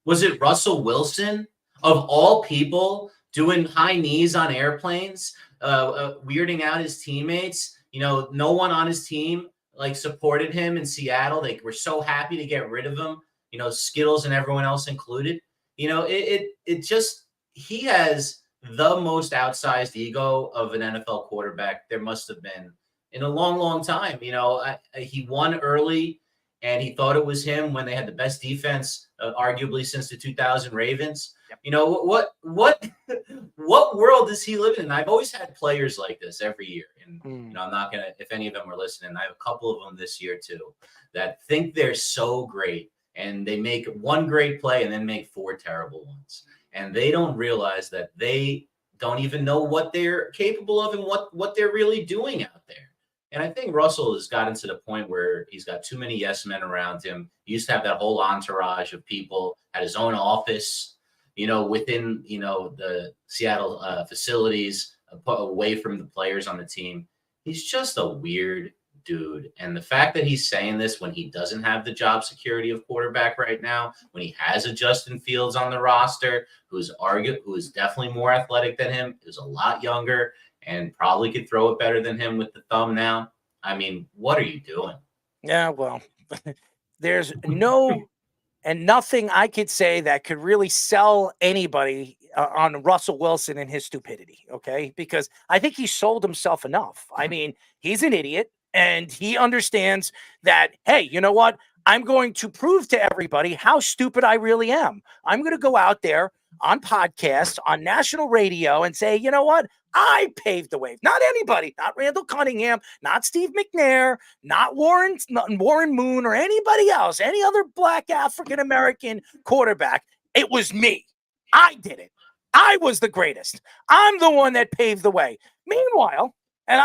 Was it Russell Wilson, of all people, doing high knees on airplanes, weirding out his teammates? You know, no one on his team like supported him in Seattle. They were so happy to get rid of him. You know, Skittles and everyone else included. You know, it just, he has the most outsized ego of an NFL quarterback there must have been in a long, long time. You know, he won early, and he thought it was him when they had the best defense, arguably since the 2000 Ravens. Yep. You know, what world does he live in? I've always had players like this every year. And, you know, I'm not going to, if any of them are listening, I have a couple of them this year too, that think they're so great. And they make one great play and then make four terrible ones. and they don't realize that they don't even know what they're capable of and what they're really doing out there. And I think Russell has gotten to the point where he's got too many yes men around him. He used to have that whole entourage of people at his own office, within, the Seattle facilities, away from the players on the team. He's just a weird dude. And the fact that he's saying this when he doesn't have the job security of quarterback right now, when he has a Justin Fields on the roster, who is definitely more athletic than him, is a lot younger, and probably could throw it better than him with the thumb now. I mean, what are you doing? Yeah, well, there's nothing I could say that could really sell anybody on Russell Wilson and his stupidity, okay? Because I think he sold himself enough. I mean, he's an idiot, and he understands that, hey, you know what? I'm going to prove to everybody how stupid I really am. I'm going to go out there on podcasts, on national radio, and say, you know what? I paved the way. Not anybody, not Randall Cunningham, not Steve McNair, not Warren Moon, or anybody else, any other black African-American quarterback. It was me. I did it. I was the greatest. I'm the one that paved the way. Meanwhile, and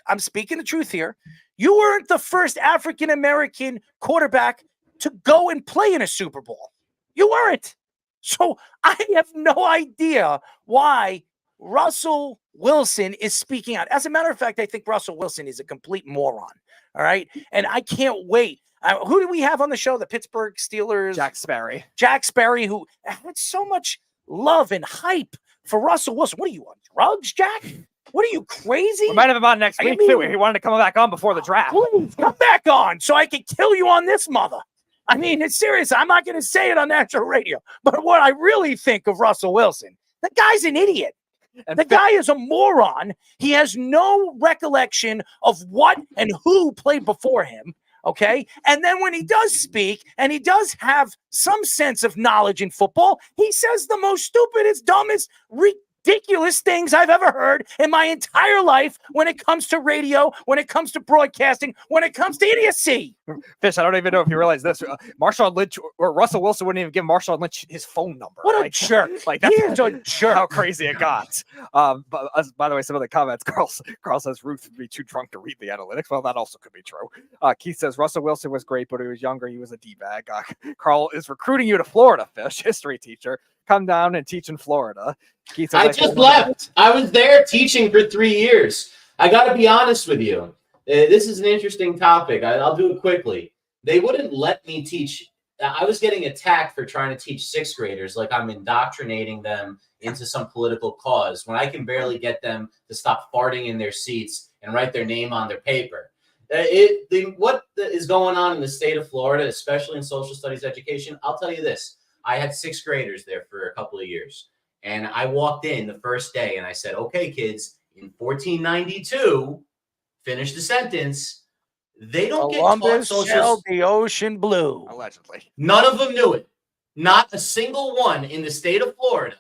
I'm speaking the truth here, you weren't the first African-American quarterback to go and play in a Super Bowl. You weren't. So I have no idea why Russell Wilson is speaking out. As a matter of fact, I think Russell Wilson is a complete moron. All right. And I can't wait. Who do we have on the show? The Pittsburgh Steelers. Jack Sperry. Jack Sperry, who had so much love and hype for Russell Wilson. What are you, on drugs, Jack? What are you, crazy? We might have him on next week, too. He wanted to come back on before the draft. Please, come back on so I can kill you on this mother. I mean, it's serious. I'm not going to say it on national radio. But what I really think of Russell Wilson, the guy's an idiot. And the guy is a moron. He has no recollection of what and who played before him. Okay. And then when he does speak and he does have some sense of knowledge in football, he says the most stupidest, dumbest, ridiculous things I've ever heard in my entire life when it comes to radio, when it comes to broadcasting, when it comes to idiocy. Fish, I don't even know if you realize this. Marshawn Lynch or Russell Wilson wouldn't even give Marshawn Lynch his phone number. What a jerk. Like, that's a jerk. How crazy it got. But by the way, some of the comments, Carl says Ruth would be too drunk to read the analytics. Well, that also could be true. Keith says Russell Wilson was great, but he was younger. He was a D-bag. Carl is recruiting you to Florida, Fish, history teacher. Come down and teach in Florida. Keith says, I just left. I was there teaching for 3 years. I got to be honest with you. This is an interesting topic. I'll do it quickly. They wouldn't let me teach. I was getting attacked for trying to teach sixth graders, like I'm indoctrinating them into some political cause when I can barely get them to stop farting in their seats and write their name on their paper. What is going on in the state of Florida, especially in social studies education, I'll tell you this. I had sixth graders there for a couple of years. And I walked in the first day and I said, okay, kids, in 1492, finish the sentence. They don't get taught social. The ocean blue. Allegedly. None of them knew it. Not a single one in the state of Florida.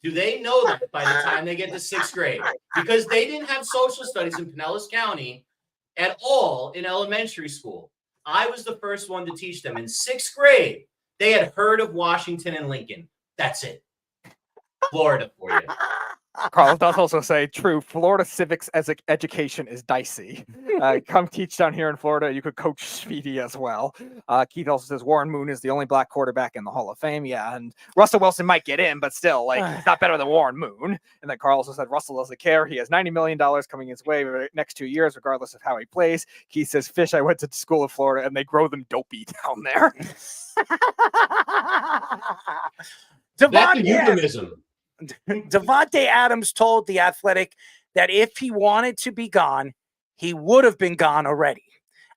Do they know that by the time they get to sixth grade? Because they didn't have social studies in Pinellas County at all in elementary school. I was the first one to teach them in sixth grade. They had heard of Washington and Lincoln. That's it. Florida for you. Carl does also say, true, Florida civics as education is dicey. Come teach down here in Florida. You could coach Speedy as well. Keith also says Warren Moon is the only black quarterback in the Hall of Fame. Yeah, and Russell Wilson might get in, but still, he's not better than Warren Moon. And then Carl also said Russell doesn't care. He has $90 million coming his way for the next 2 years, regardless of how he plays. Keith says, Fish, I went to school in Florida, and they grow them dopey down there. That's a euphemism. Davante Adams told The Athletic that if he wanted to be gone, he would have been gone already.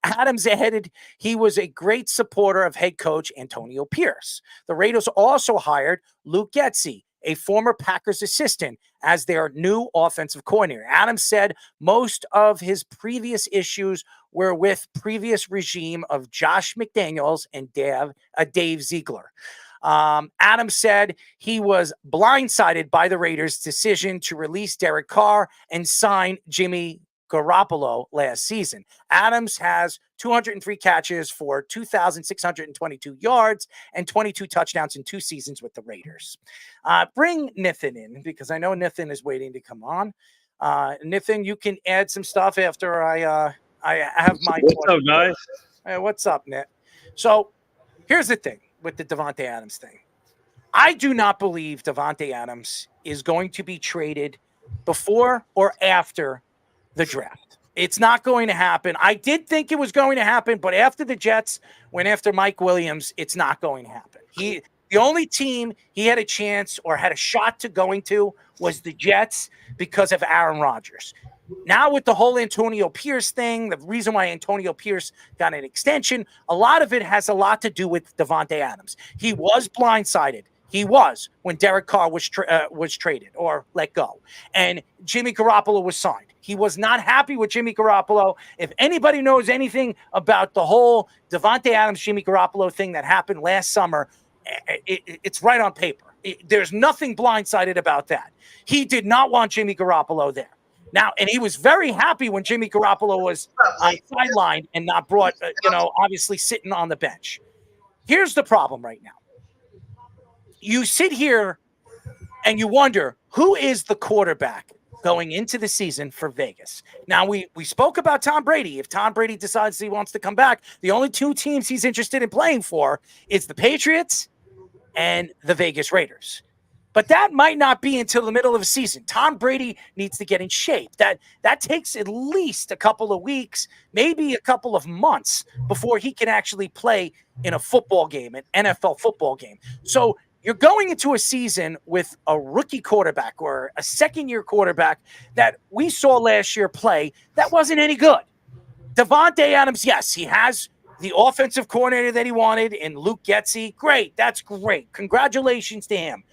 Adams added he was a great supporter of head coach Antonio Pierce. The Raiders also hired Luke Getsy, a former Packers assistant, as their new offensive coordinator. Adams said most of his previous issues were with previous regime of Josh McDaniels and Dave Ziegler. Adams said he was blindsided by the Raiders' decision to release Derek Carr and sign Jimmy Garoppolo last season. Adams has 203 catches for 2,622 yards and 22 touchdowns in 2 seasons with the Raiders. Bring Nithin in because I know Nithin is waiting to come on. Nithin, you can add some stuff after I have my. What's up, guys? Hey, what's up, Nit? So here's the thing with the Davante Adams thing. I do not believe Davante Adams is going to be traded before or after the draft. It's not going to happen. I did think it was going to happen, but after the Jets went after Mike Williams, it's not going to happen. The only team he had a chance or had a shot to going to was the Jets because of Aaron Rodgers. Now with the whole Antonio Pierce thing, the reason why Antonio Pierce got an extension, a lot of it has a lot to do with Davante Adams. He was blindsided. He was when Derek Carr was traded or let go, and Jimmy Garoppolo was signed. He was not happy with Jimmy Garoppolo. If anybody knows anything about the whole Davante Adams, Jimmy Garoppolo thing that happened last summer, it's right on paper. There's nothing blindsided about that. He did not want Jimmy Garoppolo there. Now, and he was very happy when Jimmy Garoppolo was sidelined and not brought, obviously sitting on the bench. Here's the problem right now. You sit here and you wonder, who is the quarterback going into the season for Vegas? Now, we spoke about Tom Brady. If Tom Brady decides he wants to come back, the only 2 teams he's interested in playing for is the Patriots and the Vegas Raiders. But that might not be until the middle of the season. Tom Brady needs to get in shape. That takes at least a couple of weeks, maybe a couple of months before he can actually play in a football game, an NFL football game. So you're going into a season with a rookie quarterback or a second-year quarterback that we saw last year play that wasn't any good. Davante Adams, yes, he has the offensive coordinator that he wanted in Luke Getsy. Great. That's great. Congratulations to him.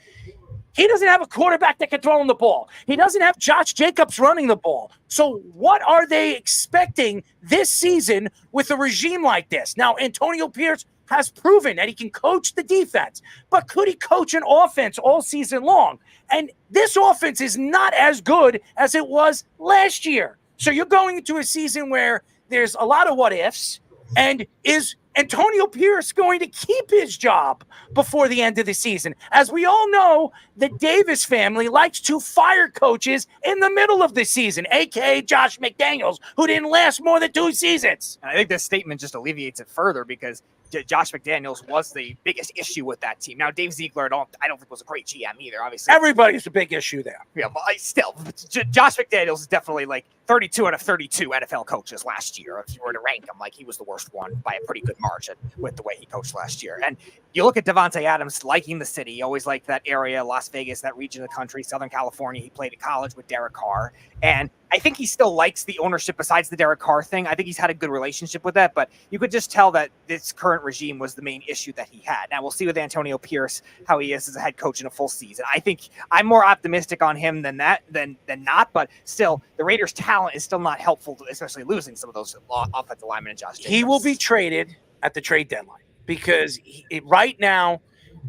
He doesn't have a quarterback that can throw him the ball. He doesn't have Josh Jacobs running the ball. So what are they expecting this season with a regime like this? Now, Antonio Pierce has proven that he can coach the defense, but could he coach an offense all season long? And this offense is not as good as it was last year. So you're going into a season where there's a lot of what ifs. And is Antonio Pierce going to keep his job before the end of the season? As we all know, the Davis family likes to fire coaches in the middle of the season, a.k.a. Josh McDaniels, who didn't last more than 2 seasons. And I think this statement just alleviates it further because Josh McDaniels was the biggest issue with that team. Now, Dave Ziegler, I don't think was a great GM either, obviously. Everybody's a big issue there. Yeah, but still, Josh McDaniels is definitely like 32 out of 32 NFL coaches last year. If you were to rank him, like he was the worst one by a pretty good margin with the way he coached last year. And you look at Davante Adams liking the city. He always liked that area, Las Vegas, that region of the country, Southern California. He played at college with Derek Carr. And I think he still likes the ownership besides the Derek Carr thing. I think he's had a good relationship with that, but you could just tell that this current regime was the main issue that he had. Now we'll see with Antonio Pierce how he is as a head coach in a full season. I think I'm more optimistic on him than not, but still the Raiders' talent is still not helpful, especially losing some of those offensive linemen and Josh Jacobs. He will be traded at the trade deadline because right now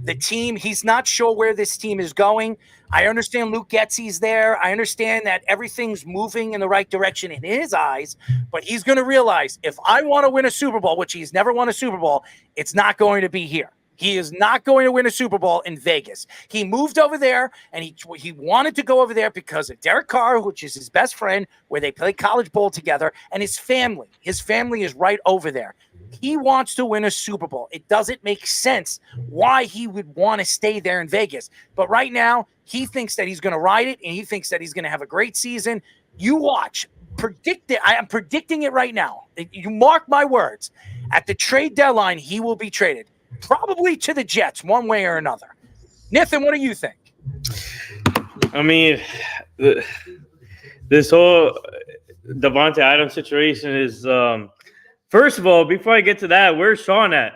the team, he's not sure where this team is going. I understand Luke Getsy's there. I understand that everything's moving in the right direction in his eyes, but he's going to realize if I want to win a Super Bowl, which he's never won a Super Bowl, it's not going to be here. He is not going to win a Super Bowl in Vegas. He moved over there, and he wanted to go over there because of Derek Carr, which is his best friend, where they play college ball together, and his family. His family is right over there. He wants to win a Super Bowl. It doesn't make sense why he would want to stay there in Vegas. But right now, he thinks that he's going to ride it, and he thinks that he's going to have a great season. You watch. Predict it. I am predicting it right now. You mark my words. At the trade deadline, he will be traded. Probably to the Jets, one way or another. Nathan, what do you think? I mean, this whole Davante Adams situation is first of all, before I get to that, where's Sean at?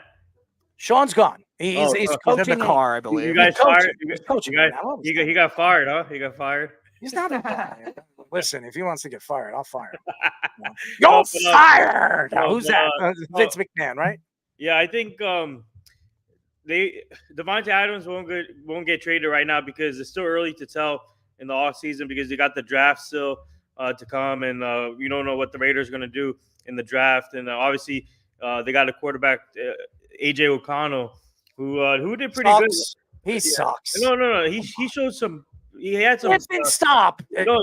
Sean's gone. He's coaching in the car, I believe. You guys fired? He's coaching. He got fired, huh? He got fired. He's not a guy. Listen, if he wants to get fired, I'll fire him. You're fired. Who's that? Vince McMahon, right? Yeah, I think Davante Adams won't get traded right now because it's still early to tell in the offseason because they got the draft still to come, and we don't know what the Raiders are going to do in the draft, and obviously they got a quarterback, AJ O'Connell, who did pretty good. He sucks. No. He showed some. He had some. Stop. No,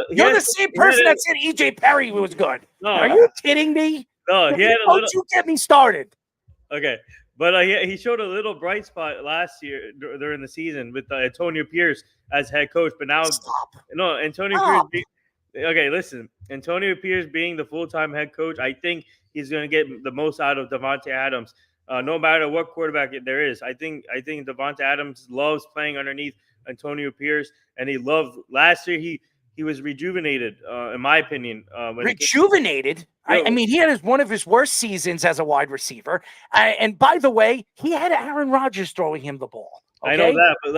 You're the same person that said EJ Perry was good. No, are you kidding me? No, he had a Don't little. you get me started? Okay, but he showed a little bright spot last year during the season with Antonio Pierce as head coach. But now, Antonio Pierce. Okay, listen, Antonio Pierce being the full-time head coach, I think he's going to get the most out of Davante Adams. No matter what quarterback there is, I think Davante Adams loves playing underneath Antonio Pierce, and he loved last year. He was rejuvenated, in my opinion. Rejuvenated. I mean, he had one of his worst seasons as a wide receiver. And by the way, he had Aaron Rodgers throwing him the ball. Okay? I know that, but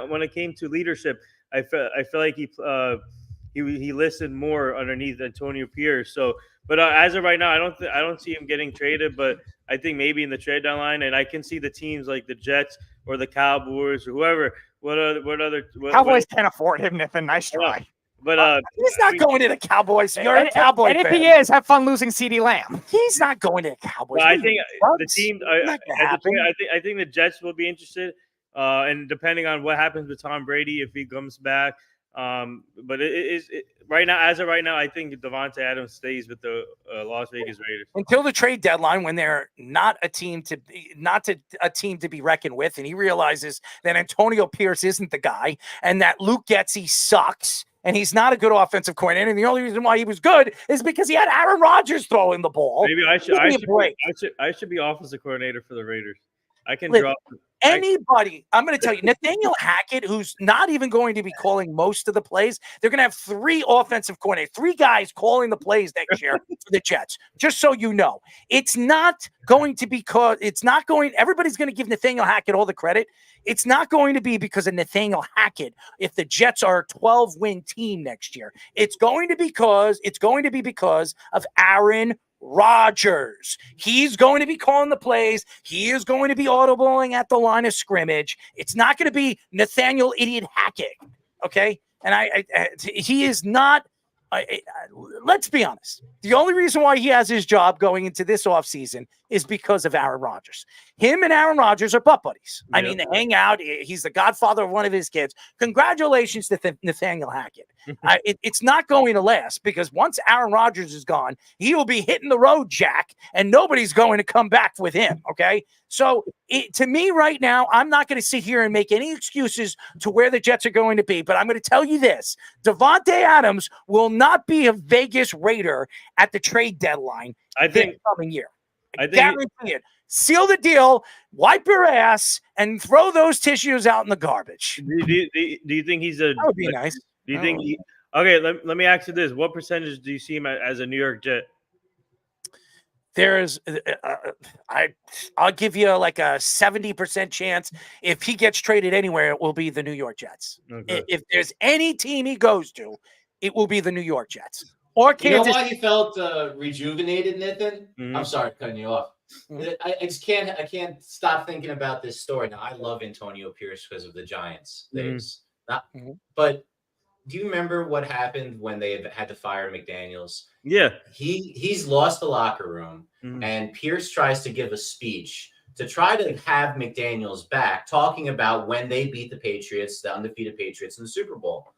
when it came to leadership, I feel like he listened more underneath Antonio Pierce. So, but as of right now, I don't see him getting traded. But I think maybe in the trade deadline, and I can see the teams like the Jets or the Cowboys or whoever. Cowboys can't afford him, Nathan. Nice try. But he's not going to the Cowboys. You're a Cowboy and fan. if he is, have fun losing CeeDee Lamb. He's not going to the Cowboys. Well, I think the team. I think the Jets will be interested, and depending on what happens with Tom Brady if he comes back. But it is right now. As of right now, I think Davante Adams stays with the Las Vegas Raiders until the trade deadline, when they're not a team to be reckoned with, and he realizes that Antonio Pierce isn't the guy, and that Luke Getsy sucks, and he's not a good offensive coordinator. And the only reason why he was good is because he had Aaron Rodgers throwing the ball. Maybe I should be offensive coordinator for the Raiders. I can drop. Anybody, I'm going to tell you, Nathaniel Hackett, who's not even going to be calling most of the plays, they're going to have 3 offensive coordinators, 3 guys calling the plays next year for the Jets. Just so you know, it's not going to be everybody's going to give Nathaniel Hackett all the credit. It's not going to be because of Nathaniel Hackett if the Jets are a 12-win team next year. It's going to be because of Aaron Rodgers. He's going to be calling the plays. He is going to be audibling at the line of scrimmage. It's not going to be Nathaniel Idiot Hackett. Okay. And he is not. Let's be honest. The only reason why he has his job going into this offseason is because of Aaron Rodgers. Him and Aaron Rodgers are butt buddies. I mean, they hang out. He's the godfather of one of his kids. Congratulations to Nathaniel Hackett. It's not going to last because once Aaron Rodgers is gone, he will be hitting the road, Jack, and nobody's going to come back with him. Okay. So to me right now, I'm not going to sit here and make any excuses to where the Jets are going to be, but I'm going to tell you this. Davante Adams will not be a Vegas Raider at the trade deadline this coming year. I guarantee it. Seal the deal, wipe your ass, and throw those tissues out in the garbage. Do you think he's a? That would be nice. Do you think he? Okay, let me ask you this: what percentage do you see him as a New York Jet? There's, I'll give you like a 70% chance. If he gets traded anywhere, it will be the New York Jets. Okay. If there's any team he goes to, it will be the New York Jets. Or Kansas. You know why he felt rejuvenated, Nathan? Mm-hmm. I'm sorry, cutting you off. Mm-hmm. I just can't stop thinking about this story. Now, I love Antonio Pierce because of the Giants days. Mm-hmm. But do you remember what happened when they had to fire McDaniels? Yeah. He's lost the locker room, and Pierce tries to give a speech to try to have McDaniels back, talking about when they beat the Patriots, the undefeated Patriots in the Super Bowl.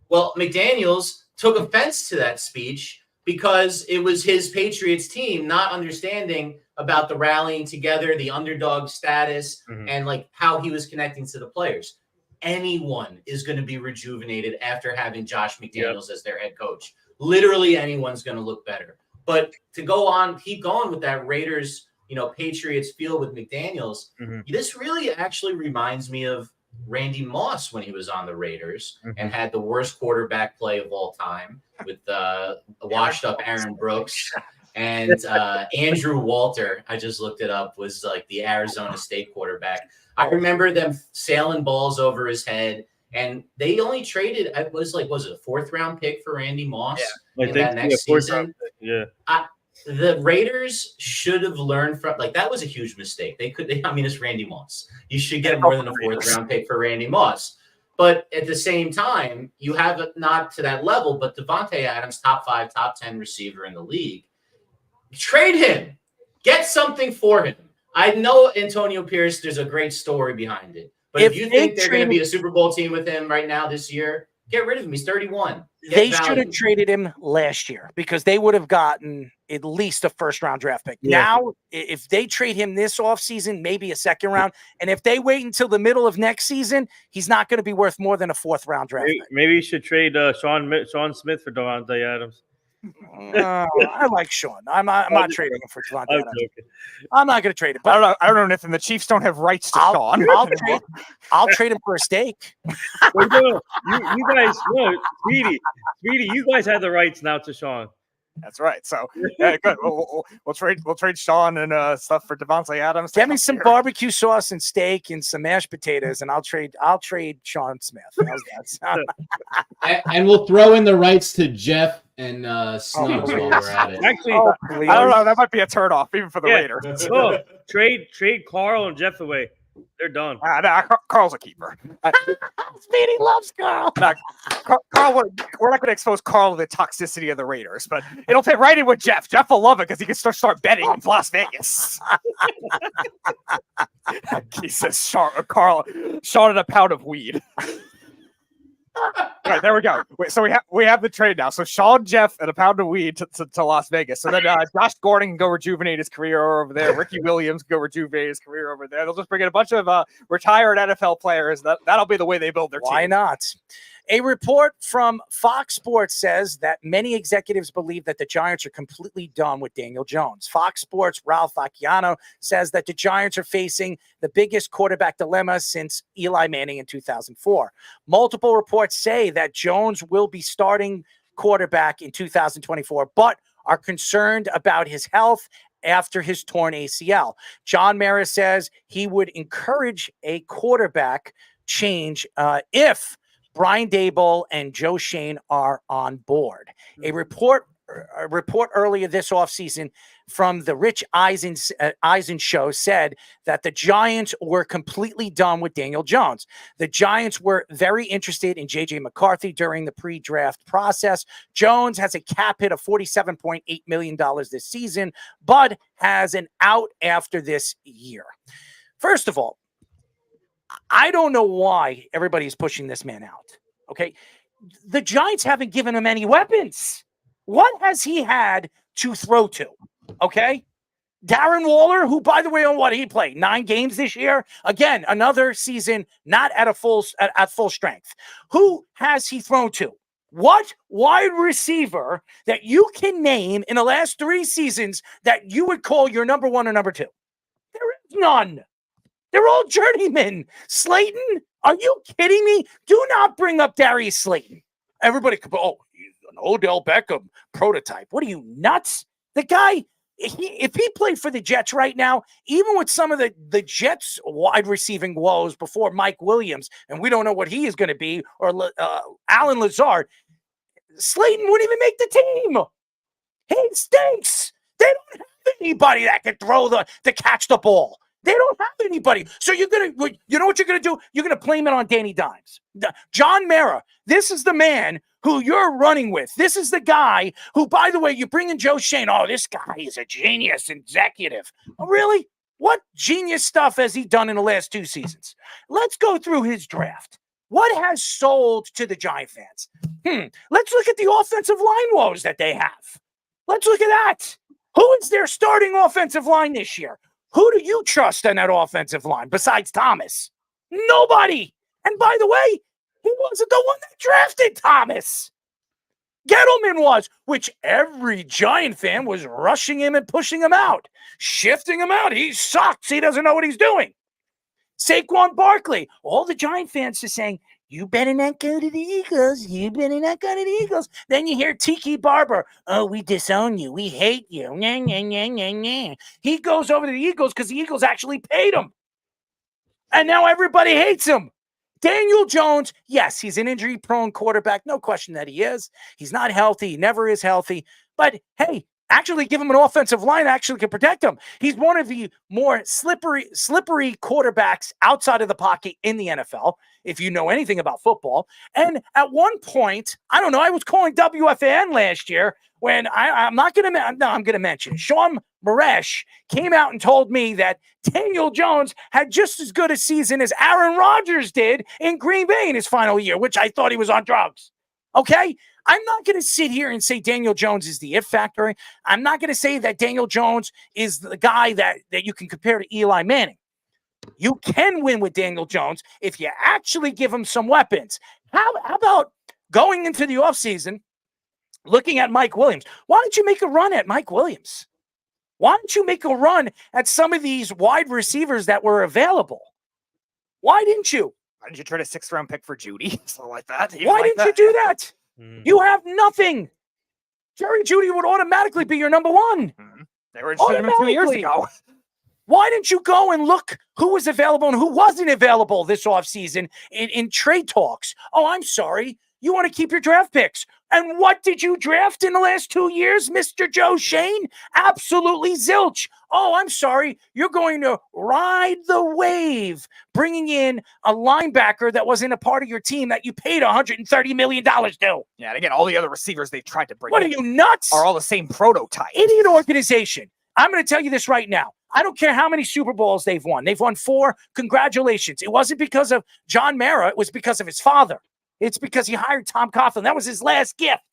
Well, McDaniels took offense to that speech because it was his Patriots team not understanding about the rallying together, the underdog status, and like how he was connecting to the players. Anyone is going to be rejuvenated after having Josh McDaniels as their head coach. Literally anyone's going to look better. But to keep going with that Raiders, Patriots feel with McDaniels, this really actually reminds me of Randy Moss when he was on the Raiders and had the worst quarterback play of all time with a washed up Aaron Brooks. And Andrew Walter, I just looked it up, was like the Arizona State quarterback. I remember them sailing balls over his head, and they only traded, it was it a 4th-round pick for Randy Moss in that next season? Yeah. The Raiders should have learned from, that was a huge mistake. It's Randy Moss. You should get more than a 4th-round pick for Randy Moss. But at the same time, you have it not to that level, but Davante Adams, top 5, top 10 receiver in the league. Trade him. Get something for him. I know Antonio Pierce, there's a great story behind it. But if you think they're going to be a Super Bowl team with him right now this year, get rid of him. He's 31. They should have traded him last year because they would have gotten at least a first-round draft pick. Yeah. Now, if they trade him this offseason, maybe a second round. And if they wait until the middle of next season, he's not going to be worth more than a fourth-round draft pick. Maybe you should trade Sean Smith for Devontae Adams. I like Sean. I'm not trading him for Devontae Adams. Okay. I'm not going to trade him. I don't know, Nathan. The Chiefs don't have rights to Sean. I'll trade him for a steak. Well, no, you guys, no, Speedy, you guys have the rights now to Sean. That's right. So yeah, good. We'll trade Sean and stuff for Devontae Adams. Get me some barbecue sauce and steak and some mashed potatoes, and I'll trade Sean Smith. How's that sound? And we'll throw in the rights to Jeff and Snubs while we're at it. Actually, I don't know. That might be a turnoff even for the Raiders. Oh, trade Carl and Jeff away. They're done. Carl's a keeper. Speedy loves Carl. Carl, we're not going to expose Carl to the toxicity of the Raiders, but it'll fit right in with Jeff. Jeff will love it because he can start betting in Las Vegas. He says, Sean and a pound of weed. All right, there we go. So we have the trade now. So Sean, Jeff, and a pound of weed to Las Vegas. So then Josh Gordon can go rejuvenate his career over there. Ricky Williams can go rejuvenate his career over there. They'll just bring in a bunch of retired NFL players. That'll be the way they build their team. Why not? A report from Fox Sports says that many executives believe that the Giants are completely done with Daniel Jones. Fox Sports' Ralph Acciano says that the Giants are facing the biggest quarterback dilemma since Eli Manning in 2004. Multiple reports say that Jones will be starting quarterback in 2024, but are concerned about his health after his torn ACL. John Mara says he would encourage a quarterback change if Brian Daboll and Joe Shane are on board. A report earlier this offseason from the Rich Eisen show said that the Giants were completely done with Daniel Jones. The Giants were very interested in J.J. McCarthy during the pre-draft process. Jones has a cap hit of $47.8 million this season, but has an out after this year. First of all, I don't know why everybody's pushing this man out. Okay. The Giants haven't given him any weapons. What has he had to throw to? Okay. Darren Waller, who, by the way, on what he played 9 games this year. Again, another season not at full strength. Who has he thrown to? What wide receiver that you can name in the last 3 seasons that you would call your number 1 or number 2? There is none. They're all journeymen. Slayton, are you kidding me? Do not bring up Darius Slayton. Everybody could go, oh, he's an Odell Beckham prototype. What are you, nuts? The guy, if he played for the Jets right now, even with some of the Jets wide receiving woes before Mike Williams, and we don't know what he is going to be, or Alan Lazard, Slayton wouldn't even make the team. He stinks. They don't have anybody that can throw to catch the ball. They don't have anybody. So you know what you're going to do? You're going to blame it on Danny Dimes. John Mara, this is the man who you're running with. This is the guy who, by the way, you bring in Joe Shane. Oh, this guy is a genius executive. Oh, really? What genius stuff has he done in the last 2 seasons? Let's go through his draft. What has sold to the Giant fans? Let's look at the offensive line woes that they have. Let's look at that. Who is their starting offensive line this year? Who do you trust on that offensive line besides Thomas? Nobody. And by the way, he wasn't the one that drafted Thomas. Gettleman was, which every Giant fan was rushing him and pushing him out, shifting him out. He sucks. He doesn't know what he's doing. Saquon Barkley. All the Giant fans are saying, you better not go to the Eagles. You better not go to the Eagles. Then you hear Tiki Barber. Oh, we disown you. We hate you. Nah, nah, nah, nah, nah. He goes over to the Eagles because the Eagles actually paid him. And now everybody hates him. Daniel Jones, yes, he's an injury-prone quarterback. No question that he is. He's not healthy. He never is healthy. But, hey, Actually, give him an offensive line that actually can protect him. He's one of the more slippery quarterbacks outside of the pocket in the NFL, if you know anything about football. And at one point, I don't know, I was calling WFAN last year when I'm going to mention it. Sean Maresh came out and told me that Daniel Jones had just as good a season as Aaron Rodgers did in Green Bay in his final year, which I thought he was on drugs. Okay? I'm not going to sit here and say Daniel Jones is the if factor. I'm not going to say that Daniel Jones is the guy that you can compare to Eli Manning. You can win with Daniel Jones if you actually give him some weapons. How about going into the offseason, looking at Mike Williams? Why don't you make a run at Mike Williams? Why don't you make a run at some of these wide receivers that were available? Why didn't you? Why didn't you trade a 6th-round pick for Judy? Something like that. Why didn't you do that? You have nothing. Jerry Jeudy would automatically be your number one. They were interested in him 2 years ago. Why didn't you go and look who was available and who wasn't available this offseason in trade talks? Oh, I'm sorry. You want to keep your draft picks. And what did you draft in the last 2 years, Mr. Joe Shane? Absolutely zilch. Oh, I'm sorry. You're going to ride the wave, bringing in a linebacker that wasn't a part of your team that you paid $130 million to. Yeah, and again, all the other receivers they've tried to bring What in are you, nuts? are all the same prototype. Idiot organization. I'm going to tell you this right now. I don't care how many Super Bowls they've won. They've won 4. Congratulations. It wasn't because of John Mara. It was because of his father. It's because he hired Tom Coughlin. That was his last gift.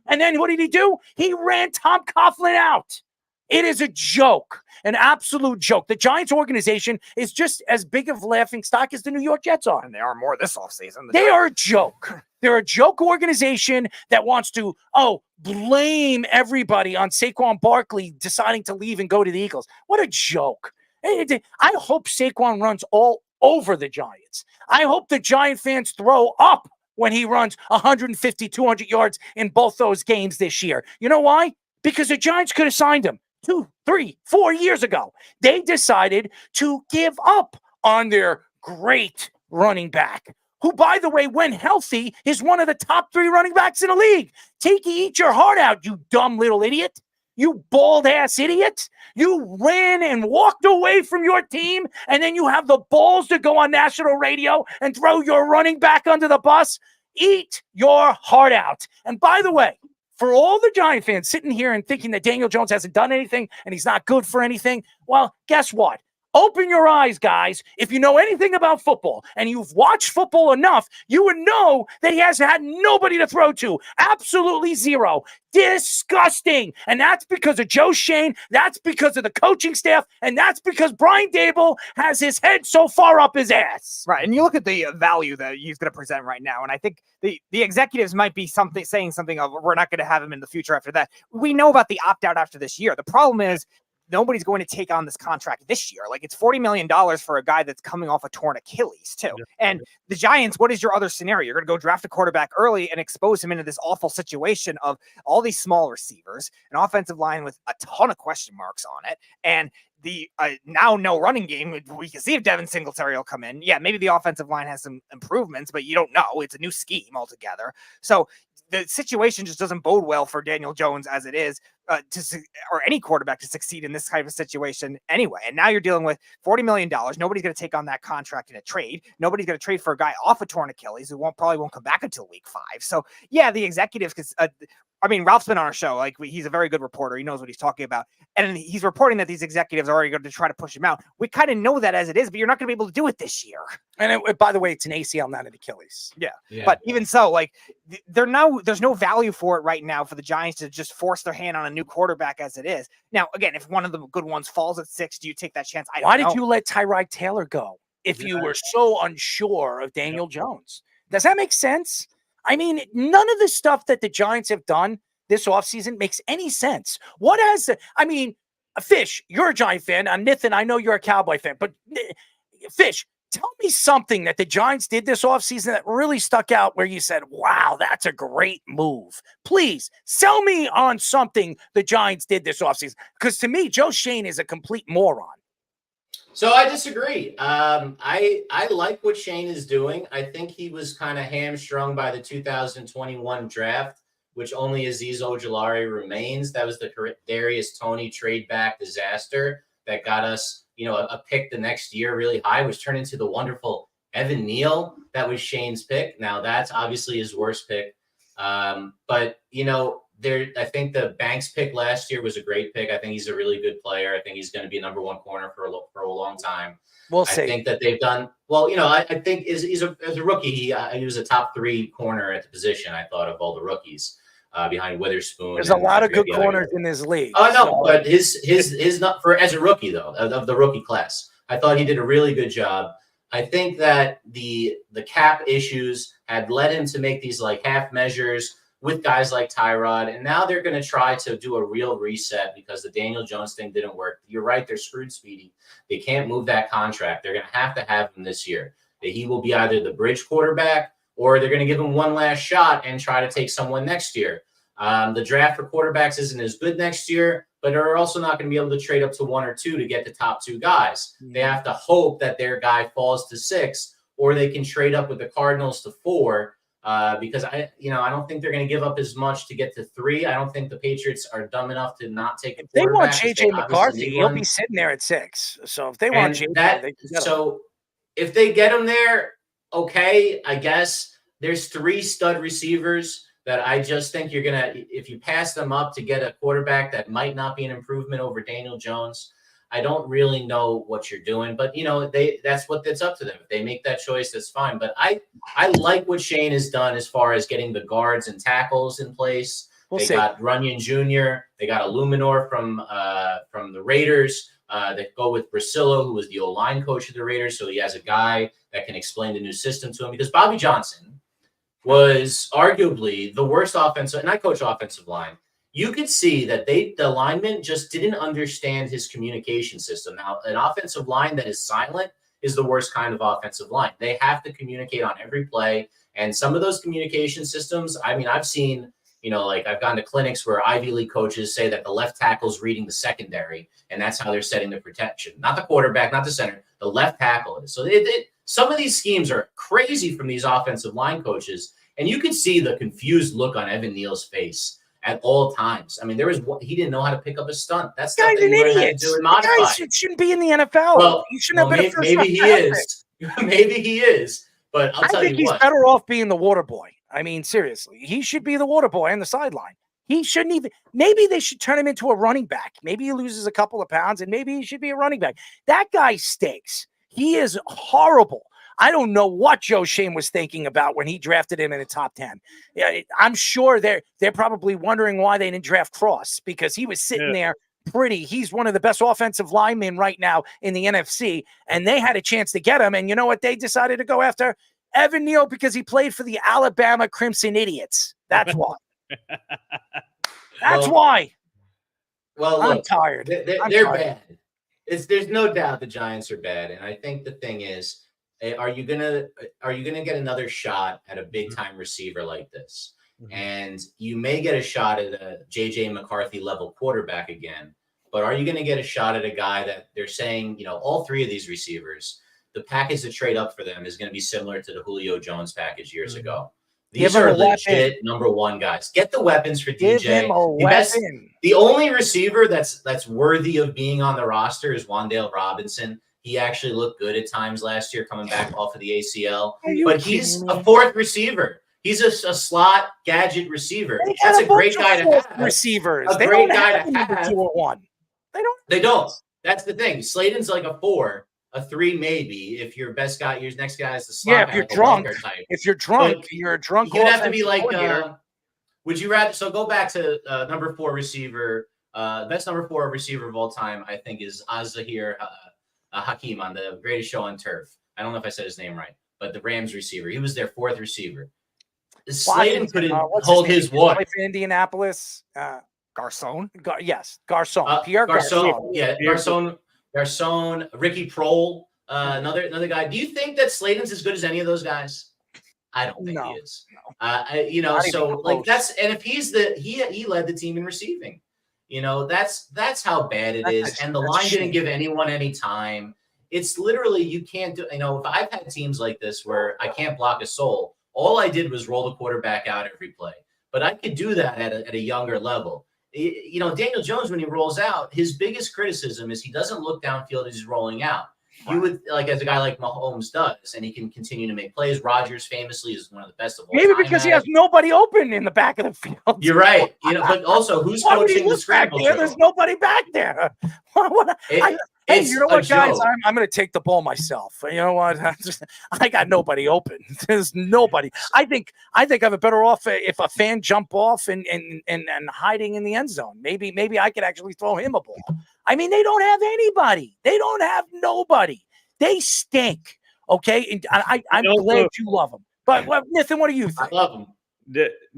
And then what did he do? He ran Tom Coughlin out. It is a joke, an absolute joke. The Giants organization is just as big of a laughing stock as the New York Jets are. And they are more this offseason. They are a joke. They're a joke organization that wants to, blame everybody on Saquon Barkley deciding to leave and go to the Eagles. What a joke. I hope Saquon runs all over the Giants. I hope the Giant fans throw up when he runs 150, 200 yards in both those games this year. You know why? Because the Giants could have signed him 2, 3, 4 years ago. They decided to give up on their great running back, who, by the way, when healthy, is one of the top 3 running backs in the league. Eat your heart out, you dumb little idiot. You bald-ass idiot. You ran and walked away from your team, and then you have the balls to go on national radio and throw your running back under the bus. Eat your heart out. And by the way, for all the Giant fans sitting here and thinking that Daniel Jones hasn't done anything and he's not good for anything, well, guess what? Open your eyes, guys. If you know anything about football and you've watched football enough, you would know that he has had nobody to throw to. Absolutely zero. Disgusting. And that's because of Joe Shane. That's because of the coaching staff. And that's because Brian Dable has his head so far up his ass. Right. And you look at the value that he's going to present right now. And I think the executives might be saying something of, we're not going to have him in the future after that. We know about the opt-out after this year. The problem is, nobody's going to take on this contract this year. Like, it's $40 million for a guy that's coming off a torn Achilles too. Yeah. And the Giants, what is your other scenario? You're going to go draft a quarterback early and expose him into this awful situation of all these small receivers, an offensive line with a ton of question marks on it, and the now no running game. We can see if Devin Singletary will come in. Yeah, maybe the offensive line has some improvements, but you don't know. It's a new scheme altogether. So the situation just doesn't bode well for Daniel Jones as it is, or any quarterback to succeed in this type of situation anyway. And now you're dealing with $40 million. Nobody's going to take on that contract in a trade. Nobody's going to trade for a guy off a torn Achilles who probably won't come back until week 5. So yeah, the executives, Ralph's been on our show. Like, he's a very good reporter. He knows what he's talking about. And he's reporting that these executives are already going to try to push him out. We kind of know that as it is, but you're not going to be able to do it this year. And by the way, it's an ACL, not an Achilles. Yeah. But even so, like, there's no value for it right now for the Giants to just force their hand on a new quarterback as it is. Now, again, if one of the good ones falls at 6, do you take that chance? Why did you let Tyrod Taylor go if you were so unsure of Daniel Jones? Does that make sense? I mean, none of the stuff that the Giants have done this offseason makes any sense. What has Fish, you're a Giant fan. Nathan, I know you're a Cowboy fan, but Fish, tell me something that the Giants did this offseason that really stuck out where you said, wow, that's a great move. Please sell me on something the Giants did this offseason. Because to me, Joe Shane is a complete moron. So I disagree. I like what Shane is doing. I think he was kind of hamstrung by the 2021 draft which only Azeez Ojulari remains. That was the Darius Toney trade back disaster that got us, a pick the next year really high, which turned into the wonderful Evan Neal. That was Shane's pick. Now that's obviously his worst pick. But I think the Banks pick last year was a great pick. I think he's a really good player. I think he's going to be a number one corner for a long time. We'll I see. think that they've done well. I think as a rookie, he was a top 3 corner at the position. I thought of all the rookies behind Witherspoon. There's a lot of good corners in this league. Oh no, but his not for as a rookie though of the rookie class. I thought he did a really good job. I think that the cap issues had led him to make these like half measures with guys like Tyrod, and now they're going to try to do a real reset because the Daniel Jones thing didn't work. You're right, they're screwed, Speedy. They can't move that contract. They're going to have him this year. That he will be either the bridge quarterback or they're going to give him one last shot and try to take someone next year. The draft for quarterbacks isn't as good next year, but they're also not going to be able to trade up to 1 or 2 to get the top 2 guys. They have to hope that their guy falls to 6, or they can trade up with the Cardinals to 4. Because I don't think they're going to give up as much to get to 3. I don't think the Patriots are dumb enough to not take a quarterback. They want JJ McCarthy. He'll be sitting there at 6. So if they want JJ, they can get him. If they get him there, okay, I guess there's 3 stud receivers that I just think you're gonna. If you pass them up to get a quarterback that might not be an improvement over Daniel Jones, I don't really know what you're doing, but that's up to them. If they make that choice, that's fine. But I like what Shane has done as far as getting the guards and tackles in place. They got Runyon Jr. They got Illuminor from the Raiders. They go with Brasillo, who was the O-line coach of the Raiders, so he has a guy that can explain the new system to him. Because Bobby Johnson was arguably the worst offensive, and I coach offensive line. You could see that the linemen just didn't understand his communication system. Now, an offensive line that is silent is the worst kind of offensive line. They have to communicate on every play. And some of those communication systems, I've seen, I've gone to clinics where Ivy League coaches say that the left tackle's reading the secondary, and that's how they're setting the protection. Not the quarterback, not the center, the left tackle. So some of these schemes are crazy from these offensive line coaches. And you could see the confused look on Evan Neal's face at all times. He didn't know how to pick up a stunt. That's stuff that you learn how to do and modify. The guy shouldn't be in the NFL. Well, he shouldn't have been a first maybe he is. Maybe he is. But I think he's better off being the water boy. Seriously, he should be the water boy on the sideline. He shouldn't even. Maybe they should turn him into a running back. Maybe he loses a couple of pounds, and maybe he should be a running back. That guy stinks. He is horrible. I don't know what Joe Shane was thinking about when he drafted him in the top 10. Yeah, I'm sure they're probably wondering why they didn't draft Cross, because he was sitting there pretty. He's one of the best offensive linemen right now in the NFC, and they had a chance to get him. And you know what? They decided to go after Evan Neal because he played for the Alabama Crimson Idiots. That's why. That's why. Well, I'm look, tired. They're bad. There's no doubt the Giants are bad, and I think the thing is, are you gonna get another shot at a big time receiver like this? And you may get a shot at a JJ McCarthy level quarterback again, but are you going to get a shot at a guy that they're saying, all 3 of these receivers, the package to trade up for them is going to be similar to the Julio Jones package years ago. These are legit number 1 guys. Get the weapons for Give DJ. him a weapon. The only receiver that's worthy of being on the roster is Wan'Dale Robinson. He actually looked good at times last year coming back off of the ACL, but he's a 4th receiver. He's a slot gadget receiver. That's a great guy to have. Receivers. A great guy to have. 2 or 1. They don't. That's the thing. Slayton's like a 4, a 3 maybe. If your best guy, your next guy is the slot. Yeah, if you're drunk. If you're drunk, you're a drunk. You'd have to be like. Would you rather? So go back to number 4 receiver. Best number 4 receiver of all time, I think, is Az-Zahir Hakim on the Greatest Show on Turf. I don't know if I said his name right, but the Rams receiver. He was their 4th receiver. Slayton couldn't hold his water. For Indianapolis, Garcon. Garcon. Pierre Garcon. Yeah, Garcon. Ricky Prohl. Another guy. Do you think that Slayton's as good as any of those guys? I don't think he is. So like that's, and if he's he led the team in receiving. That's how bad it is. And the line didn't give anyone any time. It's literally, you can't do, if I've had teams like this where I can't block a soul, all I did was roll the quarterback out every play. but I could do that at a younger level. You know, Daniel Jones, when he rolls out, his biggest criticism is he doesn't look downfield as he's rolling out. You would like as a guy like Mahomes does, and he can continue to make plays. Rodgers famously is one of the best of all Maybe time. because he has nobody open in the back of the field. You're right. You know, but also who's Why would he coaching the look back scramble there? drill? There's nobody back there. Hey, you know a what, guys? joke. I'm going to take the ball myself. You know what? I got nobody open. There's nobody. I think I'm better off if a fan jump off and hiding in the end zone. Maybe I could actually throw him a ball. I mean, they don't have anybody. They don't have nobody. They stink. Okay, and I'm glad you love them. But Nathan, what do you think? I love them.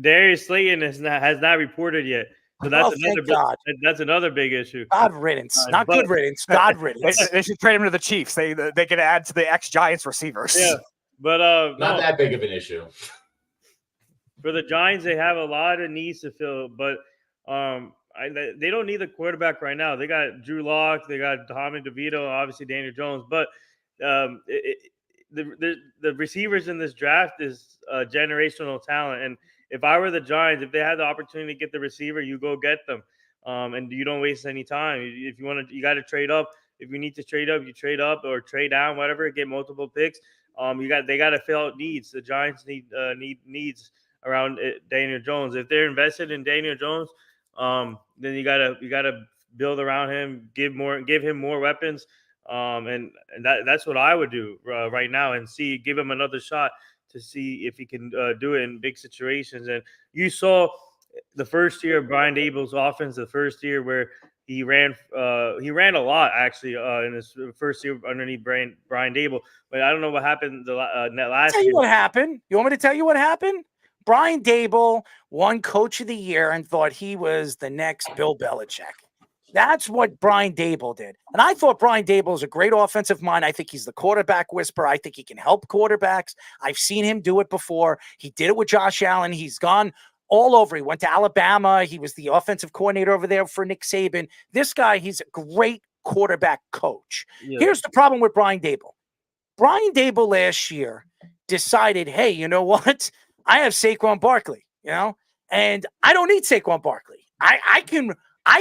Darius Slayton has not reported yet. So that's another big issue. God riddance, not good riddance. God riddance. They should trade him to the Chiefs. They can add to the ex-Giants receivers. Yeah, but not that big of an issue. For the Giants, they have a lot of needs to fill, but they don't need a quarterback right now. They got Drew Lock, they got Tommy DeVito, obviously Daniel Jones, but the receivers in this draft is generational talent. And if I were the Giants, if they had the opportunity to get the receiver, you go get them, and you don't waste any time. If you want to, you got to trade up. If you need to trade up, you trade up or trade down, whatever. Get multiple picks. They got to fill out needs. The Giants need needs around Daniel Jones. If they're invested in Daniel Jones, then you gotta build around him, give him more weapons, and that's what I would do right now, and give him another shot to see if he can do it in big situations. And you saw the first year of Brian Dable's offense, the first year where he ran a lot actually in his first year underneath Brian Dable, but I don't know what happened last Tell year. you what happened. You want me to tell you what happened? Brian Dable won Coach of the Year and thought he was the next Bill Belichick. That's what Brian Dable did. And I thought Brian Dable is a great offensive mind. I think he's the quarterback whisperer. I think he can help quarterbacks. I've seen him do it before. He did it with Josh Allen. He's gone all over. He went to Alabama. He was the offensive coordinator over there for Nick Saban. This guy, he's a great quarterback coach. Yeah. Here's the problem with Brian Dable. Brian Dable last year decided, hey, you know what? I have Saquon Barkley, and I don't need Saquon Barkley. I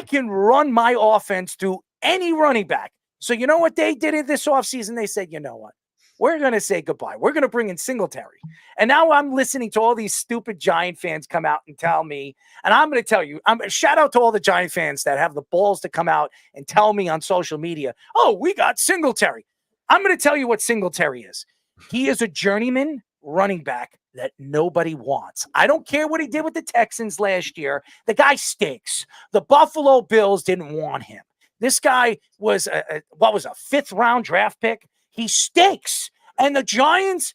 can run my offense through any running back. So you know what they did in this offseason? They said, you know what? We're going to say goodbye. We're going to bring in Singletary. And now I'm listening to all these stupid Giant fans come out and tell me, and I'm going to tell you, shout out to all the Giant fans that have the balls to come out and tell me on social media, oh, we got Singletary. I'm going to tell you what Singletary is. He is a journeyman running back that nobody wants. I don't care what he did with the Texans last year. The guy stinks. The Buffalo Bills didn't want him. This guy was a 5th round draft pick. He stinks. And the Giant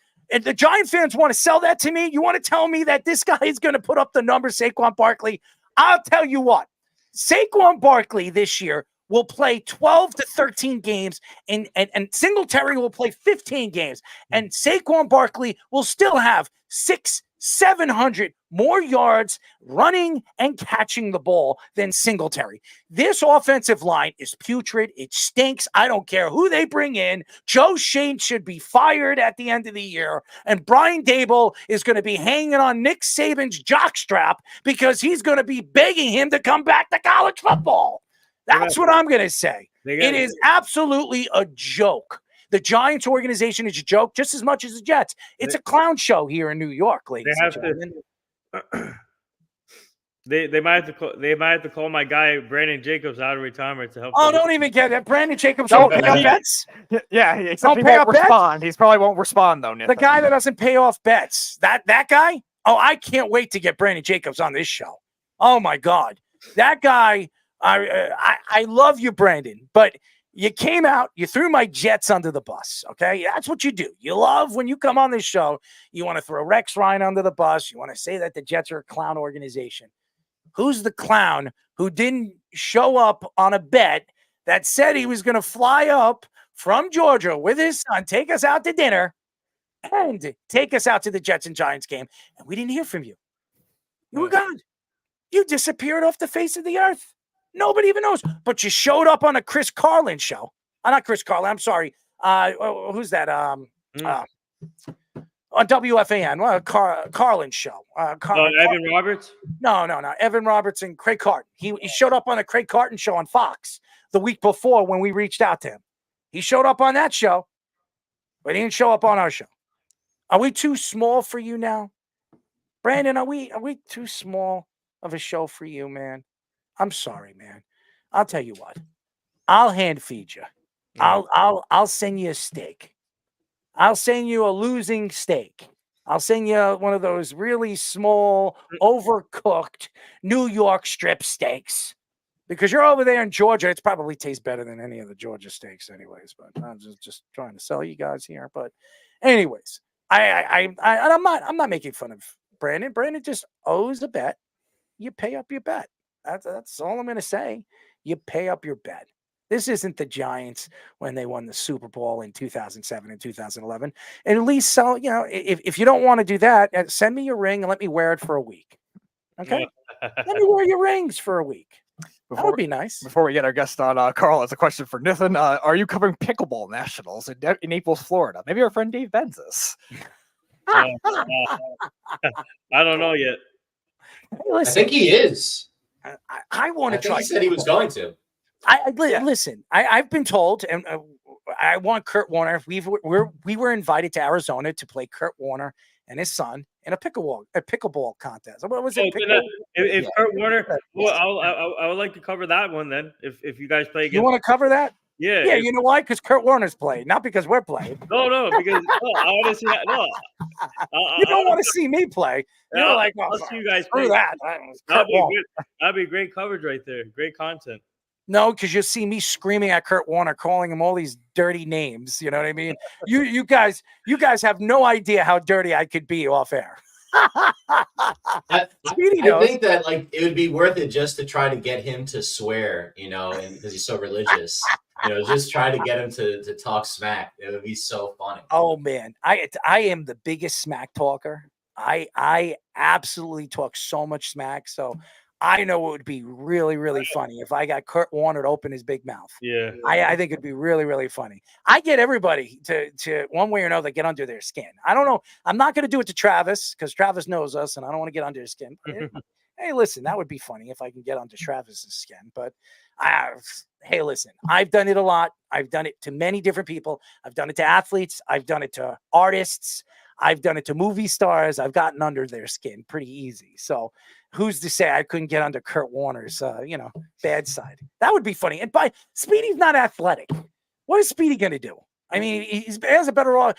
fans want to sell that to me. You want to tell me that this guy is going to put up the numbers, Saquon Barkley? I'll tell you what. Saquon Barkley this year will play 12 to 13 games, and Singletary will play 15 games. And Saquon Barkley will still have 600-700 more yards running and catching the ball than Singletary. This offensive line is putrid. It stinks. I don't care who they bring in. Joe Shane should be fired at the end of the year, and Brian Dable is going to be hanging on Nick Saban's jockstrap because he's going to be begging him to come back to college football. That's what I'm going to say. It is absolutely a joke. The Giants organization is a joke just as much as the Jets. It's a clown show here in New York, ladies and gentlemen. They might have to call my guy Brandon Jacobs out of retirement to help. Oh, don't even get it. Brandon Jacobs won't pay off bets. Yeah, except he won't respond. He probably won't respond though. The guy that doesn't pay off bets. That guy. Oh, I can't wait to get Brandon Jacobs on this show. Oh my God, that guy. I love you, Brandon, but you came out, you threw my Jets under the bus, okay? That's what you do. You love when you come on this show, you want to throw Rex Ryan under the bus. You want to say that the Jets are a clown organization. Who's the clown who didn't show up on a bet that said he was going to fly up from Georgia with his son, take us out to dinner, and take us out to the Jets and Giants game, and we didn't hear from you. You were gone. You disappeared off the face of the earth. Nobody even knows. But you showed up on a Chris Carlin show. Not Chris Carlin. I'm sorry. Who's that? on WFAN, Carlin's show. Evan Roberts? No. Evan Roberts and Craig Carton. He showed up on a Craig Carton show on Fox the week before when we reached out to him. He showed up on that show, but he didn't show up on our show. Are we too small for you now? Brandon, are we too small of a show for you, man? I'm sorry, man. I'll tell you what. I'll hand feed you. I'll send you a steak. I'll send you a losing steak. I'll send you one of those really small, overcooked New York strip steaks. Because you're over there in Georgia, it probably tastes better than any of the Georgia steaks, anyways. But I'm just trying to sell you guys here. But, anyways, I'm not making fun of Brandon. Brandon just owes a bet. You pay up your bet. That's all I'm going to say. You pay up your bet. This isn't the Giants when they won the Super Bowl in 2007 and 2011. And at least, so if you don't want to do that, send me your ring and let me wear it for a week. Okay, let me wear your rings for a week. That would be nice. Before we get our guest on, Carl has a question for Nathan. Are you covering pickleball nationals in Naples, Florida? Maybe our friend Dave Benz is. I don't know yet. Hey, listen, I think he is. I want to try. He said he was going to. Listen. I've been told, and I want Kurt Warner. We were invited to Arizona to play Kurt Warner and his son in a pickleball contest. What was it? If Kurt Warner, well, I would like to cover that one then. If you guys play again, you want to cover that? Yeah. Yeah, you know why? Because Kurt Warner's playing, not because we're playing. No, because I want to see that. No, you don't want to see me play. You're like, I'll see you guys screw play. that. That'd be great coverage right there. Great content. No, because you'll see me screaming at Kurt Warner, calling him all these dirty names. You know what I mean? You guys have no idea how dirty I could be off air. I think that it would be worth it just to try to get him to swear, and because he's so religious, just try to get him to talk smack. It would be so funny. Oh man, I am the biggest smack talker. I absolutely talk so much smack. So I know it would be really, really funny if I got Kurt Warner to open his big mouth. Yeah. I think it'd be really, really funny. I get everybody to one way or another get under their skin. I don't know. I'm not going to do it to Travis because Travis knows us and I don't want to get under his skin. Hey, listen, that would be funny if I can get under Travis's skin. But hey, listen, I've done it a lot. I've done it to many different people. I've done it to athletes. I've done it to artists. I've done it to movie stars. I've gotten under their skin pretty easy. So who's to say I couldn't get under Kurt Warner's, bad side? That would be funny. And Speedy's not athletic. What is Speedy going to do? I mean, he has a better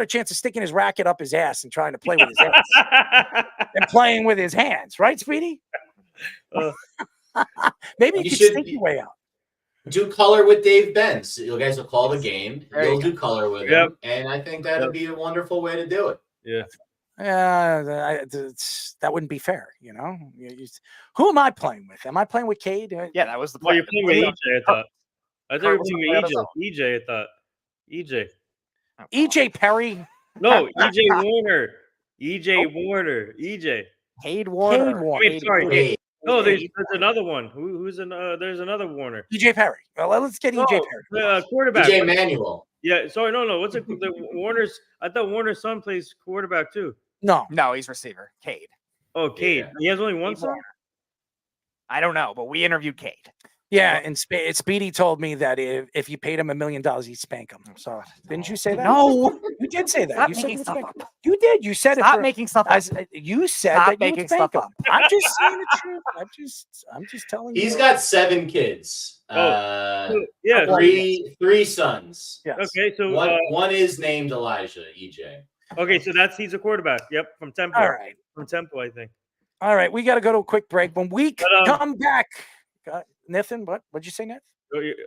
chance of sticking his racket up his ass and trying to play with his ass than playing with his hands, right, Speedy? Maybe you could stick your way out. Do color with Dave Benz. You guys will call the game. You'll do color with Yep. him, and I think that'd be a wonderful way to do it. Yeah. That wouldn't be fair, Who am I playing with? Am I playing with Cade? Yeah, that was the Well, plan. you're playing with EJ, I thought. I thought you were Kurt was playing with on EJ, I thought. EJ. EJ Perry. No, EJ Warner. EJ Warner. EJ. Cade Warner. Cade Warner. Wait, sorry. No, there's another one. There's another Warner. EJ Perry. Well, let's get EJ Perry. Quarterback. EJ Manuel. Yeah, sorry, no. What's it? The Warner's. I thought Warner's son plays quarterback too. No, he's receiver. Cade. Oh, Cade. Yeah. He has only one son. I don't know, but we interviewed Cade. Yeah, and Speedy told me that if you paid him $1 million, he'd spank him. So didn't you say that? No, you did say that. Stop You said making you'd stuff spank him. up. You did. You said Stop it. making stuff up. You said Stop that you making would spank stuff him. up. I'm just saying the truth. I'm just telling you. He's got 7 kids. Yeah. Three sons. Yes. Okay, so One is named Elijah. EJ. Okay, so he's a quarterback. Yep, from Temple. All right. From Temple, I think. All right, we got to go to a quick break. When we come back, Nathan, what'd you say, Nathan?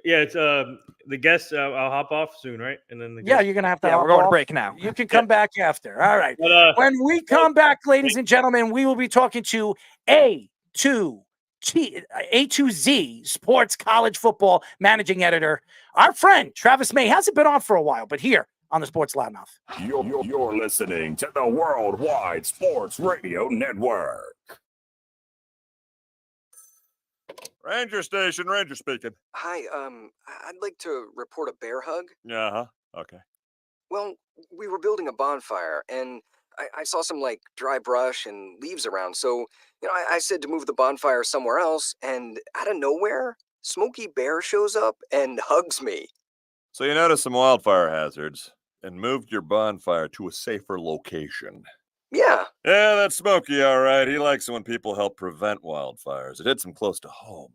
Yeah, it's the guests. I'll hop off soon, right? And then you're gonna have to. Yeah, we're going to break now. You can come back after. All right. But, when we come back, ladies and gentlemen, we will be talking to A2Z Sports College Football Managing Editor, our friend Travis May. Hasn't been on for a while, but here on the Sports Loudmouth. You're listening to the Worldwide Sports Radio Network. Ranger Station, Ranger speaking. Hi, I'd like to report a bear hug. Uh-huh. Okay. Well, we were building a bonfire, and I saw some, like, dry brush and leaves around, so, I said to move the bonfire somewhere else, and out of nowhere, Smokey Bear shows up and hugs me. So you noticed some wildfire hazards and moved your bonfire to a safer location. Yeah. Yeah, that's Smokey, all right. He likes it when people help prevent wildfires. It hits him close to home.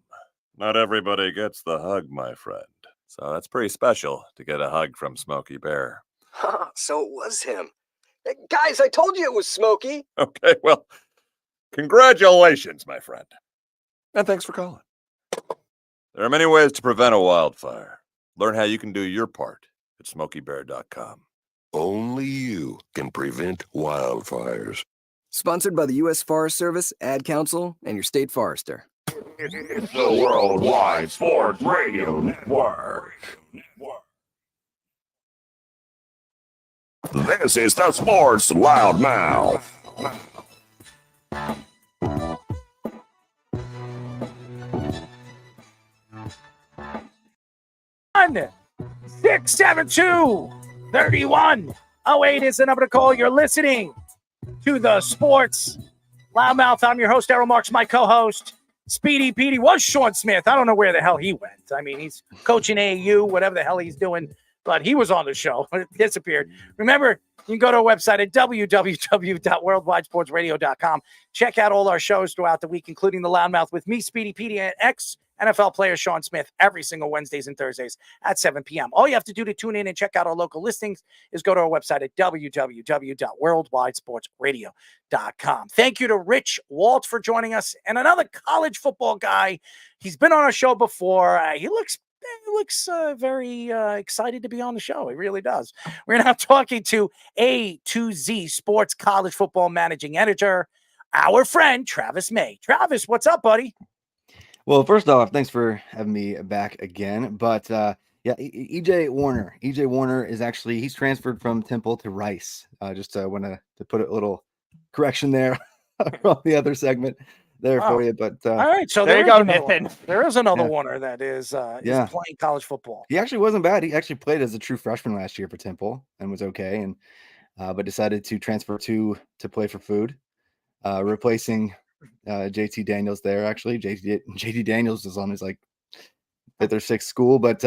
Not everybody gets the hug, my friend. So that's pretty special to get a hug from Smokey Bear. So it was him. Hey, guys, I told you it was Smokey. Okay, well, congratulations, my friend. And thanks for calling. There are many ways to prevent a wildfire. Learn how you can do your part at smokeybear.com. Only you can prevent wildfires. Sponsored by the U.S. Forest Service, Ad Council, and your state forester. It's the Worldwide Sports Radio Network. This is the Sports Loudmouth. 672-3108 is the number to call. You're listening to the Sports Loudmouth. I'm your host, Errol Marks. My co-host, Speedy Petey, was Sean Smith. I don't know where the hell he went. I mean, he's coaching AAU, whatever the hell he's doing, but he was on the show. It disappeared. Remember, you can go to our website at www.worldwidesportsradio.com. Check out all our shows throughout the week, including the Loudmouth with me, Speedy Petey, and ex-NFL player Sean Smith, every single Wednesdays and Thursdays at 7 p.m. All you have to do to tune in and check out our local listings is go to our website at www.worldwidesportsradio.com. Thank you to Rich Walt for joining us, and another college football guy. He's been on our show before. He looks very excited to be on the show. He really does. We're now talking to A to Z Sports College Football Managing Editor, our friend Travis May. Travis, what's up, buddy? Well, first off, thanks for having me back again. But EJ Warner. EJ Warner is actually, he's transferred from Temple to Rice. Just want to put a little correction there from the other segment there for you. But all right, so there you go, Nathan. There is another Yeah. Warner that is playing college football. He actually wasn't bad. He actually played as a true freshman last year for Temple and was okay, and but decided to transfer to play for Food, replacing JT Daniels there. Actually, JT Daniels is on his like fifth or sixth school, but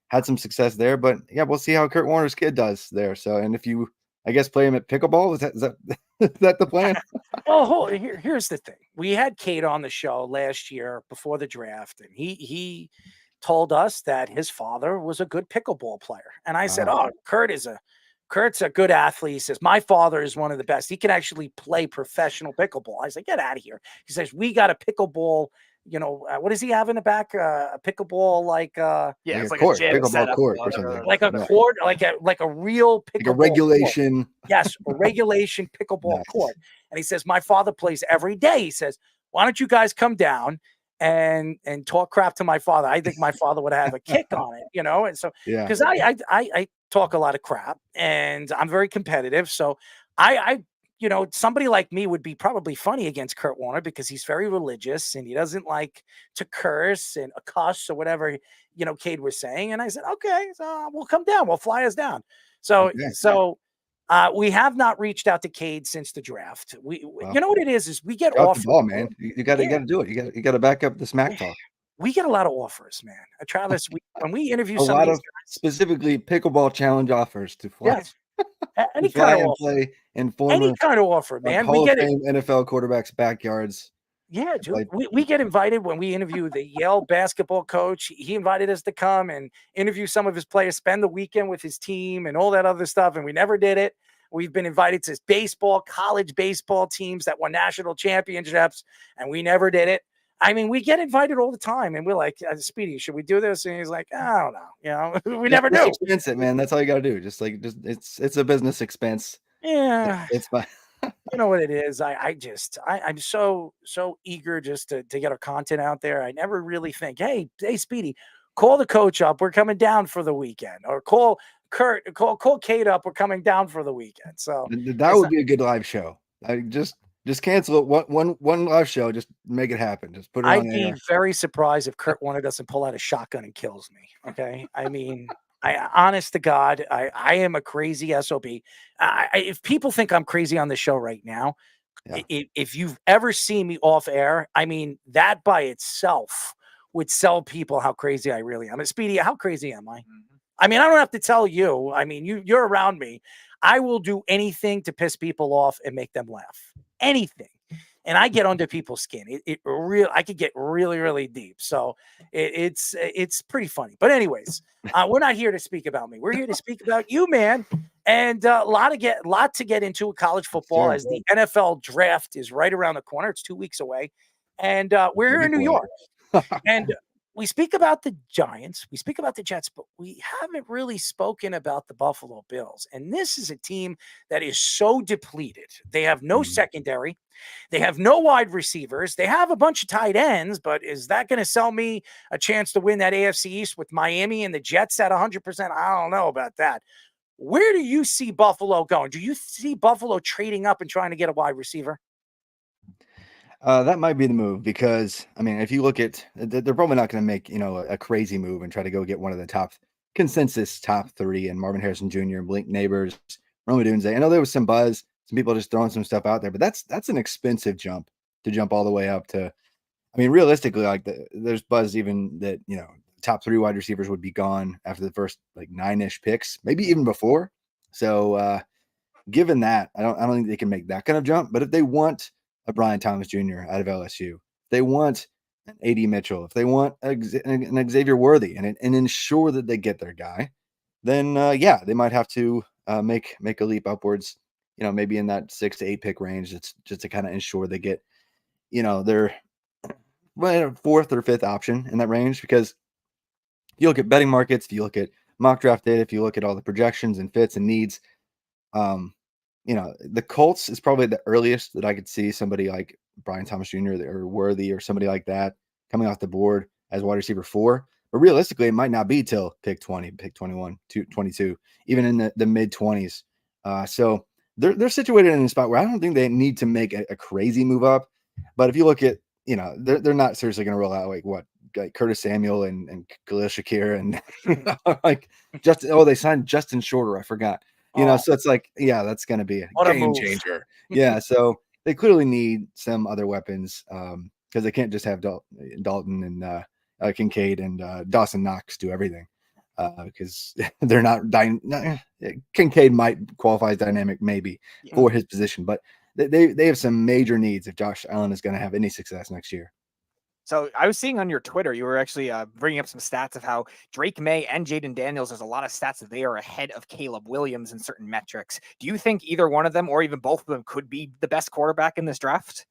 had some success there. But yeah, we'll see how Kurt Warner's kid does there. So, and if you, I guess, play him at pickleball, is that is that the plan? Well, here's the thing. We had Kate on the show last year before the draft, and he told us that his father was a good pickleball player. And I said, "Oh, Kurt's a good athlete." He says, "My father is one of the best. He can actually play professional pickleball." I said, "Get out of here." He says, "We got a pickleball, what does he have in the back? A pickleball it's like court, a gym pickleball setup, court or something. like a court, like a real pickleball Like a regulation. court. Yes, a regulation pickleball court." And he says, "My father plays every day." He says, "Why don't you guys come down and talk crap to my father?" I think my father would have a kick on it, And so, because I talk a lot of crap and I'm very competitive, so I somebody like me would be probably funny against Kurt Warner because he's very religious and he doesn't like to curse and cuss or whatever, Cade was saying. And I said, "Okay, so we'll come down. We'll fly us down." So, we have not reached out to Cade since the draft. You know what it is we get Drop offers. the ball, man. You got to do it. You got to back up the smack talk. We get a lot of offers, man. Travis, when we interview A some lot of of specifically pickleball challenge offers to fly. Yes. Any to fly kind of and offer. play in Any former kind of offer, man. Hall We of get it. Fame NFL quarterbacks' backyards. Yeah, dude. We get invited when we interview the Yale basketball coach. He invited us to come and interview some of his players, spend the weekend with his team and all that other stuff, and we never did it. We've been invited to college baseball teams that won national championships, and we never did it. I mean, we get invited all the time, and we're like, "Speedy, should we do this?" And he's like, "I don't know." We never do. Expense it, man. That's all you got to do. Just it's a business expense. Yeah, it's fine. You know what it is? I'm so eager just to get our content out there. I never really think, hey, Speedy, call the coach up. We're coming down for the weekend, or call Kurt, call Kate up. We're coming down for the weekend. So that would be a good live show. I just cancel it. One live show. Just make it happen. Just put it on I'd be air. very surprised if Kurt Warner doesn't pull out a shotgun and kills me. Okay, I mean, honest to God, I am a crazy SOB. If people think I'm crazy on the show right now, if you've ever seen me off air, I mean, that by itself would sell people how crazy I really am. And Speedy, how crazy am I? I mean, I don't have to tell you. I mean, you're around me. I will do anything to piss people off and make them laugh. Anything. And I get under people's skin. I could get really, really deep. So it's pretty funny. But anyways, we're not here to speak about me. We're here to speak about you, man. And a lot to get into with college football as the NFL draft is right around the corner. It's 2 weeks away, and we're here in New York. And we speak about the Giants, we speak about the Jets, but we haven't really spoken about the Buffalo Bills. And this is a team that is so depleted. They have no secondary. They have no wide receivers. They have a bunch of tight ends, but is that going to sell me a chance to win that AFC East with Miami and the Jets at 100%? I don't know about that. Where do you see Buffalo going? Do you see Buffalo trading up and trying to get a wide receiver? That might be the move because, I mean, if you look at, they're probably not going to make, a crazy move and try to go get one of the consensus top 3 and Marvin Harrison Jr., Blink Neighbors, Rome Odunze. I know there was some buzz, some people just throwing some stuff out there, but that's an expensive jump to jump all the way up to. I mean, realistically, like there's buzz even that, top 3 wide receivers would be gone after the first like 9-ish picks, maybe even before. So given that, I don't think they can make that kind of jump. But if they want a Brian Thomas Jr. out of LSU, if they want an A.D. Mitchell, if they want an Xavier Worthy and ensure that they get their guy, then they might have to make a leap upwards, maybe in that 6 to 8 pick range. It's just to kind of ensure they get, their 4th or 5th option in that range. Because if you look at betting markets, if you look at mock draft data, if you look at all the projections and fits and needs, the Colts is probably the earliest that I could see somebody like Brian Thomas Jr. or Worthy or somebody like that coming off the board as wide receiver 4. But realistically, it might not be till pick 20, pick 21, 22, even in the mid 20s. So they're situated in a spot where I don't think they need to make a crazy move up. But if you look at, they're not seriously going to roll out like Curtis Samuel and Khalil Shakir and like they signed Justin Shorter. I forgot. So it's like, that's going to be a game changer. Yeah. So they clearly need some other weapons because they can't just have Dalton and Kincaid and Dawson Knox do everything because they're not Kincaid might qualify as dynamic maybe for his position, but they have some major needs if Josh Allen is going to have any success next year. So I was seeing on your Twitter, you were actually bringing up some stats of how Drake May and Jaden Daniels, there's a lot of stats that they are ahead of Caleb Williams in certain metrics. Do you think either one of them or even both of them could be the best quarterback in this draft?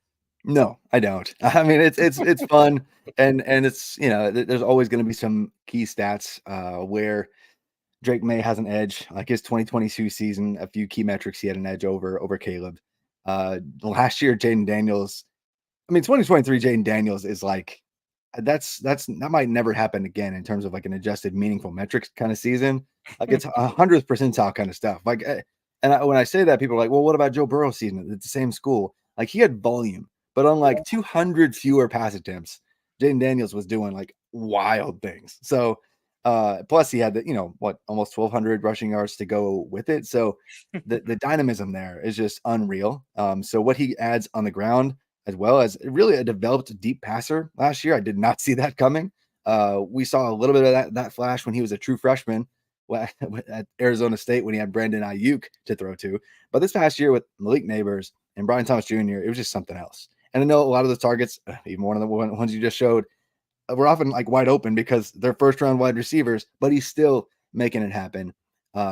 No, I don't. I mean, it's fun and it's, there's always going to be some key stats where Drake May has an edge, like his 2022 season, a few key metrics he had an edge over Caleb. Last year, Jaden Daniels, 2023 Jaden Daniels is like, that might never happen again in terms of like an adjusted meaningful metrics kind of season. Like it's 100th percentile kind of stuff. Like, when I say that, people are like, well, what about Joe Burrow's season? It's the same school. Like he had volume, but on like 200 fewer pass attempts, Jaden Daniels was doing like wild things. So, plus he had the, almost 1,200 rushing yards to go with it. So the dynamism there is just unreal. So what he adds on the ground, as well as really a developed deep passer last year. I did not see that coming. We saw a little bit of that flash when he was a true freshman at Arizona State when he had Brandon Ayuk to throw to. But this past year with Malik Neighbors and Brian Thomas Jr., it was just something else. And I know a lot of the targets, even one of the ones you just showed, were often like wide open because they're first round wide receivers, but he's still making it happen.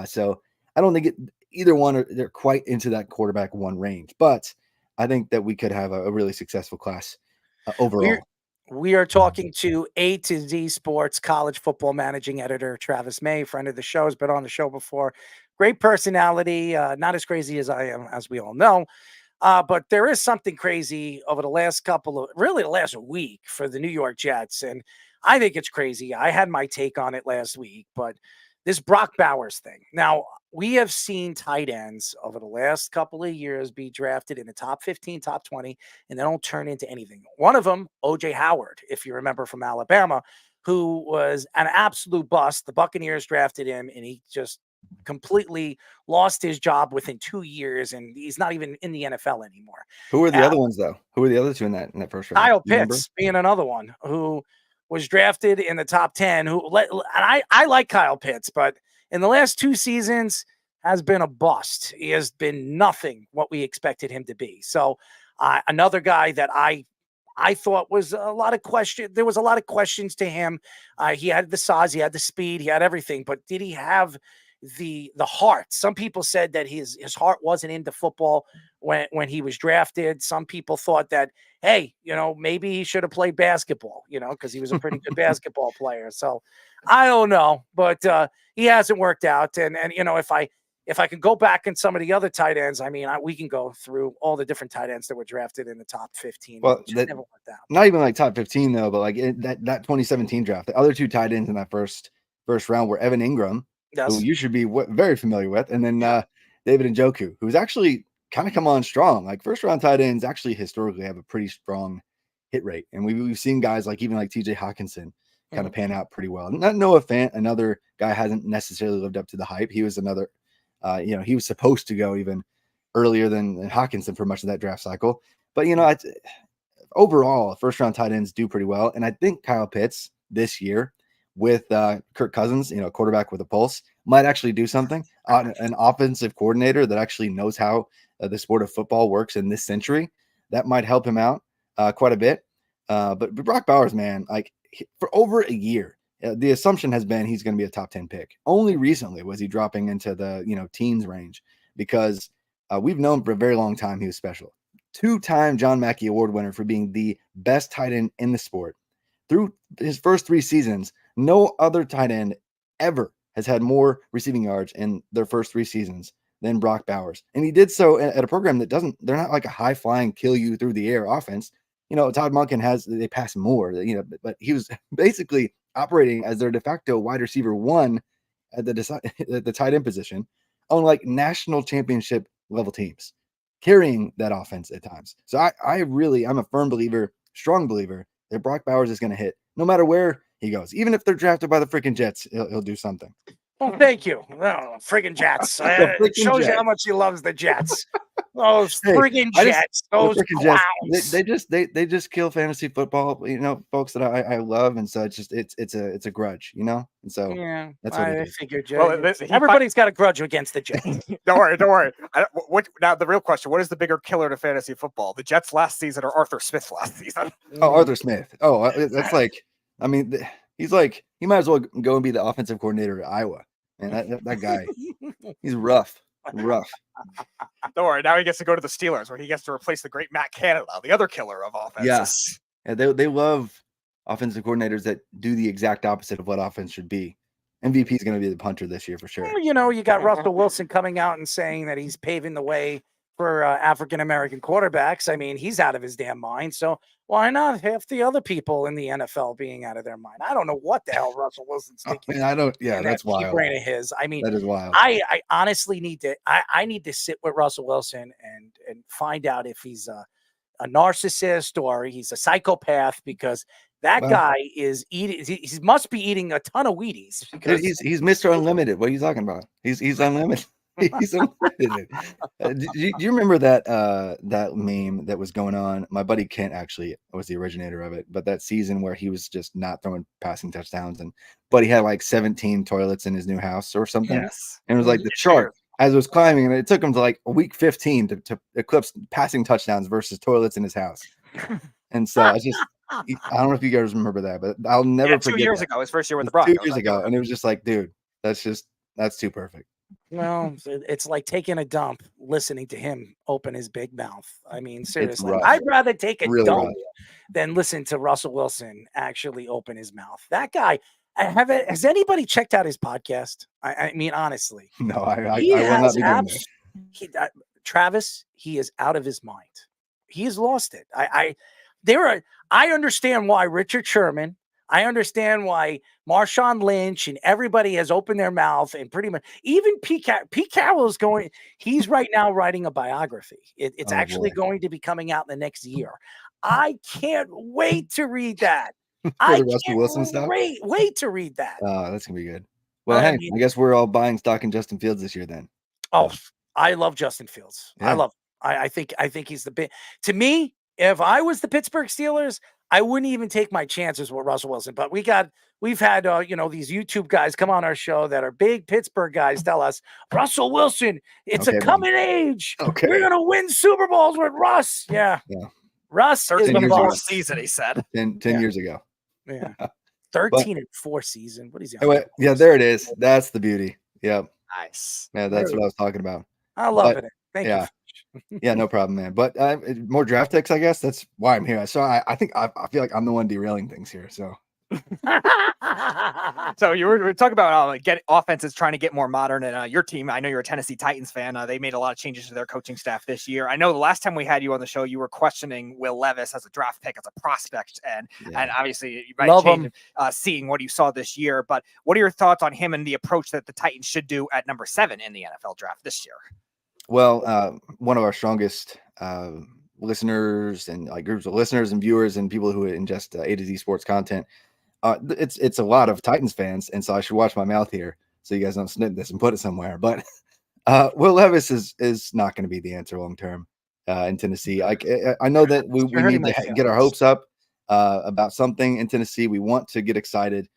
So I don't think either one they're quite into that quarterback 1 range, but I think that we could have a really successful class overall. We are talking to A to Z Sports college football managing editor Travis May, friend of the show, has been on the show before. Great personality, not as crazy as I am, as we all know. But there is something crazy over the last the last week for the New York Jets. And I think it's crazy. I had my take on it last week, but this Brock Bowers thing. Now, we have seen tight ends over the last couple of years be drafted in the top 15, top 20, and they don't turn into anything. One of them, O.J. Howard, if you remember from Alabama, who was an absolute bust. The Buccaneers drafted him, and he just completely lost his job within 2 years, and he's not even in the NFL anymore. Who were the Uh, other ones though? Who were the other two in that first round? Kyle You remember? Pitts being another one who was drafted in the top 10. I like Kyle Pitts, but in the last 2 seasons has been a bust. He has been nothing what we expected him to be. So another guy that I thought was a lot of question. There was a lot of questions to him. He had the size, he had the speed, he had everything, but did he have the heart? Some people said that his heart wasn't into football when he was drafted. Some people thought that, hey, maybe he should have played basketball, because he was a pretty good basketball player. So I don't know, but he hasn't worked out. And if I could go back in some of the other tight ends, I mean, we can go through all the different tight ends that were drafted in the top 15. Well, Never worked out. not even like top 15 though, but like that 2017 draft, the other two tight ends in that first round were Evan Ingram, who you should be very familiar with, and then David Njoku, who's actually kind of come on strong. Like first round tight ends actually historically have a pretty strong hit rate, and we've seen guys like even like TJ Hawkinson kind of pan out pretty well. Not Noah Fant, another guy hasn't necessarily lived up to the hype. He was another. He was supposed to go even earlier than Hawkinson for much of that draft cycle. But, overall, first round tight ends do pretty well. And I think Kyle Pitts this year with Kirk Cousins, quarterback with a pulse, might actually do something. An offensive coordinator that actually knows how the sport of football works in this century, that might help him out quite a bit. But Brock Bowers, man, for over a year, the assumption has been he's going to be a top 10 pick. Only recently was he dropping into the teens range because we've known for a very long time he was special. 2-time John Mackey Award winner for being the best tight end in the sport. Through his first 3 seasons, no other tight end ever has had more receiving yards in their first 3 seasons than Brock Bowers. And he did so at a program that they're not like a high flying, kill you through the air offense. Todd Monken they pass more, but he was basically operating as their de facto wide receiver 1 at the tight end position on like national championship level teams, carrying that offense at times. So I'm a firm believer, strong believer that Brock Bowers is going to hit no matter where he goes. Even if they're drafted by the freaking Jets, he'll do something. Well, thank you. Oh, friggin' Jets. It shows you how much he loves the Jets. Those friggin' Jets. Those clowns. Jets, they just kill fantasy football, folks that I love, and so it's a grudge, and so that's what I it is. figured. Well, everybody's got a grudge against the Jets. Don't worry. Now the real question: what is the bigger killer to fantasy football, the Jets last season or Arthur Smith last season? Oh, Arthur Smith. Oh, that's like, I mean, he's like he might as well go and be the offensive coordinator at Iowa. Man, that guy, he's rough. Don't worry. Now he gets to go to the Steelers, where he gets to replace the great Matt Canada, the other killer of offenses. Yeah, they love offensive coordinators that do the exact opposite of what offense should be. MVP is going to be the punter this year for sure. You got Russell Wilson coming out and saying that he's paving the way for African-American quarterbacks. I mean, he's out of his damn mind. So why not half the other people in the NFL being out of their mind? I don't know what the hell Russell Wilson's thinking. That's wild. Brain of his. I mean, that is wild. I honestly need to. I need to sit with Russell Wilson and find out if he's a narcissist or he's a psychopath, because that guy is eating. He must be eating a ton of Wheaties. Because he's Mr. Unlimited. What are you talking about? He's unlimited. He's unlimited. Do you remember that meme that was going on? My buddy Kent actually was the originator of it, but that season where he was just not throwing passing touchdowns, but he had like 17 toilets in his new house or something. Yes. And it was like the chart as it was climbing, and it took him to like week 15 to eclipse passing touchdowns versus toilets in his house. And so I don't know if you guys remember that, but I'll never forget. 2 years ago, his first year with the Broncos. 2 years ago, and it was just like, dude, that's too perfect. Well, it's like taking a dump, listening to him open his big mouth. I mean, seriously, rough. I'd rather take a Really dump rough. than listen to Russell Wilson actually open his mouth. That guy, has anybody checked out his podcast? I mean, honestly. No, I will not be doing that. Travis, he is out of his mind. He has lost it. I understand why Richard Sherman, I understand why Marshawn Lynch and everybody has opened their mouth, and pretty much even Pete Carroll is going. He's right now writing a biography. It's actually going to be coming out in the next year. I can't wait to read that. I the Russell can't Wilson stuff. wait to read that. That's gonna be good. Well, I hey, mean- I guess we're all buying stock in Justin Fields this year then. Oh, I love Justin Fields. I Yeah. love. I think he's the big. To me, if I was the Pittsburgh Steelers, I wouldn't even take my chances with Russell Wilson. But we've had these YouTube guys come on our show that are big Pittsburgh guys tell us Russell Wilson, it's Okay, a man. coming age. Okay. We're gonna win Super Bowls with Russ. Yeah, Yeah. Russ is 13 the and years fourth ago. boss. season, he said. 10 Yeah. years ago. Yeah, But 13-4 season. What is he? On? anyway, yeah, there it is. That's the beauty. Yep. Nice. Yeah, that's what I was talking about. I love But, it. Thank yeah. you. Yeah, no problem, man. But more draft picks, I guess. That's why I'm here. So I think I feel like I'm the one derailing things here. So So we were talking about get offenses trying to get more modern, and your team. I know you're a Tennessee Titans fan. They made a lot of changes to their coaching staff this year. I know the last time we had you on the show, you were questioning Will Levis as a draft pick, as a prospect, and obviously you might Love change him. seeing what you saw this year. But what are your thoughts on him and the approach that the Titans should do at number 7 in the NFL draft this year? well, one of our strongest listeners and like groups of listeners and viewers and people who ingest A to Z sports content. It's a lot of Titans fans, and so I should watch my mouth here so you guys don't snip this and put it somewhere. But Will Levis is not going to be the answer long term in Tennessee. I know that we need to get our hopes up about something in Tennessee. We want to get excited.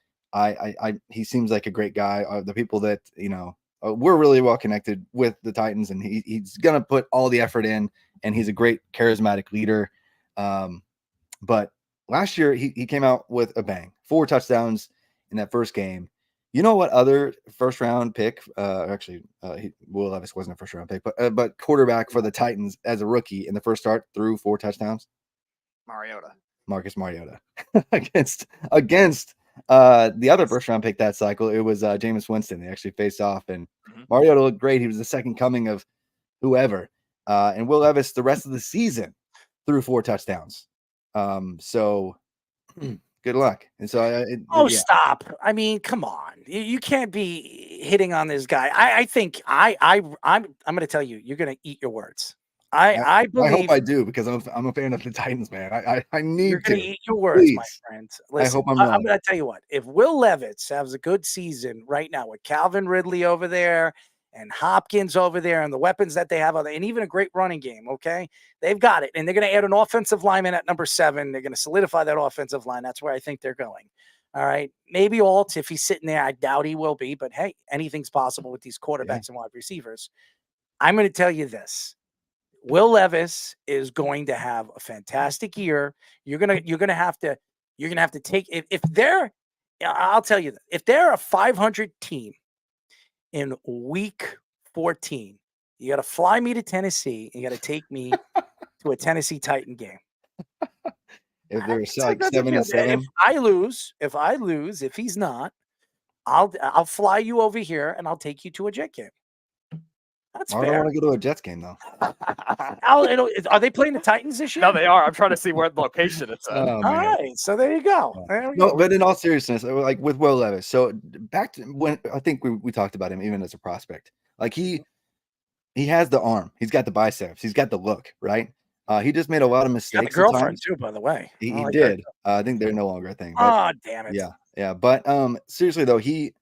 He seems like a great guy. The people that we're really well connected with the Titans, and he's going to put all the effort in, and he's a great charismatic leader. But last year he came out with a bang, 4 touchdowns in that first game. You know what other first round pick? Will Levis wasn't a first round pick, but quarterback for the Titans as a rookie in the first start threw 4 touchdowns. Marcus Mariota against the other first round pick that cycle. It was Jameis Winston. They actually faced off, and Mariota looked great. He was the second coming of whoever. And Will Levis the rest of the season threw 4 touchdowns. So good luck. And so Stop. I mean, come on. You can't be hitting on this guy. I think I'm going to tell you, you're going to eat your words. I believe. I hope I do, because I'm a fan of the Titans, man. I need you're going to to eat your words, my Please. friend. I Listen, hope I'm wrong. I'm going to tell you what. If Will Levis has a good season right now with Calvin Ridley over there and Hopkins over there and the weapons that they have, and even a great running game, okay? They've got it. And they're going to add an offensive lineman at number 7. They're going to solidify that offensive line. That's where I think they're going. All right. Maybe Alt, if he's sitting there, I doubt he will be. But, hey, anything's possible with these quarterbacks and wide receivers. I'm going to tell you this. Will Levis is going to have a fantastic year. You're gonna have to take if they're. I'll tell you that if they're a 500 team in week 14, you got to fly me to Tennessee. You got to take me to a Tennessee Titan game. If there's like 7-7, if I lose, if he's not, I'll fly you over here and I'll take you to a Jet game. That's I don't fair. want to go to a Jets game though. Are they playing the Titans this year? No, they are. I'm trying to see where the location it's at. Oh, All man. right, so there you go. There we No, go. but in all seriousness, like with Will Levis, so back to when I think we talked about him even as a prospect. Like he has the arm, he's got the biceps, he's got the look, right? He just made a lot of Got a mistakes. at girlfriend times. too, by the way. He I like did. her. I think they're no longer a thing. But, Oh, damn it. yeah. But seriously though, he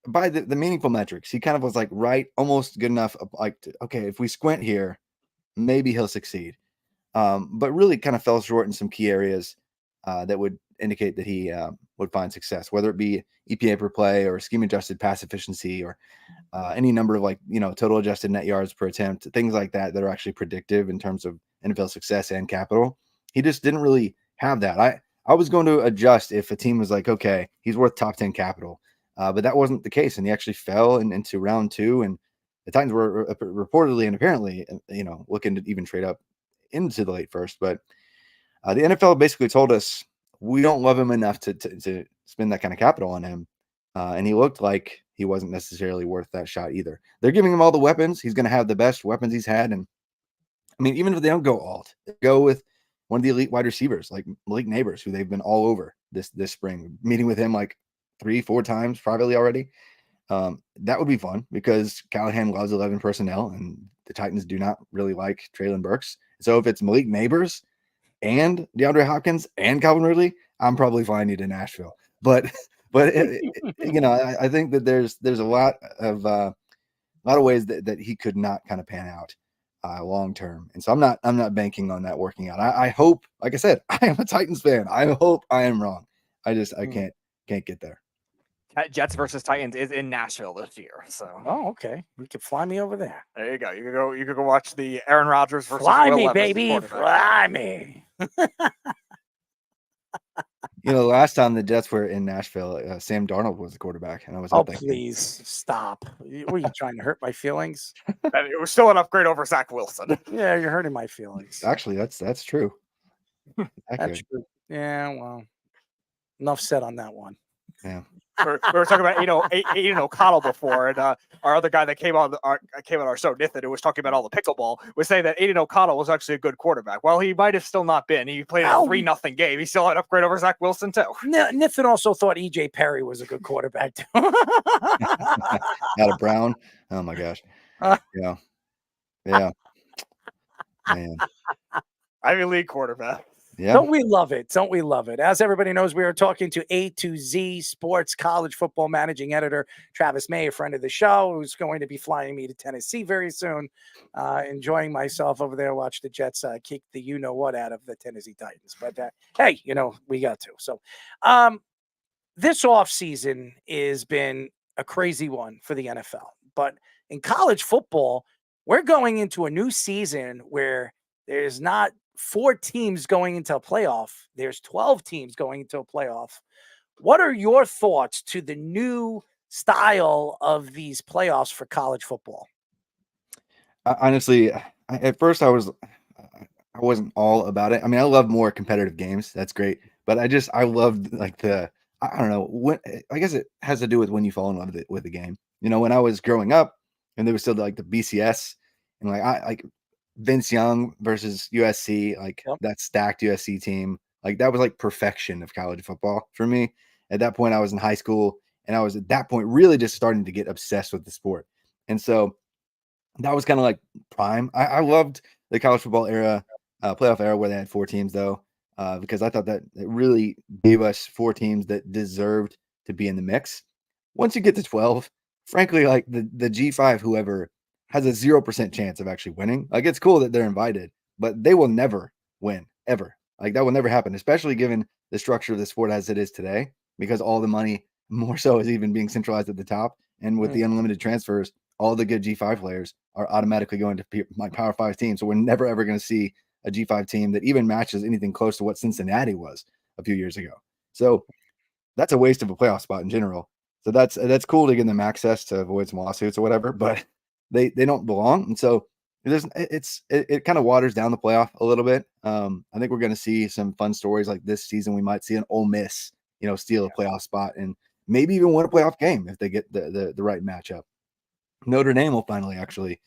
by the meaningful metrics, he kind of was like almost good enough. Like, okay, if we squint here, maybe he'll succeed. But really kind of fell short in some key areas that would indicate that he would find success, whether it be EPA per play or scheme adjusted pass efficiency or any number of total adjusted net yards per attempt, things like that are actually predictive in terms of NFL success and capital. He just didn't really have that. I was going to adjust if a team was like, okay, he's worth top 10 capital. But that wasn't the case, and he actually fell into round 2, and the Titans were reportedly and apparently, looking to even trade up into the late first. But the NFL basically told us we don't love him enough to spend that kind of capital on him, and he looked like he wasn't necessarily worth that shot either. They're giving him all the weapons. He's going to have the best weapons he's had, and I mean, even if they don't go alt, go with one of the elite wide receivers like Malik Neighbors, who they've been all over this spring, meeting with him like 3-4 times privately already. That would be fun because Callahan loves 11 personnel and the Titans do not really like Treylon Burks. So if it's Malik Neighbors and DeAndre Hopkins and Calvin Ridley, I'm probably flying you to Nashville. But I think that there's a lot of ways that he could not kind of pan out long term, and so I'm not banking on that working out. I hope, like I said, I am a Titans fan. I hope I am wrong. I can't get there. Jets versus Titans is in Nashville this year. So okay, you can fly me over there. There you go. You could go watch the Aaron Rodgers versus Fly Will me, Levis baby, quarterback. fly me. Last time the Jets were in Nashville, Sam Darnold was the quarterback, and I was Oh, at that game. please stop. Were you trying to hurt my feelings? And it was still an upgrade over Zach Wilson. Yeah, you're hurting my feelings. Actually, that's true. That's true. Yeah, well, enough said on that one. Yeah. We were talking about Aiden O'Connell before, and our other guy that came on our show, Nathan, who was talking about all the pickleball, was saying that Aiden O'Connell was actually a good quarterback. Well, he might have still not been. He played a 3-0 game. He still had an upgrade over Zach Wilson too. Nathan also thought EJ Perry was a good quarterback too. Out of Brown. Oh my gosh. Yeah. Man. Ivy League quarterback. Yeah. Don't we love it? Don't we love it? As everybody knows, we are talking to A to Z Sports college football managing editor Travis May, a friend of the show, who's going to be flying me to Tennessee very soon. Enjoying myself over there, watch the Jets kick the you-know-what out of the Tennessee Titans. But hey, we got to. So this offseason has been a crazy one for the NFL. But in college football, we're going into a new season where there's not 4 teams going into a playoff. There's 12 teams going into a playoff. What are your thoughts to the new style of these playoffs for college football? Honestly, at first I wasn't all about it. I mean, I love more competitive games. That's great. But I loved I don't know, I guess it has to do with when you fall in love with the game. When I was growing up and there was still the BCS and I Vince Young versus USC, that stacked USC team, that was perfection of college football for me. At that point, I was in high school, and I was at that point really just starting to get obsessed with the sport. And so that was kind of prime. I loved the college football era, playoff era where they had 4 teams though, because I thought that it really gave us 4 teams that deserved to be in the mix. Once you get to 12, frankly, the G5, whoever has a 0% chance of actually winning. It's cool that they're invited, but they will never win, ever. That will never happen, especially given the structure of the sport as it is today, because all the money more so is even being centralized at the top. And with the unlimited transfers, all the good G5 players are automatically going to my Power 5 team. So we're never, ever going to see a G5 team that even matches anything close to what Cincinnati was a few years ago. So that's a waste of a playoff spot in general. So that's cool to give them access to avoid some lawsuits or whatever, but they don't belong. And so it kind of waters down the playoff a little bit. I think we're going to see some fun stories like this season. We might see an Ole Miss, steal a playoff spot and maybe even win a playoff game if they get the right matchup. Notre Dame will finally actually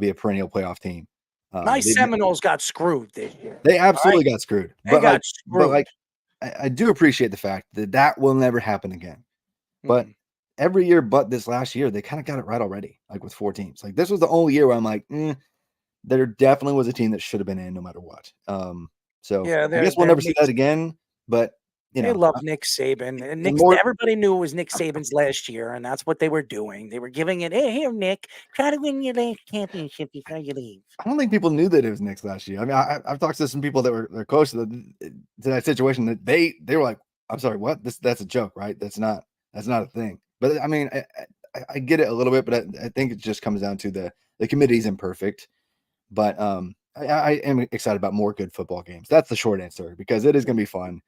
be a perennial playoff team. My Seminoles got screwed this year. They absolutely got screwed. They got screwed. But I do appreciate the fact that will never happen again. But every year but this last year, they kind of got it right already, with 4 teams. This was the only year where I'm there definitely was a team that should have been in no matter what. So yeah, I guess we'll never see that again. But they love Nick Saban. And everybody knew it was Nick Saban's last year, and that's what they were doing. They were giving it, hey, here, Nick, try to win your last championship before you leave. I don't think people knew that it was Nick's last year. I mean, I've talked to some people that were close to that situation that they were like, I'm sorry, what? That's a joke, right? That's not a thing. But I mean, I get it a little bit, but I think it just comes down to the committee's imperfect. But I am excited about more good football games. That's the short answer, because it is going to be fun.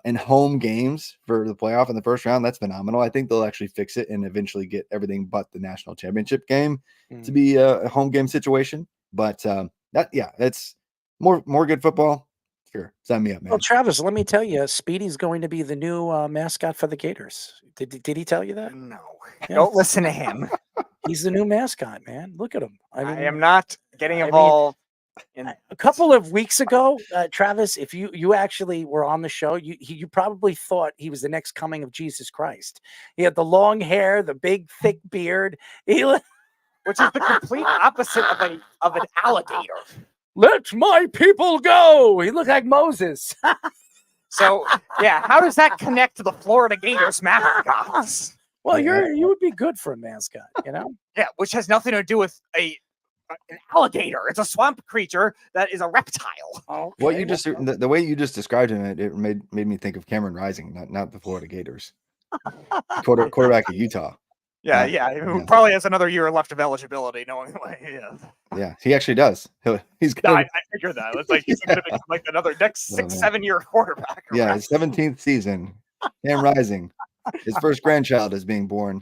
And home games for the playoff in the first round, that's phenomenal. I think they'll actually fix it and eventually get everything but the national championship game to be a home game situation. But that's more good football. Sure, sign me up, man. Well, Travis, let me tell you, Speedy's going to be the new mascot for the Gators. Did he tell you that? No. Yeah. Don't listen to him. He's the new mascot, man. Look at him. I am not getting involved. A couple of weeks ago, Travis, if you actually were on the show, you probably thought he was the next coming of Jesus Christ. He had the long hair, the big thick beard, which is the complete opposite of an alligator. Let my people go. He looked like Moses. So yeah, how does that connect to the Florida Gators mascots? Well, Yeah. you would be good for a mascot, you know? Yeah, which has nothing to do with an alligator. It's a swamp creature that is a reptile. Okay, What you just the way you just described him, it made me think of Cameron Rising, not the Florida Gators. Quarterback of Utah. Yeah, who yeah. probably has another year left of eligibility, knowing the way he is. Yeah, he actually does. He's No, gonna, I figured that. It's like he's going to become like another next Oh, 6, man. 7 year quarterback. yeah, his 17th season. Cam Rising. His first grandchild is being born.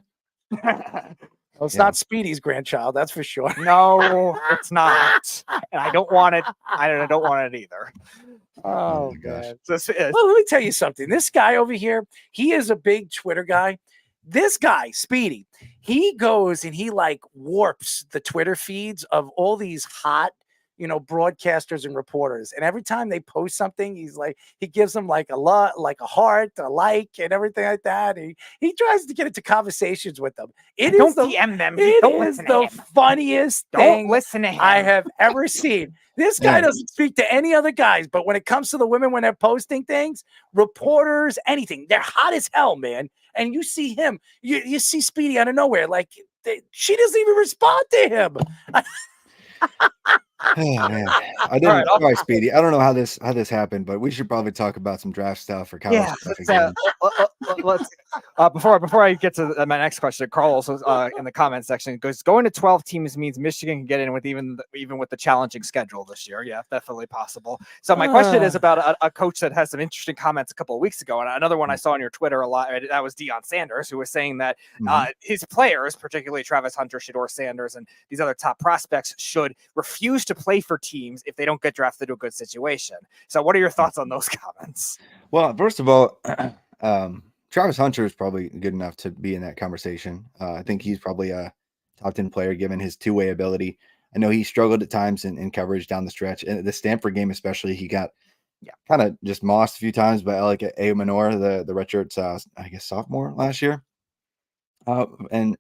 Well, it's Yeah. not Speedy's grandchild, that's for sure. No, it's not. And I don't want it. I don't want it either. Oh, my gosh. man. Well, let me tell you something. This guy over here, he is a big Twitter guy. This guy, Speedy, he goes and he like warps the Twitter feeds of all these hot, broadcasters and reporters. And every time they post something, he gives them like a heart, a like, and everything like that. He tries to get into conversations with them. Don't DM them. It Don't is listen to the him. funniest Don't thing listen to him. I have ever seen. This guy Yeah. doesn't speak to any other guys, but when it comes to the women, when they're posting things, reporters, anything, they're hot as hell, man. And you see him, you see Speedy out of nowhere, like she doesn't even respond to him. Oh man, I didn't. Sorry, Speedy. I don't know how this happened, but we should probably talk about some draft stuff or college Yeah, stuff let's, again. let's before I get to my next question, Carl also in the comment section goes, going to 12 teams means Michigan can get in with even with the challenging schedule this year. Yeah, definitely possible. So my question is about a coach that has some interesting comments a couple of weeks ago, and another one I saw on your Twitter a lot. That was Deion Sanders, who was saying that his players, particularly Travis Hunter, Shedeur Sanders, and these other top prospects, should refuse to play for teams if they don't get drafted to a good situation. So what are your thoughts on those comments? Well, first of all, Travis Hunter is probably good enough to be in that conversation. I think he's probably a top 10 player given his two-way ability. I know he struggled at times in coverage down the stretch. And the Stanford game especially, he got kind of just mossed a few times by like A. Minor, the redshirt, I guess, sophomore last year. And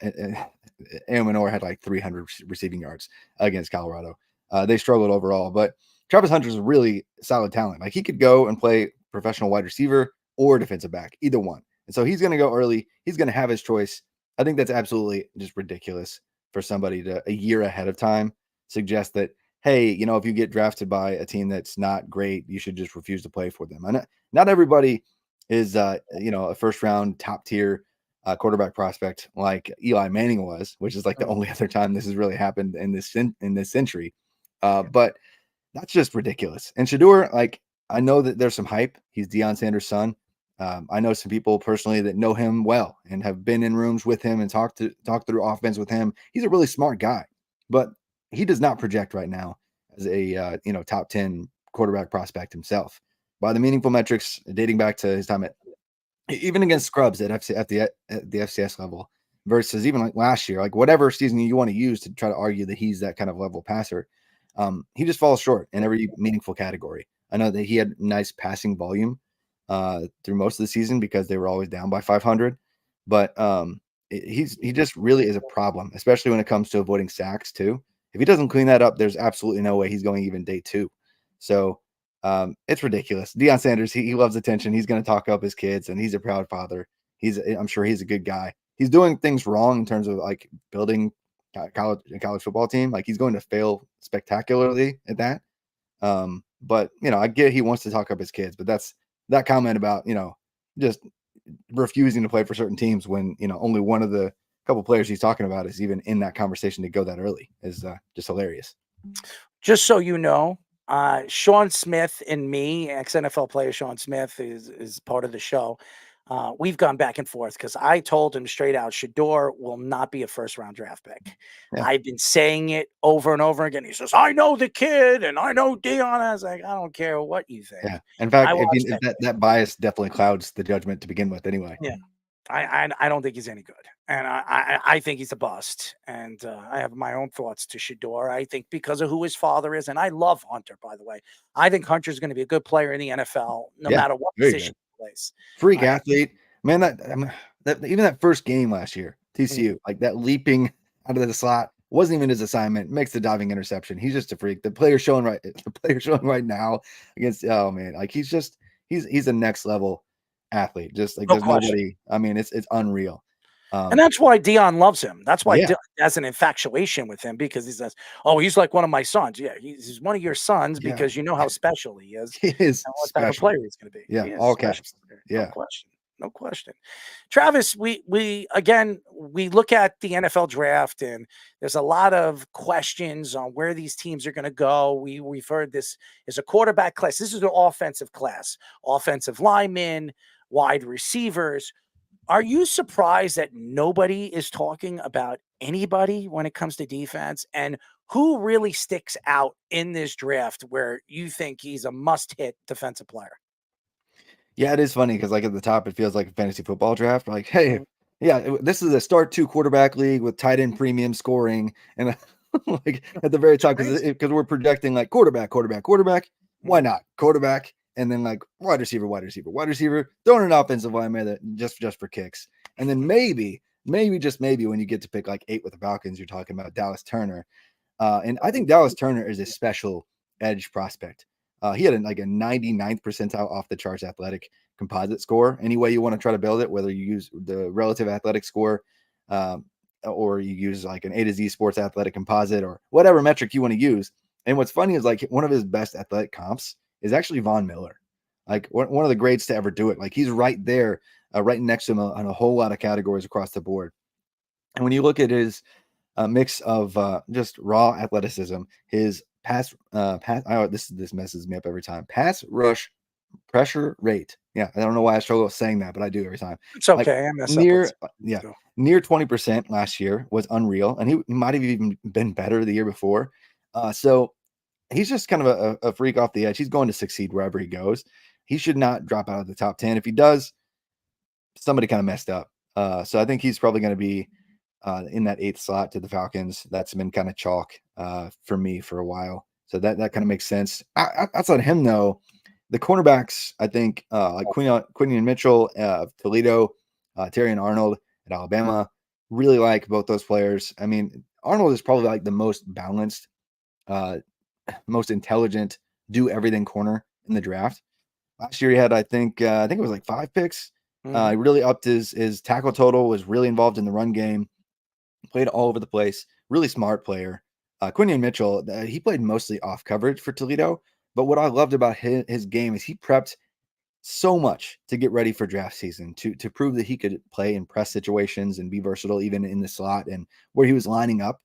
A. Minor had like 300 receiving yards against Colorado. They struggled overall, but Travis Hunter is a really solid talent. Like he could go and play professional wide receiver or defensive back, either one. And so he's going to go early. He's going to have his choice. I think that's absolutely just ridiculous for somebody to a year ahead of time suggest that, hey, if you get drafted by a team that's not great, you should just refuse to play for them. And not everybody is, a first round top tier quarterback prospect like Eli Manning was, which is like the only other time this has really happened in this century. But that's just ridiculous. And Shedeur, like, I know that there's some hype. He's Deion Sanders' son. I know some people personally that know him well and have been in rooms with him and talked through offense with him. He's a really smart guy, but he does not project right now as a top 10 quarterback prospect himself. By the meaningful metrics dating back to his time even against scrubs at the FCS level versus even like last year, like whatever season you want to use to try to argue that he's that kind of level passer, he just falls short in every meaningful category. I know that he had nice passing volume through most of the season because they were always down by 500, but he just really is a problem, especially when it comes to avoiding sacks too. If he doesn't clean that up, there's absolutely no way he's going even day 2. So it's ridiculous. Deion Sanders, he loves attention. He's going to talk up his kids, and he's a proud father. I'm sure he's a good guy. He's doing things wrong in terms of like building a college football team. Like he's going to fail spectacularly at that. But I get he wants to talk up his kids, but that comment about just refusing to play for certain teams when only one of the couple players he's talking about is even in that conversation to go that early is just hilarious. Just so you know, Sean Smith and me, ex-NFL player Sean Smith, is part of the show. We've gone back and forth because I told him straight out, Shedeur will not be a first-round draft pick. Yeah. I've been saying it over and over again. He says, I know the kid and I know Deion. I was like, I don't care what you think. Yeah. In fact, that bias definitely clouds the judgment to begin with anyway. Yeah. I don't think he's any good. And I think he's a bust. And I have my own thoughts to Shedeur. I think because of who his father is, and I love Hunter, by the way. I think Hunter's going to be a good player in the NFL, no matter what position he plays. Freak athlete. Man, even that first game last year, TCU, like that leaping out of the slot wasn't even his assignment, makes the diving interception. He's just a freak. The player showing right now against, oh man, like he's he's a next level athlete. Just like No there's question. nobody. I mean, it's unreal. And that's why Dion loves him. That's why Yeah. Dion has an infatuation with him, because he says, "Oh, he's like one of my sons." Yeah, he's one of your sons Yeah. because you know how special he is He is and what type of special. player he's going to be. Yeah, He is all special. caps. No Yeah. question. No question. Travis, we again we look at the NFL draft, and there's a lot of questions on where these teams are going to go. We've heard this is a quarterback class. This is an offensive class. Offensive linemen, wide receivers. Are you surprised that nobody is talking about anybody when it comes to defense? And who really sticks out in this draft where you think he's a must-hit defensive player? Yeah, it is funny because like at the top, it feels like a fantasy football draft. Like, hey, Mhm. yeah, this is a start 2 quarterback league with tight end premium scoring, and like at the very top because we're projecting like quarterback. Why not quarterback? And then like wide receiver, throwing an offensive lineman that just for kicks, and then maybe just maybe when you get to pick like 8 with the Falcons, you're talking about Dallas Turner. And I think Dallas Turner is a special edge prospect. He had like a 99th percentile off the charts athletic composite score. Any way you want to try to build it, whether you use the relative athletic score or you use like an A to Z sports athletic composite or whatever metric you want to use. And what's funny is like one of his best athletic comps is actually Von Miller, like one of the greats to ever do it. Like he's right there, right next to him on a whole lot of categories across the board. And when you look at his mix of just raw athleticism, his pass, this messes me up every time. Pass rush pressure rate. Yeah, I don't know why I struggle with saying that, but I do every time. It's okay. I mess up with Near 20% last year was unreal, and he might have even been better the year before. So he's just kind of a freak off the edge. He's going to succeed wherever he goes. He should not drop out of the top 10. If he does, somebody kind of messed up. So I think he's probably going to be in that 8th slot to the Falcons. That's been kind of chalk for me for a while. So that kind of makes sense. Outside of him, though, the cornerbacks, I think, like Quinion Mitchell of Toledo, Terry and Arnold at Alabama, really like both those players. I mean, Arnold is probably like the most balanced, most intelligent, do everything corner in the draft. Last year he had, I think it was like 5 picks. He really upped his tackle total, was really involved in the run game, played all over the place, really smart player. Quinion Mitchell, he played mostly off coverage for Toledo, but what I loved about his game is he prepped so much to get ready for draft season, to prove that he could play in press situations and be versatile even in the slot, and where he was lining up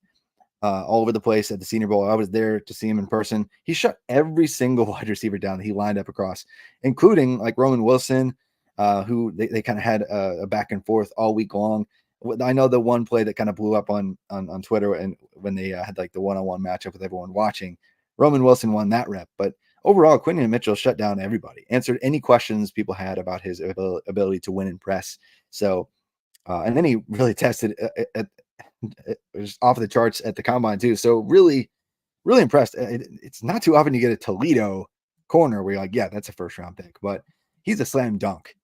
all over the place at the Senior Bowl. I was there to see him in person. He shut every single wide receiver down that he lined up across, including like Roman Wilson, who they kind of had a back and forth all week long. I know the one play that kind of blew up on Twitter, and when they had like the one-on-one matchup with everyone watching, Roman Wilson won that rep. But overall, Quinion Mitchell shut down everybody, answered any questions people had about his ability to win in press. So, and then he really tested it was off the charts at the combine too. So really impressed. It's not too often you get a Toledo corner where you're like, yeah, that's a 1st round pick, but he's a slam dunk.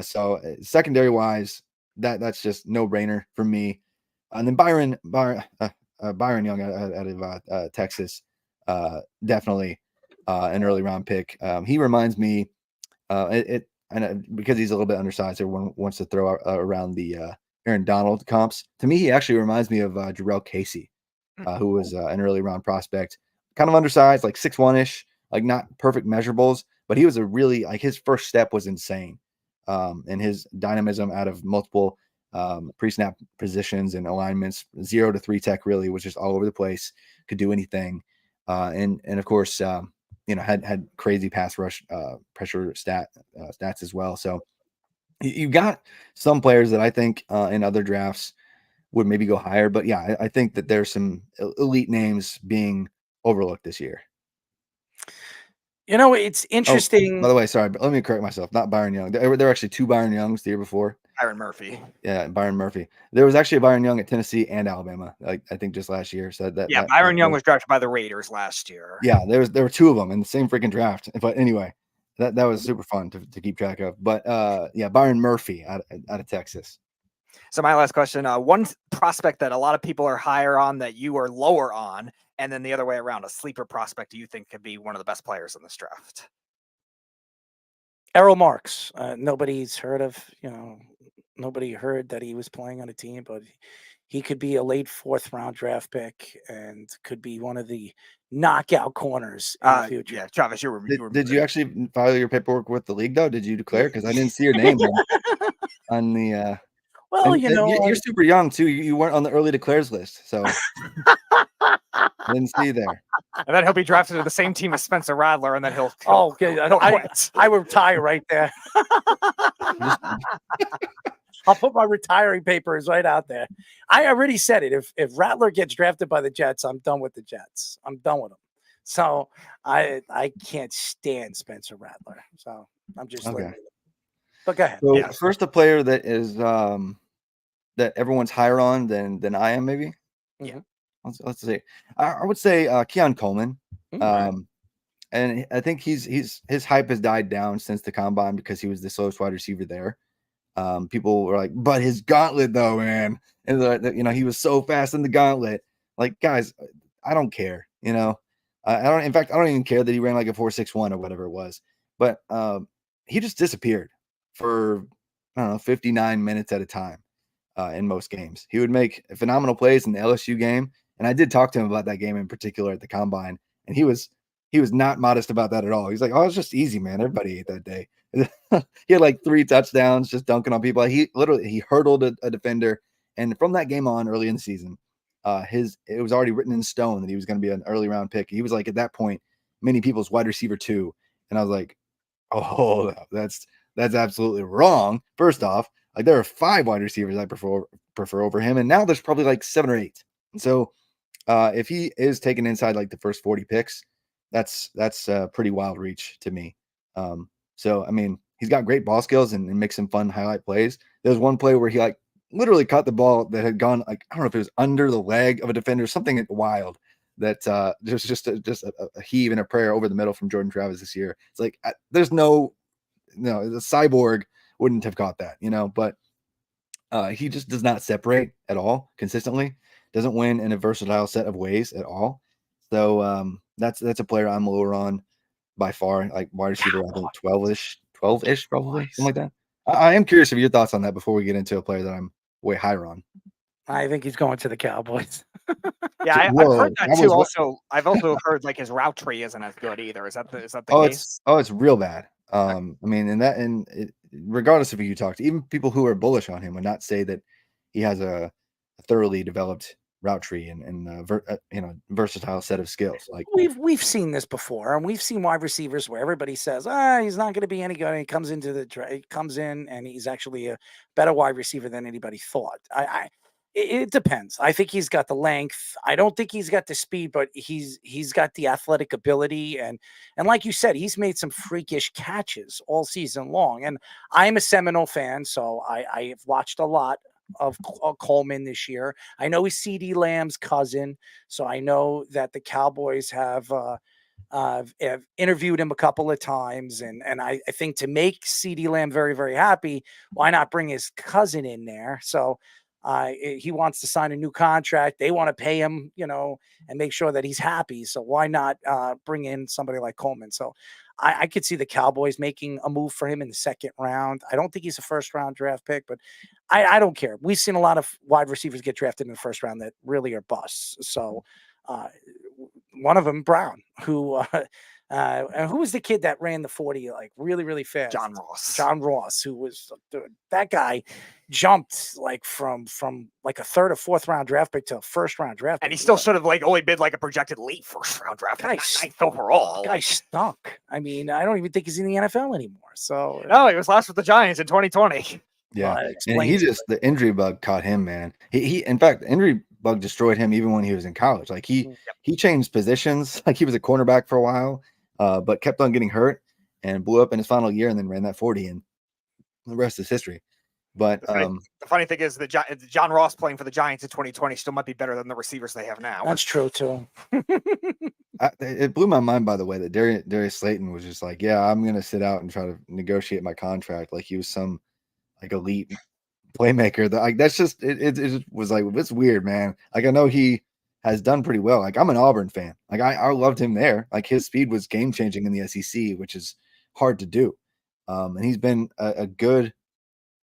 So secondary wise, that's just no brainer for me. And then Byron Young out of Texas, definitely an early round pick. He reminds me, because he's a little bit undersized, everyone wants to throw around the Aaron Donald comps. To me, he actually reminds me of Jarrell Casey, who was an early round prospect, kind of undersized, like 6'1"ish, like not perfect measurables, but he was a really, like his first step was insane. And his dynamism out of multiple pre-snap positions and alignments, 0 to 3 tech really was just all over the place, could do anything. And of course, had crazy pass rush pressure stats as well. So you got some players that I think in other drafts would maybe go higher, but yeah, I think that there's some elite names being overlooked this year. It's interesting. Oh, by the way, sorry, but let me correct myself. Not Byron Young. There were actually 2 Byron Youngs the year before. Byron Murphy. Yeah, Byron Murphy. There was actually a Byron Young at Tennessee and Alabama, like I think just last year. So Byron Young was drafted by the Raiders last year. Yeah, there were 2 of them in the same freaking draft. But anyway, that was super fun to keep track of. But Byron Murphy out of Texas. So my last question, one prospect that a lot of people are higher on that you are lower on, and then the other way around, a sleeper prospect you think could be one of the best players in this draft. Errol Marks. Nobody's heard of, nobody heard that he was playing on a team, but he could be a late 4th-round draft pick and could be one of the knockout corners in the future. Yeah, Travis, you were Did you actually file your paperwork with the league though? Did you declare? Because I didn't see your name on the. Well, and you're super young too. You weren't on the early declares list, so I didn't see you there. And then he'll be drafted to the same team as Spencer Rattler, and then he'll okay. I would retire right there. I'll put my retiring papers right out there. I already said it. If Rattler gets drafted by the Jets, I'm done with the Jets. I'm done with them. So I can't stand Spencer Rattler. So I'm just Okay. letting you know. But go ahead. So first, a player that is that everyone's higher on than I am, maybe. Yeah. Let's see. I would say Keon Coleman. And I think his hype has died down since the combine because he was the slowest wide receiver there. People were like, but his gauntlet though, man, and he was so fast in the gauntlet. Like, guys, I don't care. I don't. In fact, I don't even care that he ran like a 4.61 or whatever it was. But he just disappeared for 59 minutes at a time in most games. He would make phenomenal plays in the LSU game, and I did talk to him about that game in particular at the combine, and he was not modest about that at all. He's like, "Oh, it's just easy, man. Everybody ate that day." He had like 3 touchdowns, just dunking on people. He hurdled a defender, and from that game on, early in the season, it was already written in stone that he was going to be an early round pick. He was like at that point, many people's wide receiver 2, and I was like, "Oh, that's absolutely wrong." First off, like there are 5 wide receivers I prefer over him, and now there's probably like 7 or 8. And so, if he is taken inside like the first 40 picks, that's a pretty wild reach to me. So I mean, he's got great ball skills and makes some fun highlight plays. There was one play where he like literally caught the ball that had gone like, I don't know if it was under the leg of a defender, something wild that there's just a heave and a prayer over the middle from Jordan Travis this year. It's like there's the cyborg wouldn't have caught that, but he just does not separate at all consistently, doesn't win in a versatile set of ways at all. So that's a player I'm lower on by far, like wide receiver, I think 12-ish probably, something like that. I am curious of your thoughts on that before we get into a player that I'm way higher on. I think he's going to the Cowboys. Yeah, I've heard that too. Also, I've also heard like his route tree isn't as good either. Is that the case? It's real bad. I mean, regardless of who you talk to, even people who are bullish on him would not say that he has a thoroughly developed route tree and versatile set of skills. Like we've seen this before, and we've seen wide receivers where everybody says, he's not going to be any good. And he comes in and he's actually a better wide receiver than anybody thought. It depends. I think he's got the length. I don't think he's got the speed, but he's got the athletic ability. And like you said, he's made some freakish catches all season long. And I'm a Seminole fan, so I've watched a lot of Coleman this year. I know he's CeeDee Lamb's cousin, so I know that the Cowboys have interviewed him a couple of times, and I think to make CeeDee Lamb very, very happy, why not bring his cousin in there? So he wants to sign a new contract. They want to pay him, and make sure that he's happy. So why not bring in somebody like Coleman? So I could see the Cowboys making a move for him in the 2nd round. I don't think he's a 1st-round draft pick, but I don't care. We've seen a lot of wide receivers get drafted in the 1st round that really are busts. So one of them, Brown, who was the kid that ran the 40 like really, really fast? John Ross, who was that guy jumped like from like a 3rd or 4th round draft pick to a 1st-round draft pick. And he still sort of like only been like a projected late 1st-round draft pick, 9th overall. Guy stunk. I mean, I don't even think he's in the NFL anymore. So no, he was last with the Giants in 2020. Yeah, and the injury bug caught him, man. He in fact, the injury bug destroyed him even when he was in college. Like he changed positions. Like he was a cornerback for a while, but kept on getting hurt and blew up in his final year, and then ran that 40, and the rest is history. But the funny thing is that John Ross playing for the Giants in 2020 still might be better than the receivers they have now. That's true too. It blew my mind, by the way, that Darius Slayton was just like, yeah, I'm gonna sit out and try to negotiate my contract like he was some like elite playmaker. That like that's just it was like, it's weird, man. Like I know he has done pretty well. Like I'm an Auburn fan. Like I loved him there. Like his speed was game changing in the SEC, which is hard to do. And he's been a good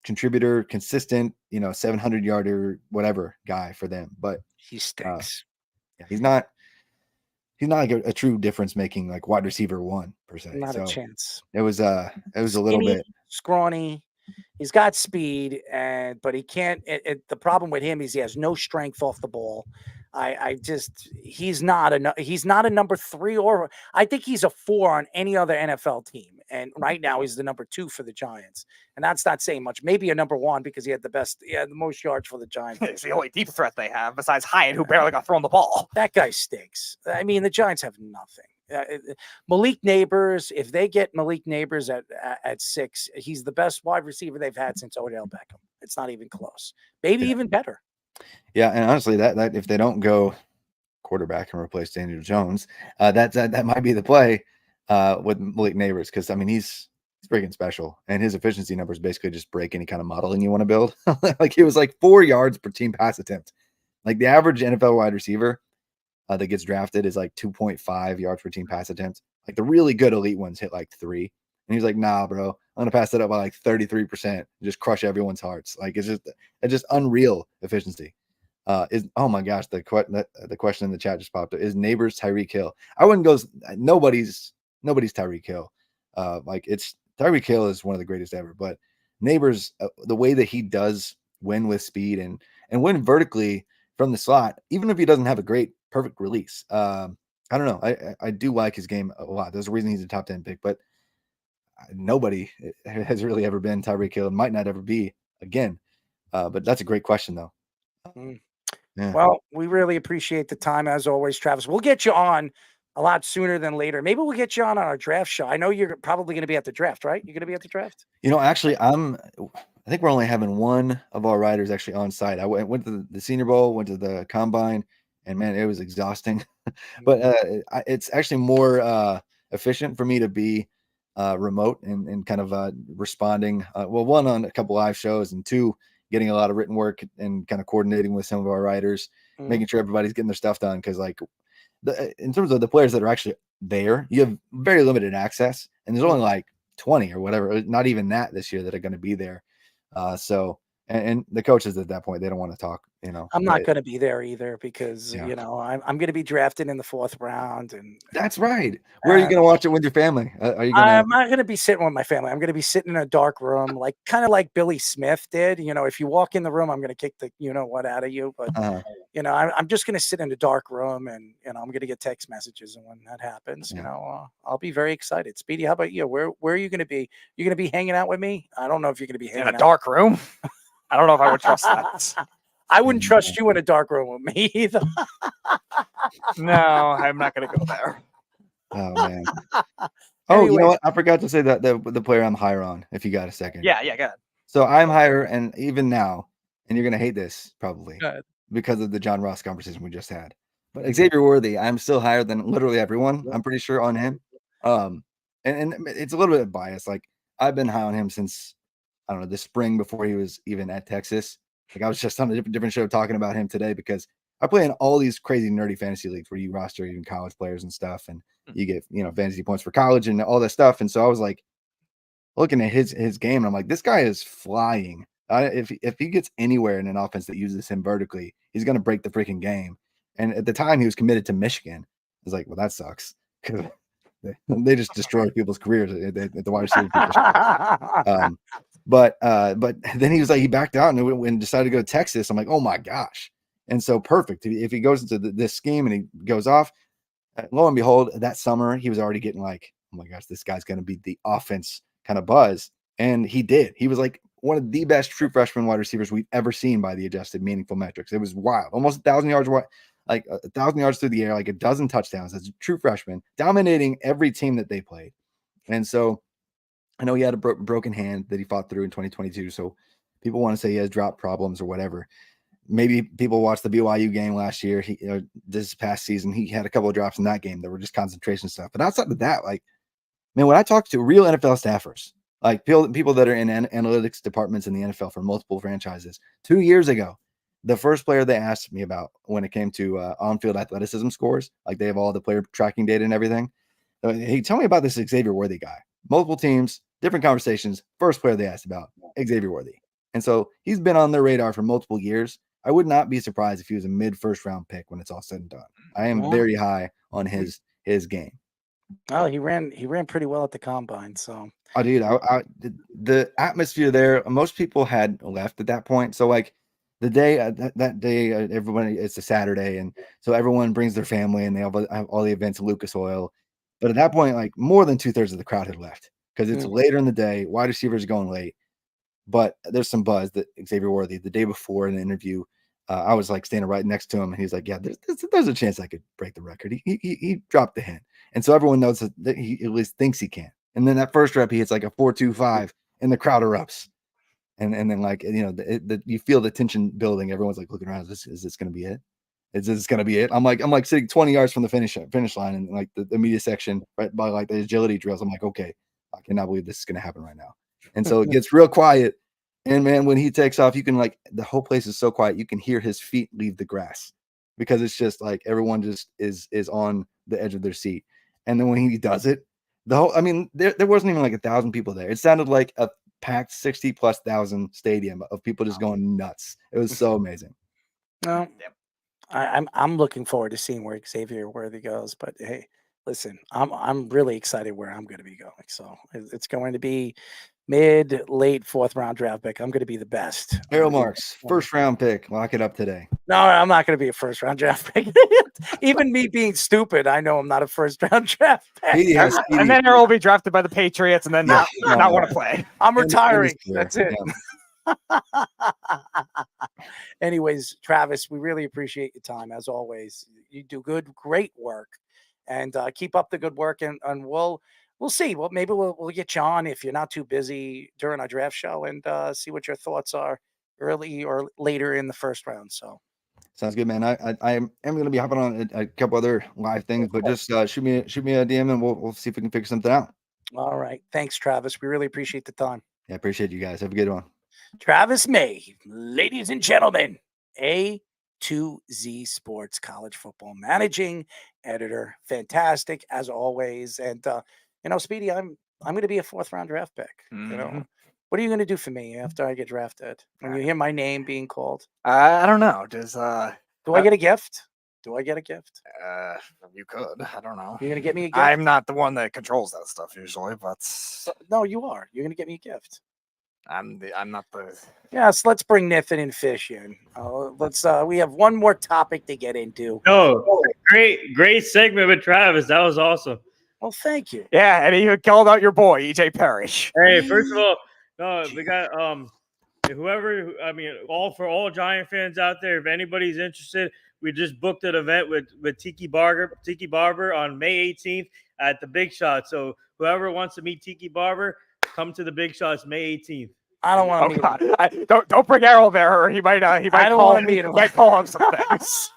contributor, consistent, 700-yarder, whatever guy for them. But he stinks. Yeah, he's not like a true difference making like wide receiver one per se. Not a So chance. it was a little Skinny, bit. scrawny. He's got speed, but he can't. The problem with him is he has no strength off the ball. He's not a number 3, or I think he's a 4 on any other NFL team. And right now he's the number 2 for the Giants, and that's not saying much. Maybe a number 1 because he had the most yards for the Giants. It's the only deep threat they have besides Hyatt, who barely got thrown the ball. That guy stinks. I mean, the Giants have nothing. Malik Neighbors, if they get Malik Neighbors at 6, he's the best wide receiver they've had since Odell Beckham. It's not even close. Maybe even better. Yeah, and honestly, that if they don't go quarterback and replace Daniel Jones, that might be the play with Malik Neighbors, because I mean he's freaking special, and his efficiency numbers basically just break any kind of modeling you want to build. Like it was like 4 yards per team pass attempt. Like the average NFL wide receiver that gets drafted is like 2.5 yards per team pass attempt. Like the really good elite ones hit like 3. And he's like, nah, bro, I'm gonna pass it up by like 33%, and just crush everyone's hearts. Like it's just unreal efficiency. Oh my gosh, the question in the chat just popped up. Is Neighbors Tyreek Hill? I wouldn't go. Nobody's Tyreek Hill. Like it's Tyreek Hill is one of the greatest ever, but Neighbors, the way that he does win with speed and win vertically from the slot, even if he doesn't have a great perfect release. I don't know. I do like his game a lot. There's a reason he's a top 10 pick, but nobody has really ever been Tyreek Hill and might not ever be again. But that's a great question though. Yeah. Well, we really appreciate the time as always, Travis. We'll get you on a lot sooner than later. Maybe we'll get you on our draft show. I know you're probably going to be at the draft, right? You're going to be at the draft? Actually, I think we're only having one of our riders actually on site. I went to the Senior Bowl, went to the Combine, and man, it was exhausting. But it's actually more efficient for me to be remote and kind of responding. One, on a couple live shows, and 2, getting a lot of written work and kind of coordinating with some of our writers, making sure everybody's getting their stuff done. Because like in terms of the players that are actually there, you have very limited access, and there's only like 20 or whatever, not even that this year that are going to be there. So the coaches at that point, they don't want to talk. I'm not going to be there either because I'm going to be drafted in the 4th round, and that's right. Where are you going to watch it with your family? I'm not going to be sitting with my family. I'm going to be sitting in a dark room, kind of like Billy Smith did. If you walk in the room, I'm going to kick the what out of you. But I'm just going to sit in a dark room, and I'm going to get text messages, and when that happens, I'll be very excited. Speedy, how about you? Where are you going to be? You're going to be hanging out with me? I don't know if you're going to be hanging in a dark room. I don't know if I would trust that. I wouldn't trust you in a dark room with me either. No, I'm not going to go there. Oh man. Anyway. You know what? I forgot to say that the player I'm higher on. If you got a second. Yeah, go ahead. So I'm higher, and even now, and you're gonna hate this probably because of the John Ross conversation we just had. But Xavier Worthy, I'm still higher than literally everyone. I'm pretty sure on him. And it's a little bit biased. Like I've been high on him since I don't know the spring before he was even at Texas. Like I was just on a different show talking about him today because I play in all these crazy nerdy fantasy leagues where you roster even college players and stuff, and you get fantasy points for college and all that stuff. And so I was like looking at his game, and I'm like, this guy is flying. If he gets anywhere in an offense that uses him vertically, he's gonna break the freaking game. And at the time, he was committed to Michigan. I was like, well, that sucks because they just destroy people's careers at the wide receiver position. But then he was like, he backed out and decided to go to Texas. I'm like, oh my gosh. And so perfect. If he goes into this scheme and he goes off, lo and behold, that summer, he was already getting like, oh my gosh, this guy's going to be the offense kind of buzz. And he did. He was like one of the best true freshman wide receivers we've ever seen by the adjusted meaningful metrics. It was wild. Almost 1,000 yards, like 1,000 yards through the air, like a dozen touchdowns as a true freshman, dominating every team that they played. And so I know he had a broken hand that he fought through in 2022. So people want to say he has drop problems or whatever. Maybe people watched the BYU game last year. This past season, he had a couple of drops in that game that were just concentration stuff. But outside of that, like, man, when I talk to real NFL staffers, like people that are in analytics departments in the NFL for multiple franchises, 2 years ago, the first player they asked me about when it came to on-field athleticism scores, like they have all the player tracking data and everything. Hey, tell me about this Xavier Worthy guy. Multiple teams, different conversations. First player they asked about, Xavier Worthy. And so he's been on their radar for multiple years. I would not be surprised if he was a mid-first round pick when it's all said and done. I am very high on his game. Oh, he ran pretty well at the combine. So, oh, dude, the atmosphere there, most people had left at that point. So, like the day that day, everybody, it's a Saturday, and so everyone brings their family, and they have all the events at Lucas Oil. But at that point, like more than 2/3 of the crowd had left because it's later in the day. Wide receivers are going late, but there's some buzz that Xavier Worthy the day before in the interview. I was like standing right next to him, and he's like, "Yeah, there's a chance I could break the record." He dropped the hint, and so everyone knows that he at least thinks he can. And then that first rep, he hits like a 4.25, and the crowd erupts. And then like you feel the tension building. Everyone's like looking around. Is this going to be it? Is this going to be it? I'm like sitting 20 yards from the finish line, and like the media section right by like the agility drills. I'm like, okay, I cannot believe this is going to happen right now. And so it gets real quiet. And man, when he takes off, you can like the whole place is so quiet. You can hear his feet leave the grass because it's just like everyone just is on the edge of their seat. And then when he does it, there wasn't even like 1,000 people there. It sounded like a packed 60,000+ stadium of people just going nuts. It was so amazing. No, I'm looking forward to seeing where Xavier Worthy goes. But hey, listen, I'm really excited where I'm going to be going. So it's going to be late 4th round draft pick. I'm going to be the best. Harold Marks, 1st round pick. Lock it up today. No, I'm not going to be a 1st round draft pick. Even me being stupid, I know I'm not a 1st round draft pick. And then Harold will be drafted by the Patriots and then not want to play. I'm retiring. That's it. Anyways, Travis, we really appreciate your time as always. You do great work, and keep up the good work. And we'll see. Well, maybe we'll get you on if you're not too busy during our draft show, and see what your thoughts are early or later in the 1st round. So. Sounds good, man. I am going to be hopping on a couple other live things, but just shoot me a DM and we'll see if we can figure something out. All right. Thanks, Travis. We really appreciate the time. Yeah, appreciate you guys. Have a good one. Travis May, ladies and gentlemen, A to Z Sports College Football Managing Editor. Fantastic as always. And Speedy, I'm going to be a 4th round draft pick. What are you going to do for me after I get drafted? When you hear my name being called? I don't know. Do I get a gift? You could. I don't know. You're going to get me a gift? I'm not the one that controls that stuff usually, but no, you are. You're going to get me a gift. I'm not the. Yes, let's bring Nathan and Fish in. We have one more topic to get into. No, great segment with Travis. That was awesome. Well, thank you. Yeah, and he called out your boy, EJ Parrish. Hey, first of all, we got for all Giant fans out there, if anybody's interested, we just booked an event with Tiki Barber on May 18th at the Big Shot. So whoever wants to meet Tiki Barber, come to the Big Shots May 18th. I don't want to meet him. Don't bring Errol there, or he might call him. Might call him some things.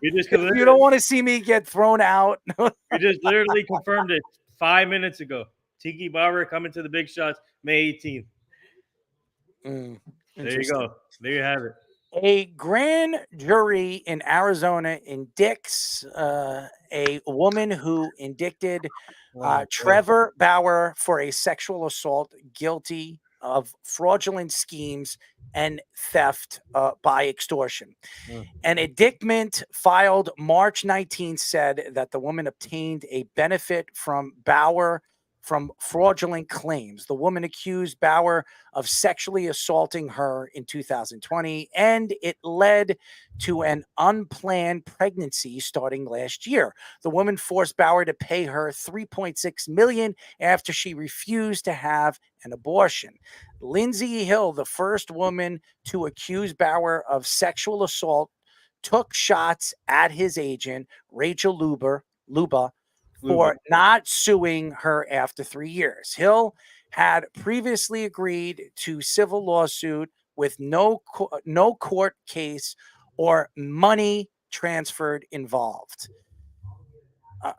You don't want to see me get thrown out. We just literally confirmed it 5 minutes ago. Tiki Barber coming to the Big Shots May 18th. There you go. There you have it. A grand jury in Arizona indicts a woman who indicted Trevor Bauer for a sexual assault, guilty of fraudulent schemes and theft by extortion. An indictment filed March 19th said that the woman obtained a benefit from Bauer from fraudulent claims. The woman accused Bauer of sexually assaulting her in 2020, and it led to an unplanned pregnancy starting last year. The woman forced Bauer to pay her $3.6 million after she refused to have an abortion. Lindsay Hill, the first woman to accuse Bauer of sexual assault, took shots at his agent, Rachel Luba, for not suing her after 3 years. Hill had previously agreed to civil lawsuit with no court case or money transferred involved.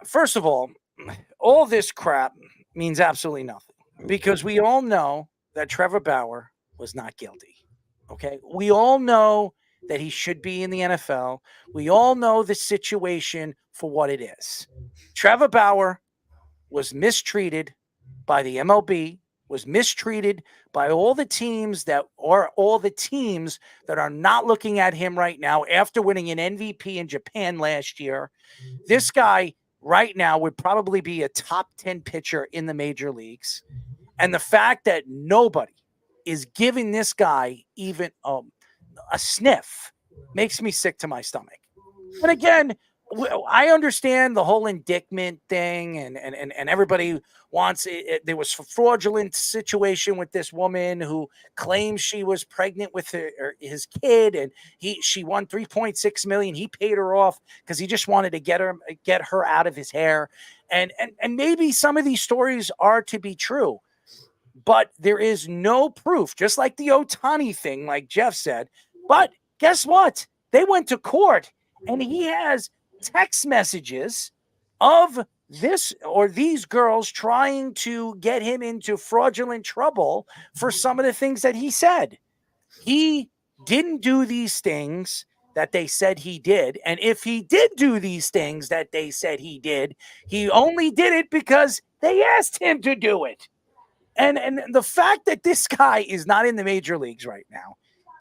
First of all this crap means absolutely nothing because we all know that Trevor Bauer was not guilty. Okay, we all know that he should be in the NFL. We all know the situation for what it is. Trevor Bauer was mistreated by the MLB, was mistreated by all the teams that are not looking at him right now after winning an MVP in Japan last year. This guy right now would probably be a top 10 pitcher in the major leagues. And the fact that nobody is giving this guy even a sniff makes me sick to my stomach. And again, I understand the whole indictment thing, and everybody wants it. There was a fraudulent situation with this woman who claims she was pregnant with his kid, and she won $3.6 million. He paid her off because he just wanted to get her out of his hair. And maybe some of these stories are to be true, but there is no proof, just like the Ohtani thing, like Jeff said. But guess what? They went to court, and he has text messages of this or these girls trying to get him into fraudulent trouble for some of the things that he said. He didn't do these things that they said he did. And if he did do these things that they said he did, he only did it because they asked him to do it. And the fact that this guy is not in the major leagues right now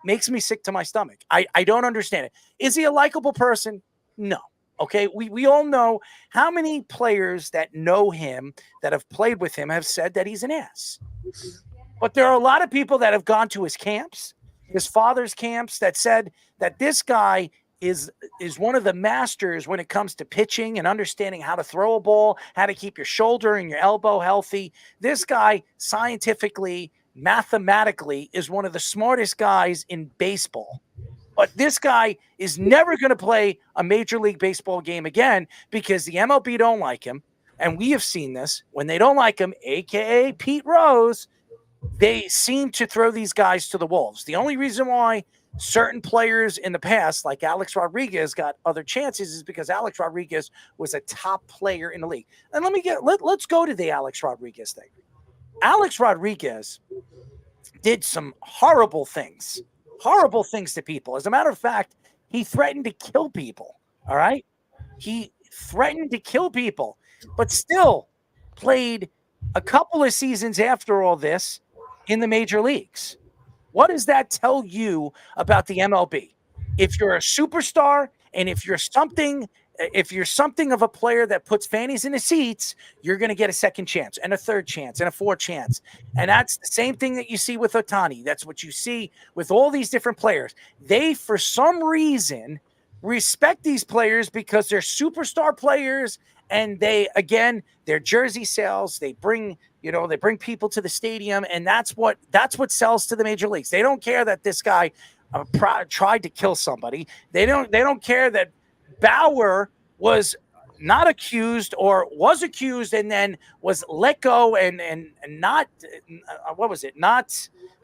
makes me sick to my stomach. I don't understand it. Is he a likable person? No. Okay, we all know how many players that know him, that have played with him, have said that he's an ass. But there are a lot of people that have gone to his camps, his father's camps, that said that this guy is one of the masters when it comes to pitching and understanding how to throw a ball, how to keep your shoulder and your elbow healthy. This guy, scientifically, mathematically, is one of the smartest guys in baseball. But this guy is never going to play a Major League Baseball game again because the MLB don't like him. And we have seen this. When they don't like him, a.k.a. Pete Rose, they seem to throw these guys to the wolves. The only reason why certain players in the past, like Alex Rodriguez, got other chances is because Alex Rodriguez was a top player in the league. And let's go to the Alex Rodriguez thing. Alex Rodriguez did some horrible things to people. As a matter of fact, he threatened to kill people. All right. He threatened to kill people, but still played a couple of seasons after all this in the major leagues. What does that tell you about the MLB? If you're a superstar and if you're something of a player that puts fannies in the seats, you're going to get a second chance and a third chance and a fourth chance. And that's the same thing that you see with Ohtani. That's what you see with all these different players. They, for some reason, respect these players because they're superstar players, and their jersey sales, they bring people to the stadium, and that's what sells to the major leagues. They don't care that this guy tried to kill somebody. They don't care that Bauer was not accused or was accused and then was let go and not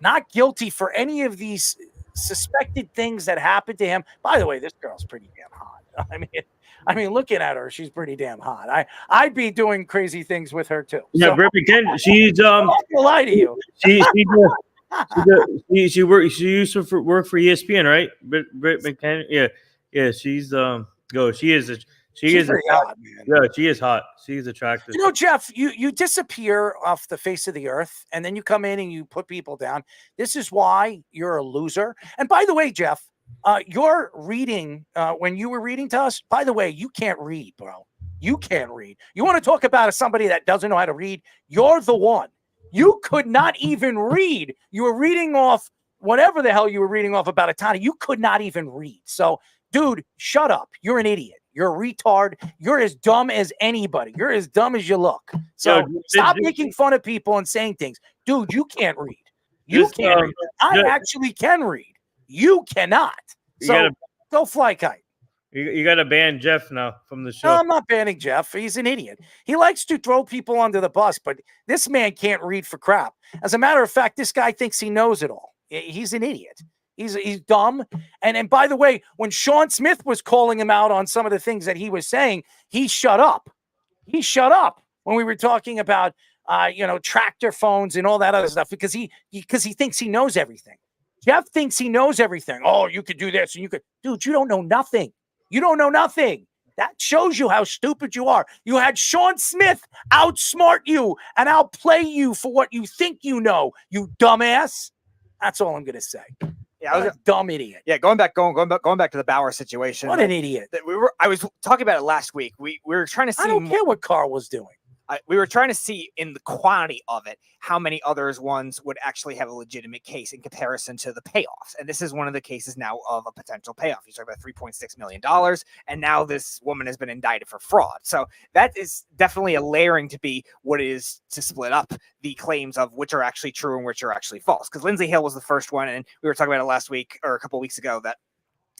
not guilty for any of these suspected things that happened to him. By the way, this girl's pretty damn hot. I mean, looking at her, she's pretty damn hot. I'd be doing crazy things with her too. Yeah, So, Britt McKenna, she's I'm not gonna lie to you. she used to work for ESPN, right? Britt McKenna, yeah, she's She's very hot, man. Yeah, she is hot. She's attractive. You know, Jeff, you disappear off the face of the earth, and then you come in and you put people down. This is why you're a loser. And by the way, Jeff, your reading, when you were reading to us, by the way, you can't read, bro. You can't read. You want to talk about somebody that doesn't know how to read? You're the one. You could not even read. You were reading off whatever the hell you were reading off about Ohtani. You could not even read. So, dude, shut up. You're an idiot. You're a retard. You're as dumb as anybody. You're as dumb as you look. So stop making fun of people and saying things. Dude, you can't read. You can't read. I actually can read. You cannot. So go fly kite. You got to ban Jeff now from the show. No, I'm not banning Jeff. He's an idiot. He likes to throw people under the bus, but this man can't read for crap. As a matter of fact, this guy thinks he knows it all. He's an idiot. He's dumb. And by the way, when Sean Smith was calling him out on some of the things that he was saying, he shut up. He shut up when we were talking about tractor phones and all that other stuff because he thinks he knows everything. Jeff thinks he knows everything. Oh, you could do this and you could. Dude, you don't know nothing. You don't know nothing. That shows you how stupid you are. You had Sean Smith outsmart you and outplay you for what you think you know, you dumbass. That's all I'm going to say. Yeah, I was a dumb idiot. Yeah, going back to the Bauer situation. What an idiot. I was talking about it last week. We were trying to see. I don't care what Carl was doing. We were trying to see in the quantity of it how many others ones would actually have a legitimate case in comparison to the payoffs. And this is one of the cases now of a potential payoff. You talk about $3.6 million, and now this woman has been indicted for fraud. So that is definitely a layering to be what it is to split up the claims of which are actually true and which are actually false. Because Lindsay Hill was the first one, and we were talking about it last week or a couple of weeks ago that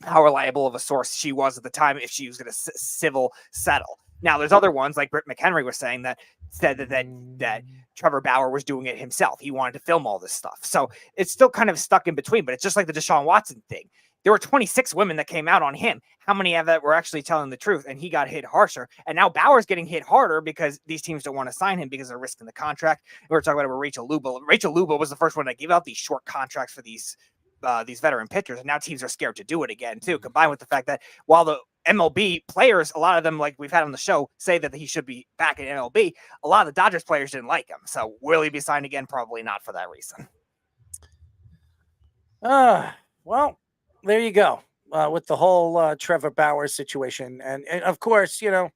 how reliable of a source she was at the time if she was going to civil settle. Now, there's other ones like Britt McHenry was saying that said that Trevor Bauer was doing it himself. He wanted to film all this stuff. So it's still kind of stuck in between, but it's just like the Deshaun Watson thing. There were 26 women that came out on him. How many of that were actually telling the truth? And he got hit harsher. And now Bauer's getting hit harder because these teams don't want to sign him because they're risking the contract. We were talking about it with Rachel Luba. Rachel Luba was the first one to give out these short contracts for these veteran pitchers, and now teams are scared to do it again too, combined with the fact that while the MLB players, a lot of them, like we've had on the show, say that he should be back in MLB, a lot of the Dodgers players didn't like him. So will he be signed again? Probably not for that reason. Well, there you go with the whole Trevor Bauer situation. And of course, you know,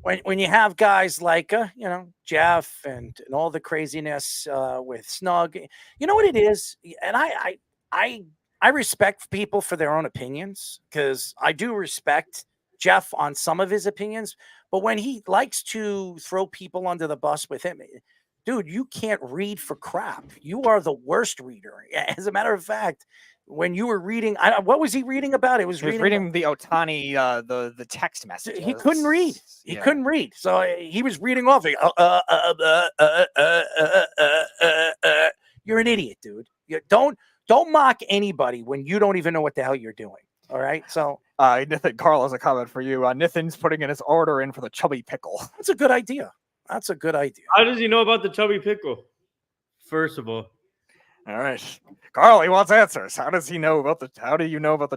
when you have guys like, you know, Jeff and all the craziness with Snug, you know what it is? And I respect people for their own opinions because I do respect Jeff on some of his opinions. But when he likes to throw people under the bus with him, dude, you can't read for crap. You are the worst reader. As a matter of fact, when you were reading, what was he reading about? He was reading the Ohtani, the text message. He couldn't read. He couldn't read. So he was reading off. You're an idiot, dude. Don't mock anybody when you don't even know what the hell you're doing. All right. So Nathan, Carl has a comment for you. Nathan's putting in his order in for the chubby pickle. That's a good idea. That's a good idea. How does he know about the chubby pickle? First of all. All right. Carl, he wants answers. How do you know about the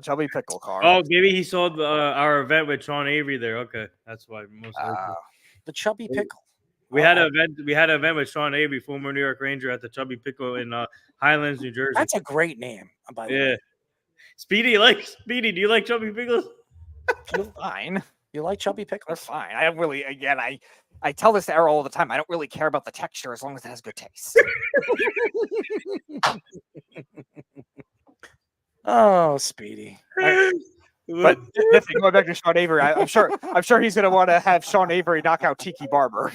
chubby pickle, Carl? Oh, maybe he saw our event with Sean Avery there. Okay. That's why most the chubby pickle. We had an event with Sean Avery, former New York Ranger, at the Chubby Pickle in Highlands, New Jersey. That's a great name, by the way. Speedy, do you like chubby pickles? Fine. You like chubby pickles? They're fine. I don't really, again, I tell this to Errol all the time. I don't really care about the texture as long as it has good taste. Oh, Speedy. But going back to Sean Avery, I'm sure he's going to want to have Sean Avery knock out Tiki Barber.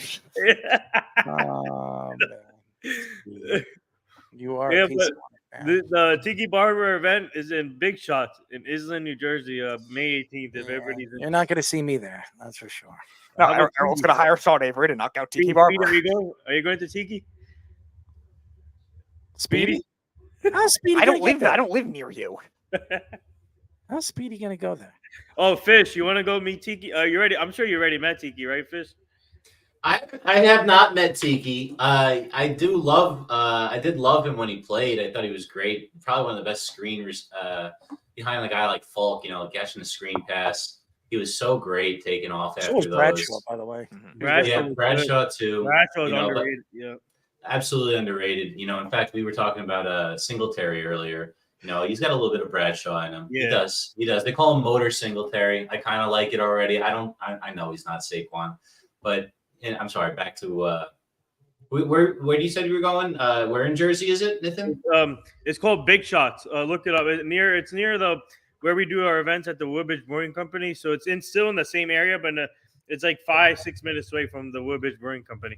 You are a piece of work, the Tiki Barber event is in Big Shots in Island, New Jersey, May 18th. If everybody's You're not going to see me there. That's for sure. No, Errol's going to hire Sean Avery to knock out Tiki Barber. Are you going to Tiki? Speedy? How's Speedy? I don't live near you. How's Speedy gonna go there? Oh, Fish, you want to go meet Tiki? You ready? I'm sure you already met Tiki, right, Fish? I have not met Tiki. I did love him when he played. I thought he was great. Probably one of the best screeners behind a guy like Falk. You know, catching the screen pass. He was so great taking off after those. Bradshaw, by the way. Bradshaw too. Bradshaw's underrated. Yeah, absolutely underrated. You know, in fact, we were talking about Singletary earlier. You know, he's got a little bit of Bradshaw in him. Yeah. He does. They call him Motor Singletary. I kind of like it already. I know he's not Saquon, but I'm sorry. Back to where you said you were going? Where in Jersey is it, Nathan? It's called Big Shots. Look it up. It's near the where we do our events at the Woodbridge Brewing Company. So it's still in the same area, but it's like 5-6 minutes away from the Woodbridge Brewing Company.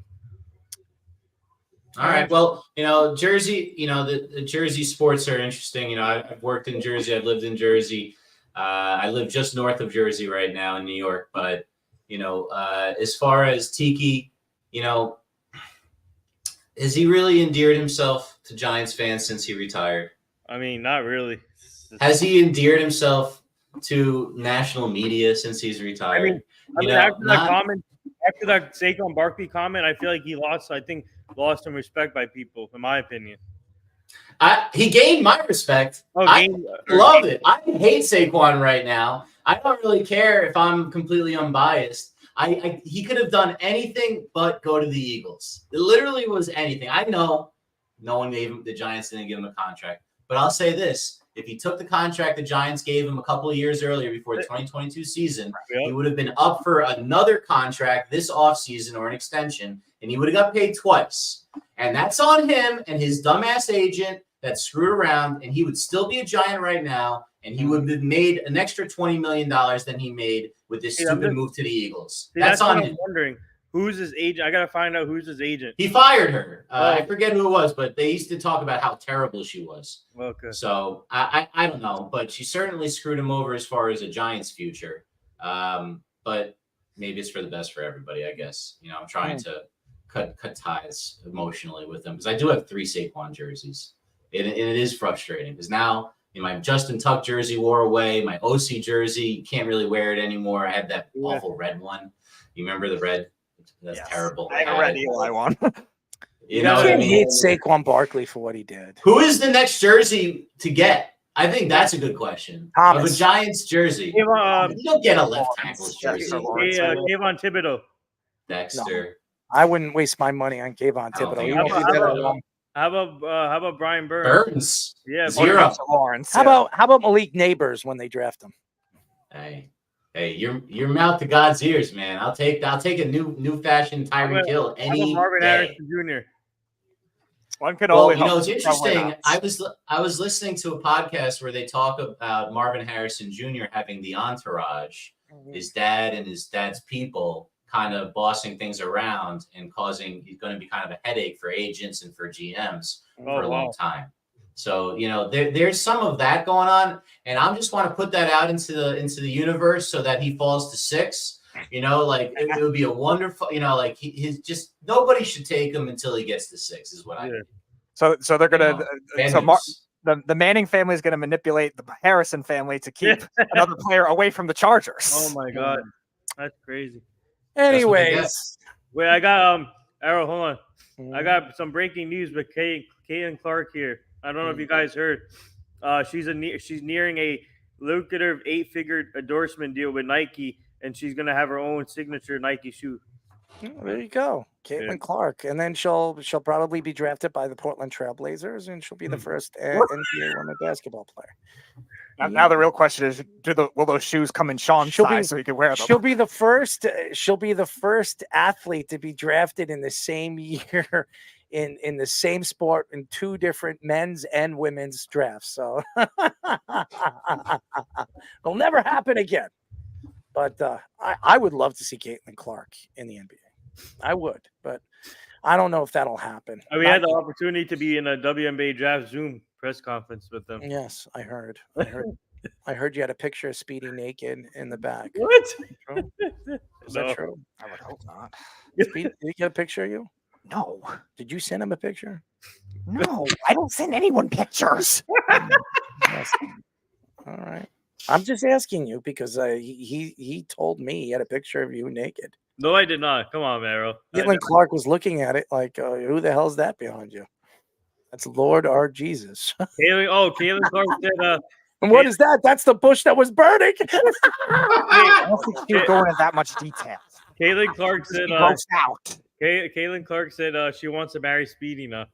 All right. Well, you know, Jersey, you know, the Jersey sports are interesting. You know, I've worked in Jersey. I've lived in Jersey. I live just north of Jersey right now in New York. But, you know, as far as Tiki, you know, has he really endeared himself to Giants fans since he retired? I mean, not really. Has he endeared himself to national media since he's retired? After that Saquon Barkley comment, I feel like he lost some respect by people, in my opinion. He gained my respect. I love it. I hate Saquon right now. I don't really care if I'm completely unbiased. He could have done anything but go to the Eagles. It literally was anything. I know no one gave him, the Giants didn't give him a contract. But I'll say this. If he took the contract the Giants gave him a couple of years earlier before the 2022 season, he would have been up for another contract this offseason or an extension, and he would have got paid twice. And that's on him and his dumbass agent that screwed around, and he would still be a Giant right now, and he would have made an extra $20 million than he made with this stupid move to the Eagles. That's on him. I'm wondering. Who's his agent? I got to find out who's his agent. He fired her. I forget who it was, but they used to talk about how terrible she was. Okay. So I don't know, but she certainly screwed him over as far as a Giants future. But maybe it's for the best for everybody, I guess. You know, I'm trying to cut ties emotionally with them because I do have 3 Saquon jerseys. And it is frustrating because now my Justin Tuck jersey wore away. My OC jersey, you can't really wear it anymore. I had that awful red one. You remember the red? That's terrible. I have a red Eli one. You know, can't hate Saquon Barkley for what he did. Who is the next jersey to get? I think that's a good question. Thomas. Of a Giants jersey. You don't get a left tackle's jersey. Kayvon Thibodeau. Dexter. I wouldn't waste my money on Kayvon Thibodeau. How about Brian Burns? Burns. Yeah, Zero. Lawrence. How about Malik Neighbors when they draft him? Hey, your mouth to God's ears, man. I'll take a new fashioned Tyreek Hill any Marvin day. Harrison Jr. One could Well, only you know, hope it's for someone interesting. else. I was listening to a podcast where they talk about Marvin Harrison Jr. having the entourage, his dad and his dad's people kind of bossing things around and he's going to be kind of a headache for agents and for GMs for a long time. So, you know, there's some of that going on, and I just want to put that out into the universe so that he falls to 6. You know, like it would be a wonderful, you know, like he's just nobody should take him until he gets to 6 is what I mean. So they're gonna. The Manning family is going to manipulate the Harrison family to keep another player away from the Chargers. Oh my God, that's crazy. Anyways, wait, I got Arrow, hold on. I got some breaking news with Caitlin Clark here. I don't know if you guys heard. She's nearing a lucrative 8-figure endorsement deal with Nike, and she's gonna have her own signature Nike shoe. There you go, Caitlin Clark, and then she'll probably be drafted by the Portland Trailblazers, and she'll be the first NBA women basketball player. Now the real question is, will those shoes come in Sean's size so he can wear them? She'll be the first. She'll be the first athlete to be drafted in the same year, in the same sport, in 2 different men's and women's drafts. So it'll never happen again. But I would love to see Caitlin Clark in the NBA. I would, but I don't know if that'll happen. We had the opportunity to be in a WNBA draft Zoom press conference with them. Yes, I heard. I heard you had a picture of Speedy naked in the back. What? Is that true? I would hope not. Speedy, did he get a picture of you? No. Did you send him a picture? No, I don't send anyone pictures. Yes. All right. I'm just asking you because he told me he had a picture of you naked. No, I did not. Come on, Arrow. Caitlin Clark was looking at it like, who the hell's that behind you? That's Lord our Jesus. Caitlin Clark said, and what is that? That's the bush that was burning. I don't think you go into that much detail. Caitlin Clark said, out. Caitlin Clark said she wants to marry Speedy now.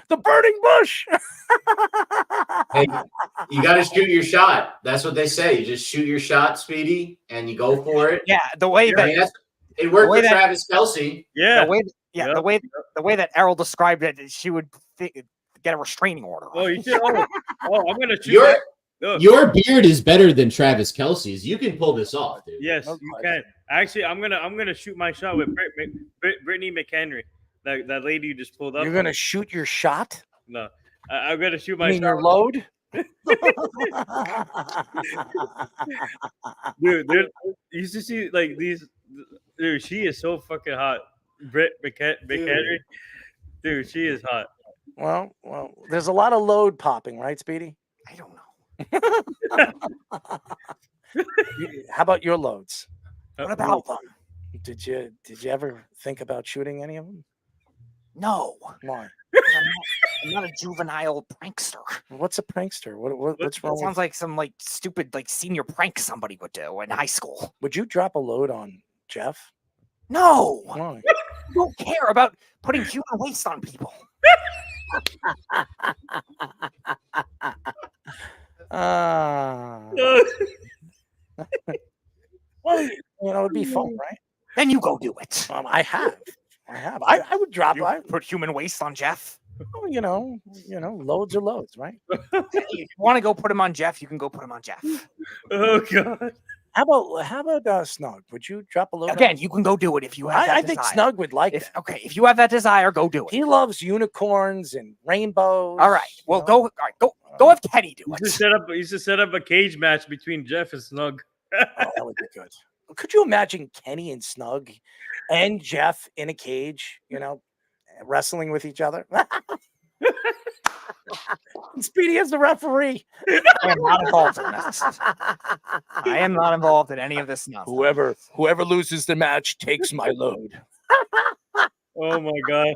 The burning bush. Hey, you got to shoot your shot. That's what they say. You just shoot your shot, Speedy, and you go for it. Yeah, the way that it worked with Travis Kelce. Yeah, the way that Errol described it, she would get a restraining order. Oh, you should. I'm gonna shoot. Your beard is better than Travis Kelce's. You can pull this off, dude. Yes, you can. Actually, I'm gonna shoot my shot with Brittany McHenry. That lady you just pulled up. You're gonna shoot your shot? No, I'm gonna shoot my. You mean your load? Dude, you used to see like these. Dude, she is so fucking hot. Britt McHenry. Dude, she is hot. Well, there's a lot of load popping, right, Speedy? I don't know. How about your loads? What about them? Did you ever think about shooting any of them? No. Why? I'm not a juvenile prankster. What's a prankster? What's That wrong? sounds like some like stupid like senior prank somebody would do in high school. Would you drop a load on Jeff? No, Why? I don't care about putting human waste on people. Well, it'd be fun, right? Then you go do it. I have. I would drop. You I put human waste on Jeff. Oh, loads are loads, right? If you want to go put him on Jeff, you can go put him on Jeff. Oh God. How about Snug? Would you drop a load? Again, you can go do it if you have that I desire. think Snug would like that. Okay, if you have that desire, go do it. He loves unicorns and rainbows. All right. Well, go. All right, go have Kenny do You it. should set up a cage match between Jeff and Snug. Oh, that would be good. Could you imagine Kenny and Snug and Jeff in a cage, wrestling with each other? Speedy is the referee. I am not involved in this. I am not involved in any of this nonsense. Whoever loses the match takes my load. Oh my God.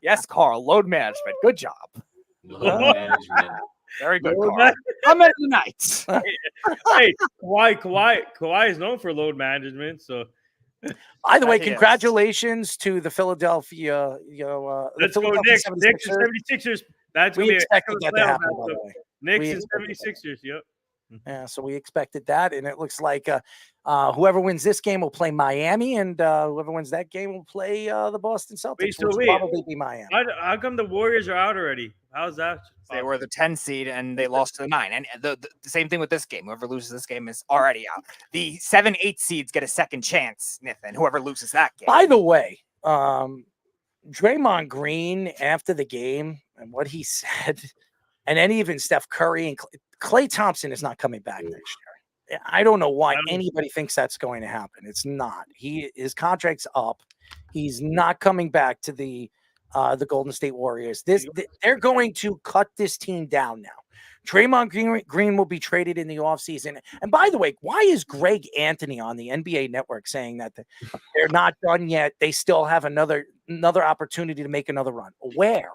Yes, Carl. Load management. Good job. Load management. Very good, Load Carl. I'm at the night. Hey, Kawhi is known for load management, so. By the way, He is. congratulations to the Philadelphia, Let's go Knicks. Knicks and 76ers. That's We going to be expected a that to happen, by matchup. the way. Knicks We and expected 76ers, yep. Yeah, so we expected that, and it looks like whoever wins this game will play Miami, and whoever wins that game will play the Boston Celtics, which will probably be Miami. How come the Warriors are out already? How's that? They were the 10 seed and they lost to the 9. And the same thing with this game. Whoever loses this game is already out. The 7-8 seeds get a second chance, Nathan. Whoever loses that game. By the way, Draymond Green after the game and what he said, and then even Steph Curry and Klay Thompson is not coming back next year. I don't know why anybody thinks that's going to happen. It's not. His contract's up. He's not coming back to the Golden State Warriors. They're going to cut this team down now. Draymond Green will be traded in the offseason. And by the way, why is Greg Anthony on the NBA Network saying that they're not done yet? They still have another opportunity to make another run. Where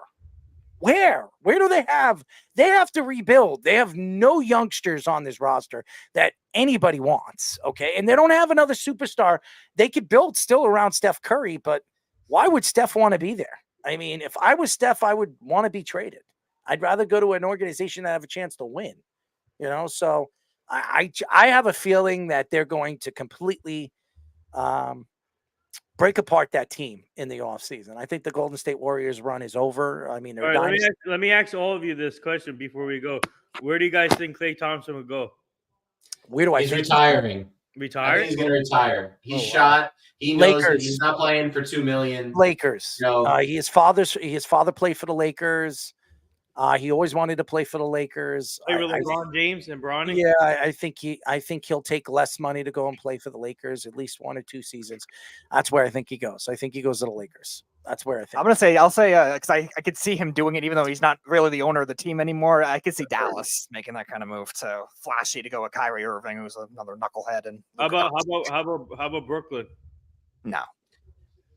do they have? They have to rebuild. They have no youngsters on this roster that anybody wants. Okay. And they don't have another superstar. They could build still around Steph Curry, but why would Steph want to be there? I mean, if I was Steph, I would want to be traded. I'd rather go to an organization that have a chance to win, so I have a feeling that they're going to completely break apart that team in the offseason. I think the Golden State Warriors run is over. I mean, they're All right, let me ask all of you this question before we go. Where do you guys think Klay Thompson would go? Where do I He's think retiring. I Retire? think he's going to retire. He's shot. He knows that he's not playing for $2 million. Lakers. His father played for the Lakers. He always wanted to play for the Lakers. Play with LeBron James and Bronny? Yeah, I think he'll take less money to go and play for the Lakers, at least 1 or 2 seasons. That's where I think he goes. I think he goes to the Lakers. That's where I think. I'll say, because I could see him doing it, even though he's not really the owner of the team anymore. I could see Dallas making that kind of move to flashy to go with Kyrie Irving, who's another knucklehead. And How about Brooklyn? No,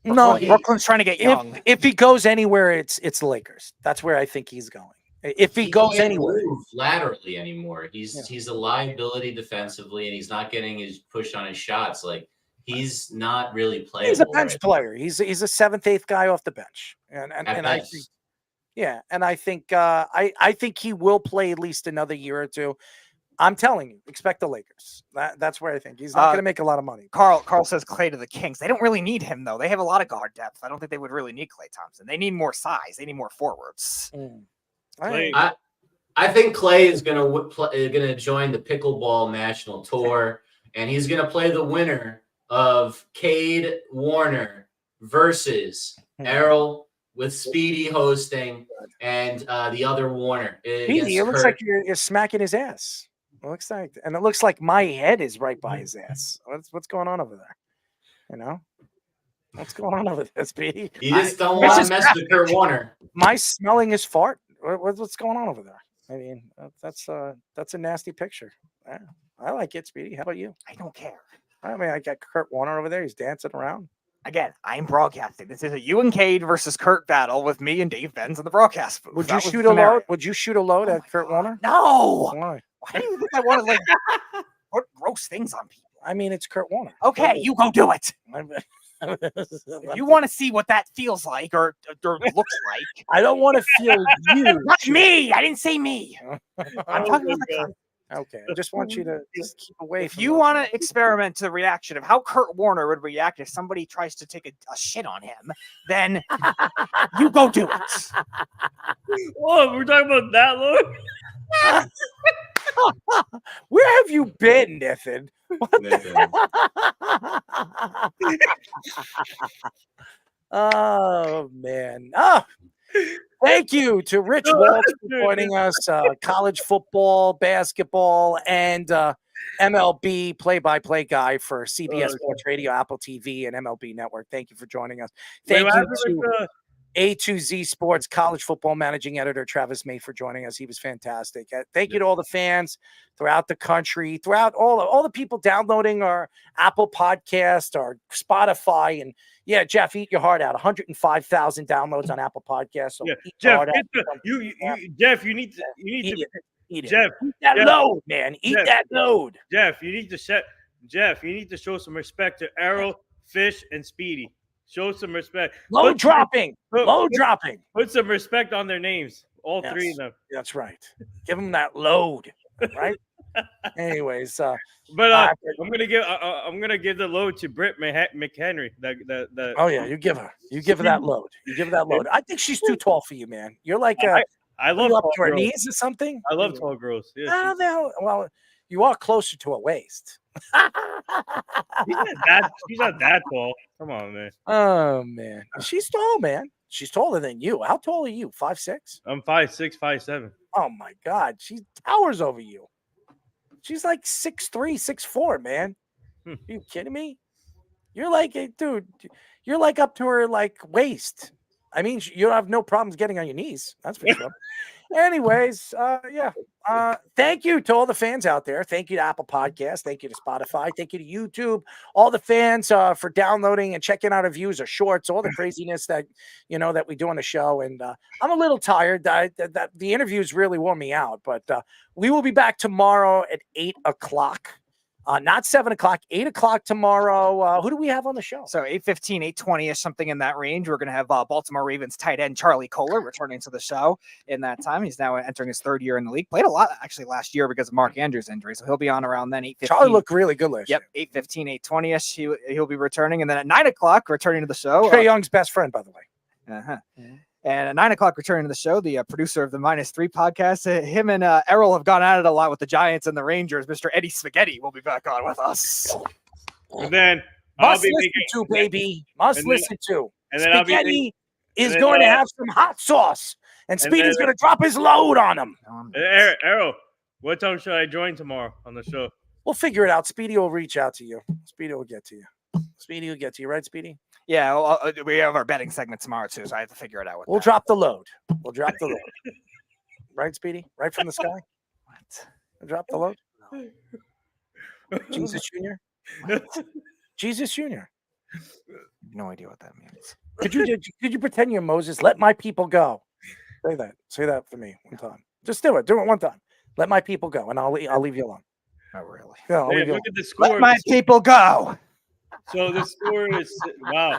Brooklyn's trying to get young. If he goes anywhere, it's the Lakers. That's where I think he's going. If he goes can't anywhere, move laterally anymore. He's a liability defensively, and he's not getting his push on his shots. Like he's not really playing. he's a bench player. He's a 7th, 8th guy off the bench, and I think, and I think I think he will play at least another year or two. I'm telling you, expect the Lakers. That's where I think he's not going to make a lot of money. Carl says Klay to the Kings. They don't really need him though. They have a lot of guard depth. I don't think they would really need Klay Thompson. They need more size. They need more forwards. I think Klay is gonna join the pickleball national tour, and he's gonna play the winner of Cade Warner versus Errol with Speedy hosting and the other Warner. It looks like you're smacking his ass. It looks like my head is right by his ass. What's going on over there? What's going on over there, Speedy? You just don't want to mess with Kurt Warner. My smelling his fart. What's going on over there? I mean, that's a nasty picture. Yeah, I like it, Speedy. How about you? I don't care. I mean, I got Kurt Warner over there. He's dancing around. Again, I'm broadcasting. This is a you and Cade versus Kurt battle with me and Dave Benz in the broadcast booth. Would That you was the shoot a scenario. load? Would you shoot a load at Kurt Warner? No. Why? Why do you think I want to like put gross things on people? I mean, it's Kurt Warner. Okay, you go do it. If you want to see what that feels like or looks like, I don't want to feel you. Not me. I didn't say me. I'm talking about the content. Okay, I just want you to just keep away. If you want to experiment to the reaction of how Kurt Warner would react if somebody tries to take a shit on him, then you go do it. Oh, we're talking about that, Lord? Where have you been, Nathan? What Oh man! Thank you to Rich Waltz for joining us. College football, basketball, and MLB play-by-play guy for CBS Sports Radio, Apple TV, and MLB Network. Thank you for joining us. Thank you to A2Z Sports college football managing editor Travis May for joining us. He was fantastic. Thank you to all the fans throughout the country, throughout all the people downloading our Apple podcast, our Spotify, and yeah, Jeff, eat your heart out. 105,000 downloads on Apple Podcasts. So Yeah. eat your Jeff, heart out. Jeff, you need to Eat it. Jeff, Eat that Jeff, load, man. Eat Jeff, that load. Jeff, you need to show some respect to Arrow, Fish, and Speedy. Show some respect. Load dropping. Put some respect on their names. All three Yes, of them. That's right. Give them that load, right? Anyways, But I'm gonna give the load to Britt McHenry. That oh yeah, you give her that load. You give her that load. I think she's too tall for you, man. You're like I love you up tall to her girls. knees or something. I love tall girls. Yeah, Well, you are closer to her waist. she's not that tall. Come on, man. Oh man, she's tall, man. She's taller than you. How tall are you? 5'6"? I'm 5'6", 5'7". Oh my God, she towers over you. She's like 6'3", 6'4", man. Are you kidding me? You're like, dude, you're like up to her like waist. I mean, you don't have no problems getting on your knees. That's for sure. Anyways, yeah. Thank you to all the fans out there. Thank you to Apple Podcasts. Thank you to Spotify. Thank you to YouTube. All the fans for downloading and checking out our views, our shorts, all the craziness that that we do on the show. And I'm a little tired. The interviews really wore me out. But we will be back tomorrow at 8:00. Not 7:00, 8:00 tomorrow. Who do we have on the show? So 8:15, 8:20-ish, something in that range. We're going to have Baltimore Ravens tight end Charlie Kohler returning to the show in that time. He's now entering his third year in the league. Played a lot, actually, last year because of Mark Andrews' injury. So he'll be on around then, 8:15. Charlie looked really good last year. 8:15, 8:20-ish, he'll be returning. And then at 9:00, returning to the show. Trae Young's best friend, by the way. Uh-huh. And at 9:00, returning to the show, the producer of the -3 podcast, him and Errol have gone at it a lot with the Giants and the Rangers. Mr. Eddie Spaghetti will be back on with us. And then Must listen to, baby. Must listen to. And then Spaghetti is going to have some hot sauce, and Speedy's going to drop his load on him. Arrow, what time should I join tomorrow on the show? We'll figure it out. Speedy will reach out to you. Speedy will get to you. Speedy will get to you, right, Speedy? Yeah, well, we have our betting segment tomorrow too, so I have to figure it out. We'll drop the load. We'll drop the load. Right, Speedy? Right from the sky? What? We'll drop the load? Jesus Jr.? What? Jesus Jr. No idea what that means. Could you pretend you're Moses? Let my people go. Say that. Say that for me one time. Just do it. Do it one time. Let my people go, and I'll leave you alone. Oh, really? Yeah, Hey, look at the score. Let my people go. So the score is wow.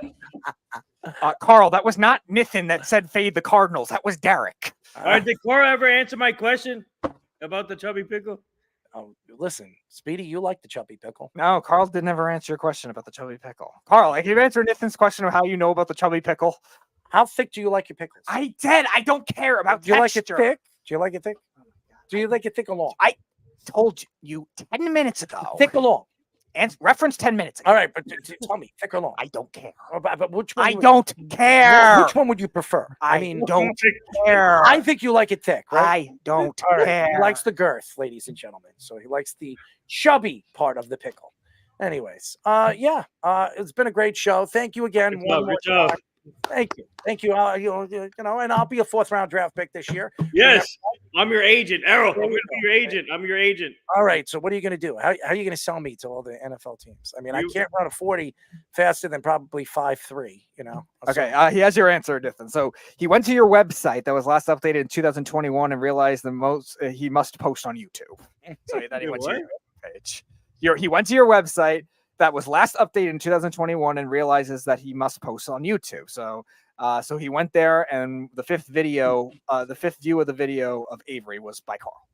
Carl, that was not Nathan that said fade the Cardinals. That was Derek. All right, did Cora ever answer my question about the chubby pickle? Oh, listen, Speedy, you like the chubby pickle. No, Carl did never answer your question about the chubby pickle. Carl, can you answer Nathan's question of how you know about the chubby pickle? How thick do you like your pickles? I did. I don't care about Do you like texture. it thick? Do you like it thick? Do you like it thick or long? I told you 10 minutes ago. Thick or long? And reference 10 minutes ago. All right, but tell me, thick or long? I don't care. But which one? I don't care. Which one would you prefer? I don't care. I think you like it thick, right? I don't All right. care. He likes the girth, ladies and gentlemen. So he likes the chubby part of the pickle. Anyways, yeah, it's been a great show. Thank you again. Good job. Time. Thank you. You know, and I'll be a 4th round draft pick this year. Yes, I'm your agent, Errol. I'm going to be your agent. I'm your agent. All right. So what are you going to do? How are you going to sell me to all the NFL teams? I mean, I can't run a 40 faster than probably 5.3. You know. Okay. He has your answer, Nathan. So he went to your website that was last updated in 2021 and realized he must post on YouTube. So then he went to your page. He went to your website that was last updated in 2021 and realizes that he must post on YouTube. So he went there, and the 5th view of the video of Avery was by Carl.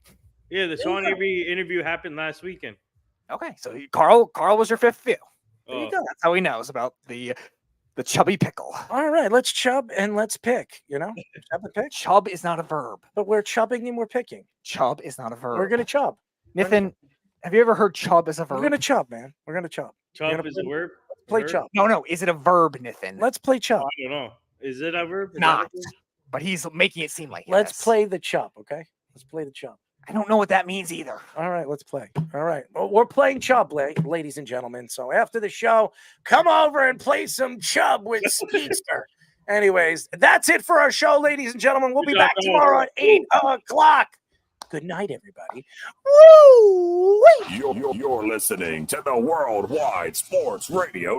Yeah, the Sean Avery interview happened last weekend. Okay, so Carl was your 5th view. There you go. That's how he knows about the chubby pickle. All right, let's chub and let's pick. You know, chub and pick. Chub is not a verb. But we're chubbing and we're picking. Chub is not a verb. We're gonna chub. Nathan, have you ever heard chub as a verb? We're gonna chub, man. We're gonna chub. Chub is a verb. Play chub. No. Is it a verb, Nathan? Let's play chub. I don't know. Is it a verb? Not. But he's making it seem like Let's play the chub, okay? Let's play the chub. I don't know what that means either. All right, let's play. All right. Well, we're playing chub, ladies and gentlemen. So after the show, come over and play some chub with Speedster. Anyways, that's it for our show, ladies and gentlemen. We'll be back tomorrow at 8 o'clock. Good night, everybody. Woo! You're listening to the Worldwide Sports Radio